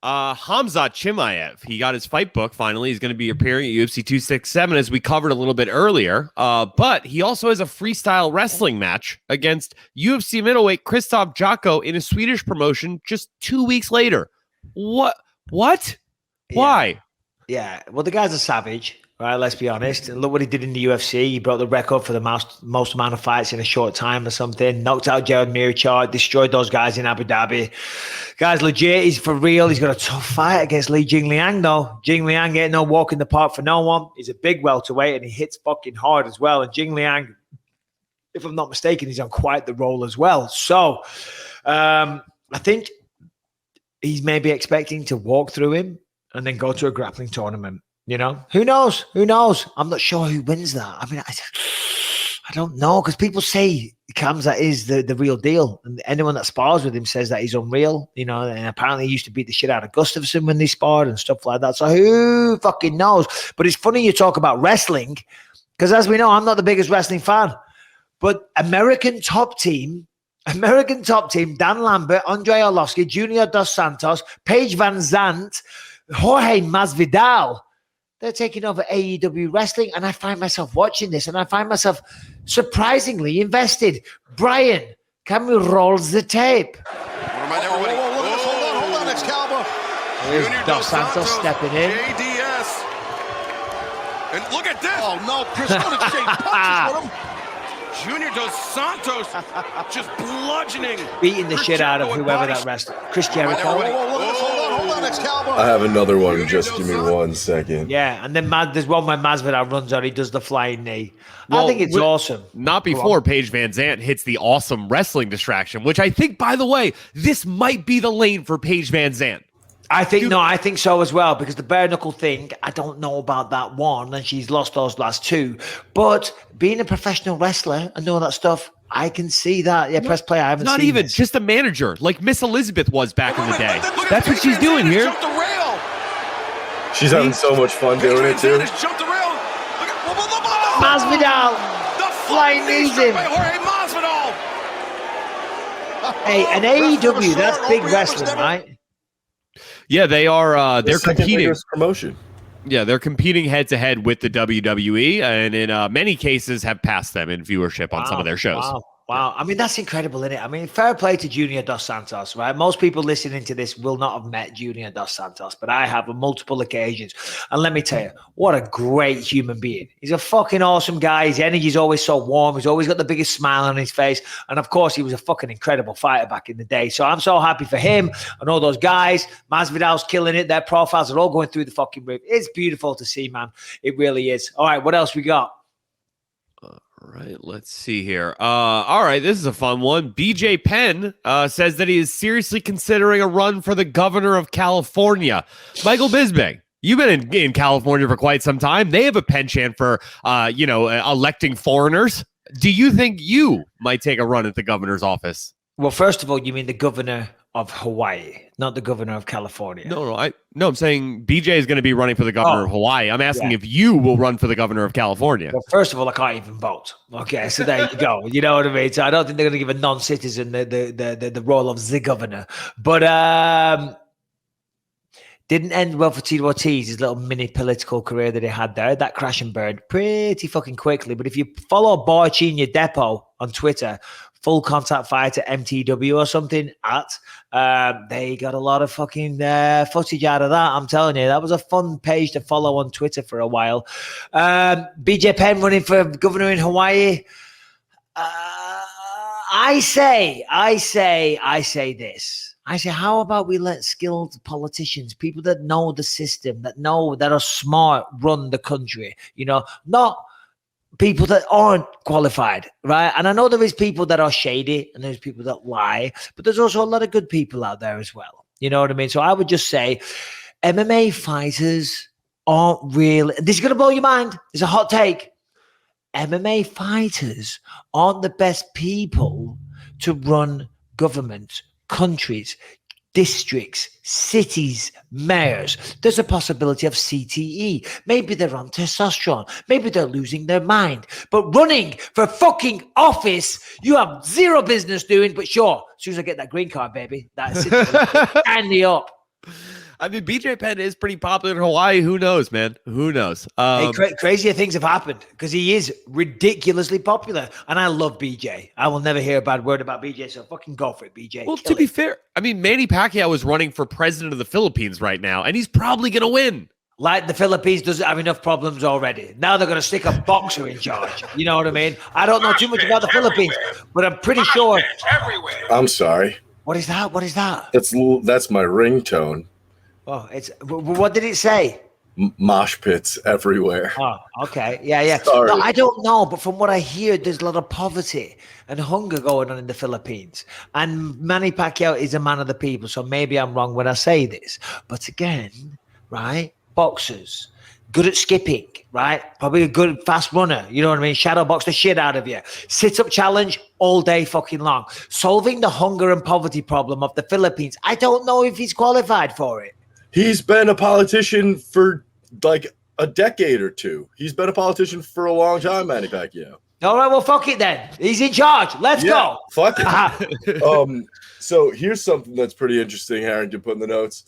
Khamzat Chimaev. He got his fight book finally. He's going to be appearing at UFC 267, as we covered a little bit earlier. But he also has a freestyle wrestling match against UFC middleweight Krzysztof Jotko in a Swedish promotion just 2 weeks later. What? Why? Yeah. Well, the guy's a savage. Right, let's be honest. And look what he did in the UFC. He broke the record for the most amount of fights in a short time or something. Knocked out Jared Mirchard, destroyed those guys in Abu Dhabi. Guy's legit. He's for real. He's got a tough fight against Li Jingliang, though. Jingliang ain't no walk in the park for no one. He's a big welterweight, and he hits fucking hard as well. And Jingliang, if I'm not mistaken, he's on quite the roll as well. So I think he's maybe expecting to walk through him and then go to a grappling tournament. Who knows? I'm not sure who wins that. I mean, I don't know, because people say Khamzat is the real deal. And anyone that spars with him says that he's unreal, and apparently he used to beat the shit out of Gustafsson when they sparred and stuff like that. So who fucking knows? But it's funny you talk about wrestling, because as we know, I'm not the biggest wrestling fan. But American top team, Dan Lambert, Andre Arlovsky, Junior Dos Santos, Paige Van Zandt, Jorge Masvidal, they're taking over AEW wrestling, and I find myself watching this, and I find myself surprisingly invested. Brian, can we roll the tape? Hold on, Excalibur. There's Dos Santos stepping in. ADS. And look at this. Oh, no, Chris going to exchange punches with him. Junior Dos Santos just bludgeoning. Beating the shit out of whoever that wrestler. Chris Jericho. Hold on, Excalibur. I have another one. Just give me 1 second. Yeah, and then there's one where Masvidal runs out. He does the flying knee. I think it's awesome. Not before Paige Van Zandt hits the awesome wrestling distraction, which I think, by the way, this might be the lane for Paige Van Zandt. I think so as well, because the bare knuckle thing, I don't know about that one, and she's lost those last two. But being a professional wrestler and all that stuff, I can see that. Yeah, press play. I haven't seen even this. Just a manager, like Miss Elizabeth was back in the day. That's what she's doing here. She's having so much fun doing it too. Masvidal flying knees him. Hey, an AEW, that's big wrestling, right? Yeah, they are. They're competing. Promotion. Yeah, they're competing head to head with the WWE, and in many cases have passed them in viewership on some of their shows. Wow. I mean, that's incredible, isn't it? I mean, fair play to Junior Dos Santos, right? Most people listening to this will not have met Junior Dos Santos, but I have on multiple occasions. And let me tell you, what a great human being. He's a fucking awesome guy. His energy's always so warm. He's always got the biggest smile on his face. And of course, he was a fucking incredible fighter back in the day. So I'm so happy for him and all those guys. Masvidal's killing it. Their profiles are all going through the fucking roof. It's beautiful to see, man. It really is. All right, what else we got? Right, let's see here. All right, this is a fun one. BJ Penn says that he is seriously considering a run for the governor of California. Michael Bisping, you've been in California for quite some time. They have a penchant for, electing foreigners. Do you think you might take a run at the governor's office? Well, first of all, you mean the governor of Hawaii, not the governor of California. No, I'm saying BJ is going to be running for the governor of Hawaii. I'm asking if you will run for the governor of California. Well, first of all, I can't even vote. Okay, so there you go. You know what I mean? So I don't think they're going to give a non-citizen the role of the governor. But didn't end well for Tito Ortiz, his little mini political career that he had there. That crash and burned pretty fucking quickly. But if you follow Barcinia Depot on Twitter, Full Contact Fighter MTW or something they got a lot of fucking footage out of that. I'm telling you, that was a fun page to follow on Twitter for a while. BJ Penn running for governor in Hawaii. I say this. I say, how about we let skilled politicians, people that know the system, that are smart, run the country, not people that aren't qualified, right? And I know there is people that are shady and there's people that lie, but there's also a lot of good people out there as well. You know what I mean? So I would just say MMA fighters aren't real. This is going to blow your mind. It's a hot take. MMA fighters aren't the best people to run government, countries, districts, cities, mayors. There's a possibility of CTE. Maybe they're on testosterone. Maybe they're losing their mind. But running for fucking office, you have zero business doing. But sure, as soon as I get that green card, baby, that's it. Sign me up. I mean, BJ Penn is pretty popular in Hawaii. Who knows, man? Who knows? Crazier things have happened because he is ridiculously popular. And I love BJ. I will never hear a bad word about BJ, so fucking go for it, BJ. Well, to be fair, I mean, Manny Pacquiao is running for president of the Philippines right now, and he's probably going to win. Like the Philippines doesn't have enough problems already. Now they're going to stick a boxer in charge. You know what I mean? I don't know too much about the Philippines, but I'm pretty sure. I'm sorry. What is that? What is that? That's my ringtone. Oh, what did it say? Mosh pits everywhere. Oh, okay. Yeah. Sorry. No, I don't know, but from what I hear, there's a lot of poverty and hunger going on in the Philippines. And Manny Pacquiao is a man of the people, so maybe I'm wrong when I say this. But again, right, boxers, good at skipping, right? Probably a good fast runner, you know what I mean? Shadow box the shit out of you. Sit-up challenge all day fucking long. Solving the hunger and poverty problem of the Philippines, I don't know if he's qualified for it. He's been a politician for like a decade or two. He's been a politician for a long time, Manny Pacquiao. All right, well, fuck it then. He's in charge. Let's go. Fuck it. So here's something that's pretty interesting, Harrington put in the notes.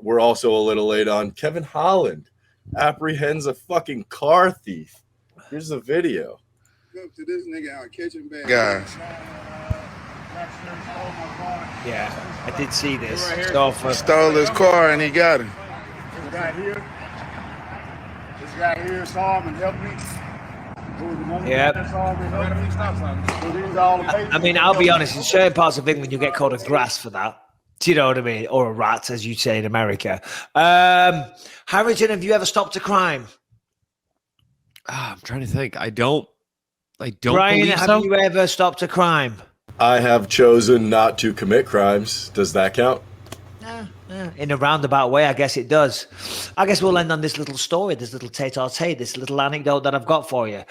We're also a little late on. Kevin Holland apprehends a fucking car thief. Here's the video. Up to this nigga out catching bad Guys. Yeah, I did see this. Stole his car and he got him. This guy here saw him and helped me. Yeah. I mean, I'll be honest, in certain parts of England, you get called a grass for that. Do you know what I mean? Or a rat, as you say in America. Harrington, have you ever stopped a crime? I'm trying to think. I don't Brian, believe have so. you ever stopped a crime? I have chosen not to commit crimes. Does that count? In a roundabout way, I guess it does. I guess we'll end on this little story, this little tete-a-tete, this little anecdote that I've got for you.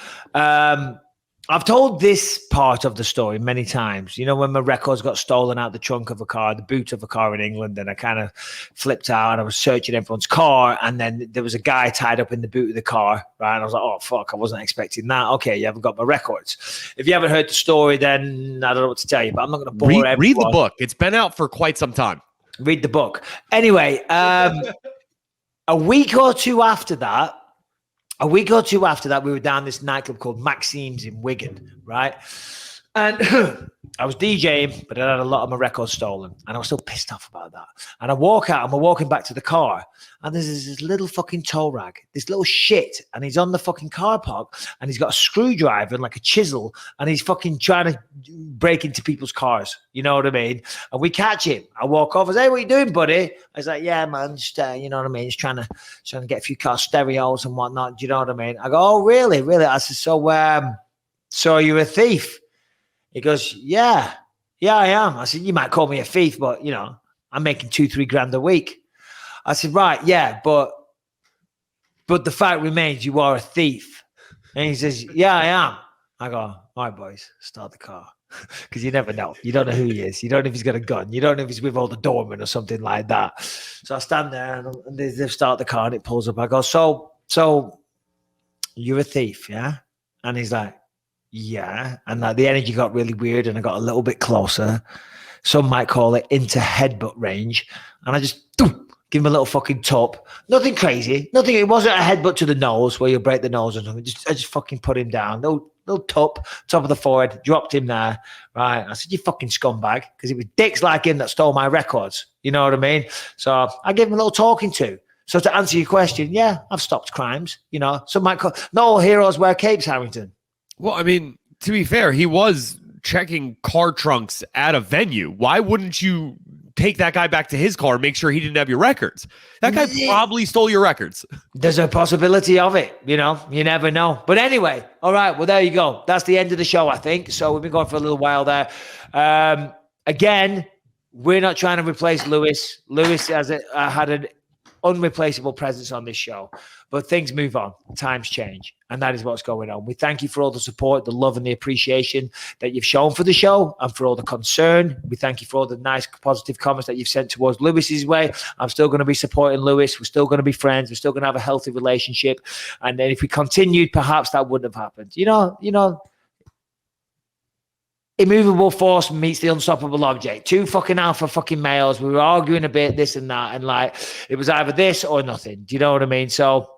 I've told this part of the story many times. You know, when my records got stolen out the trunk of a car, the boot of a car in England, and I kind of flipped out and I was searching everyone's car, and then there was a guy tied up in the boot of the car, right? And I was like, oh, fuck, I wasn't expecting that. Okay, you haven't got my records. If you haven't heard the story, then I don't know what to tell you, but I'm not going to bore everyone. Read the book. It's been out for quite some time. Read the book. Anyway, a week or two after that, we were down this nightclub called Maxime's in Wigan, right? And I was DJing, but I had a lot of my records stolen. And I was still pissed off about that. And I walk out and we're walking back to the car. And there's this little fucking tow rag, this little shit. And he's on the fucking car park. And he's got a screwdriver and like a chisel. And he's fucking trying to break into people's cars. You know what I mean? And we catch him. I walk over. I say, hey, what you doing, buddy? I was like, yeah, man, just, you know what I mean? Just trying to get a few car stereos and whatnot. Do you know what I mean? I go, oh, really? Really? I said, so you're a thief? He goes, yeah, I am. I said, you might call me a thief, but, you know, I'm making 2-3 grand a week. I said, right, yeah, but the fact remains you are a thief. And he says, yeah, I am. I go, all right, boys, start the car. Because you never know. You don't know who he is. You don't know if he's got a gun. You don't know if he's with all the doormen or something like that. So I stand there and they start the car and it pulls up. I go, so you're a thief, yeah? And he's like, yeah, and the energy got really weird and I got a little bit closer. Some might call it into headbutt range. And I just give him a little fucking top. Nothing crazy. Nothing. It wasn't a headbutt to the nose where you break the nose or something. I just fucking put him down. Little top of the forehead. Dropped him there. Right. I said, you fucking scumbag. Because it was dicks like him that stole my records. You know what I mean? So I gave him a little talking to. So to answer your question, yeah, I've stopped crimes. You know, some might call, not all heroes wear capes, Harrington. Well, I mean, to be fair, he was checking car trunks at a venue. Why wouldn't you take that guy back to his car and make sure he didn't have your records? That guy probably stole your records. There's a possibility of it, you know. You never know. But anyway, all right, well, there you go. That's the end of the show, I think. So we've been going for a little while there. Again, we're not trying to replace Lewis. Lewis has had an unreplaceable presence on this show. But things move on. Times change. And that is what's going on. We thank you for all the support, the love and the appreciation that you've shown for the show and for all the concern. We thank you for all the nice, positive comments that you've sent towards Lewis's way. I'm still going to be supporting Lewis. We're still going to be friends. We're still going to have a healthy relationship. And then if we continued, perhaps that wouldn't have happened. You know, immovable force meets the unstoppable object. Two fucking alpha fucking males. We were arguing a bit, this and that. And like, it was either this or nothing. Do you know what I mean? So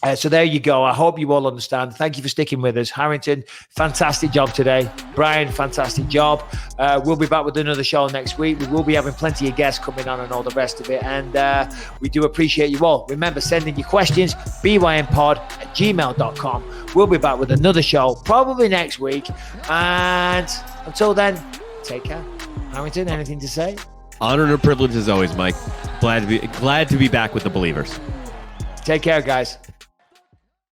there you go. I hope you all understand. Thank you for sticking with us. Harrington, fantastic job today. Brian, fantastic job. We'll be back with another show next week. We will be having plenty of guests coming on and all the rest of it. And we do appreciate you all. Remember, sending your questions, bympod@gmail.com. We'll be back with another show probably next week. And until then, take care. Harrington, anything to say? Honor and a privilege as always, Mike. Glad to be back with the Believers. Take care, guys.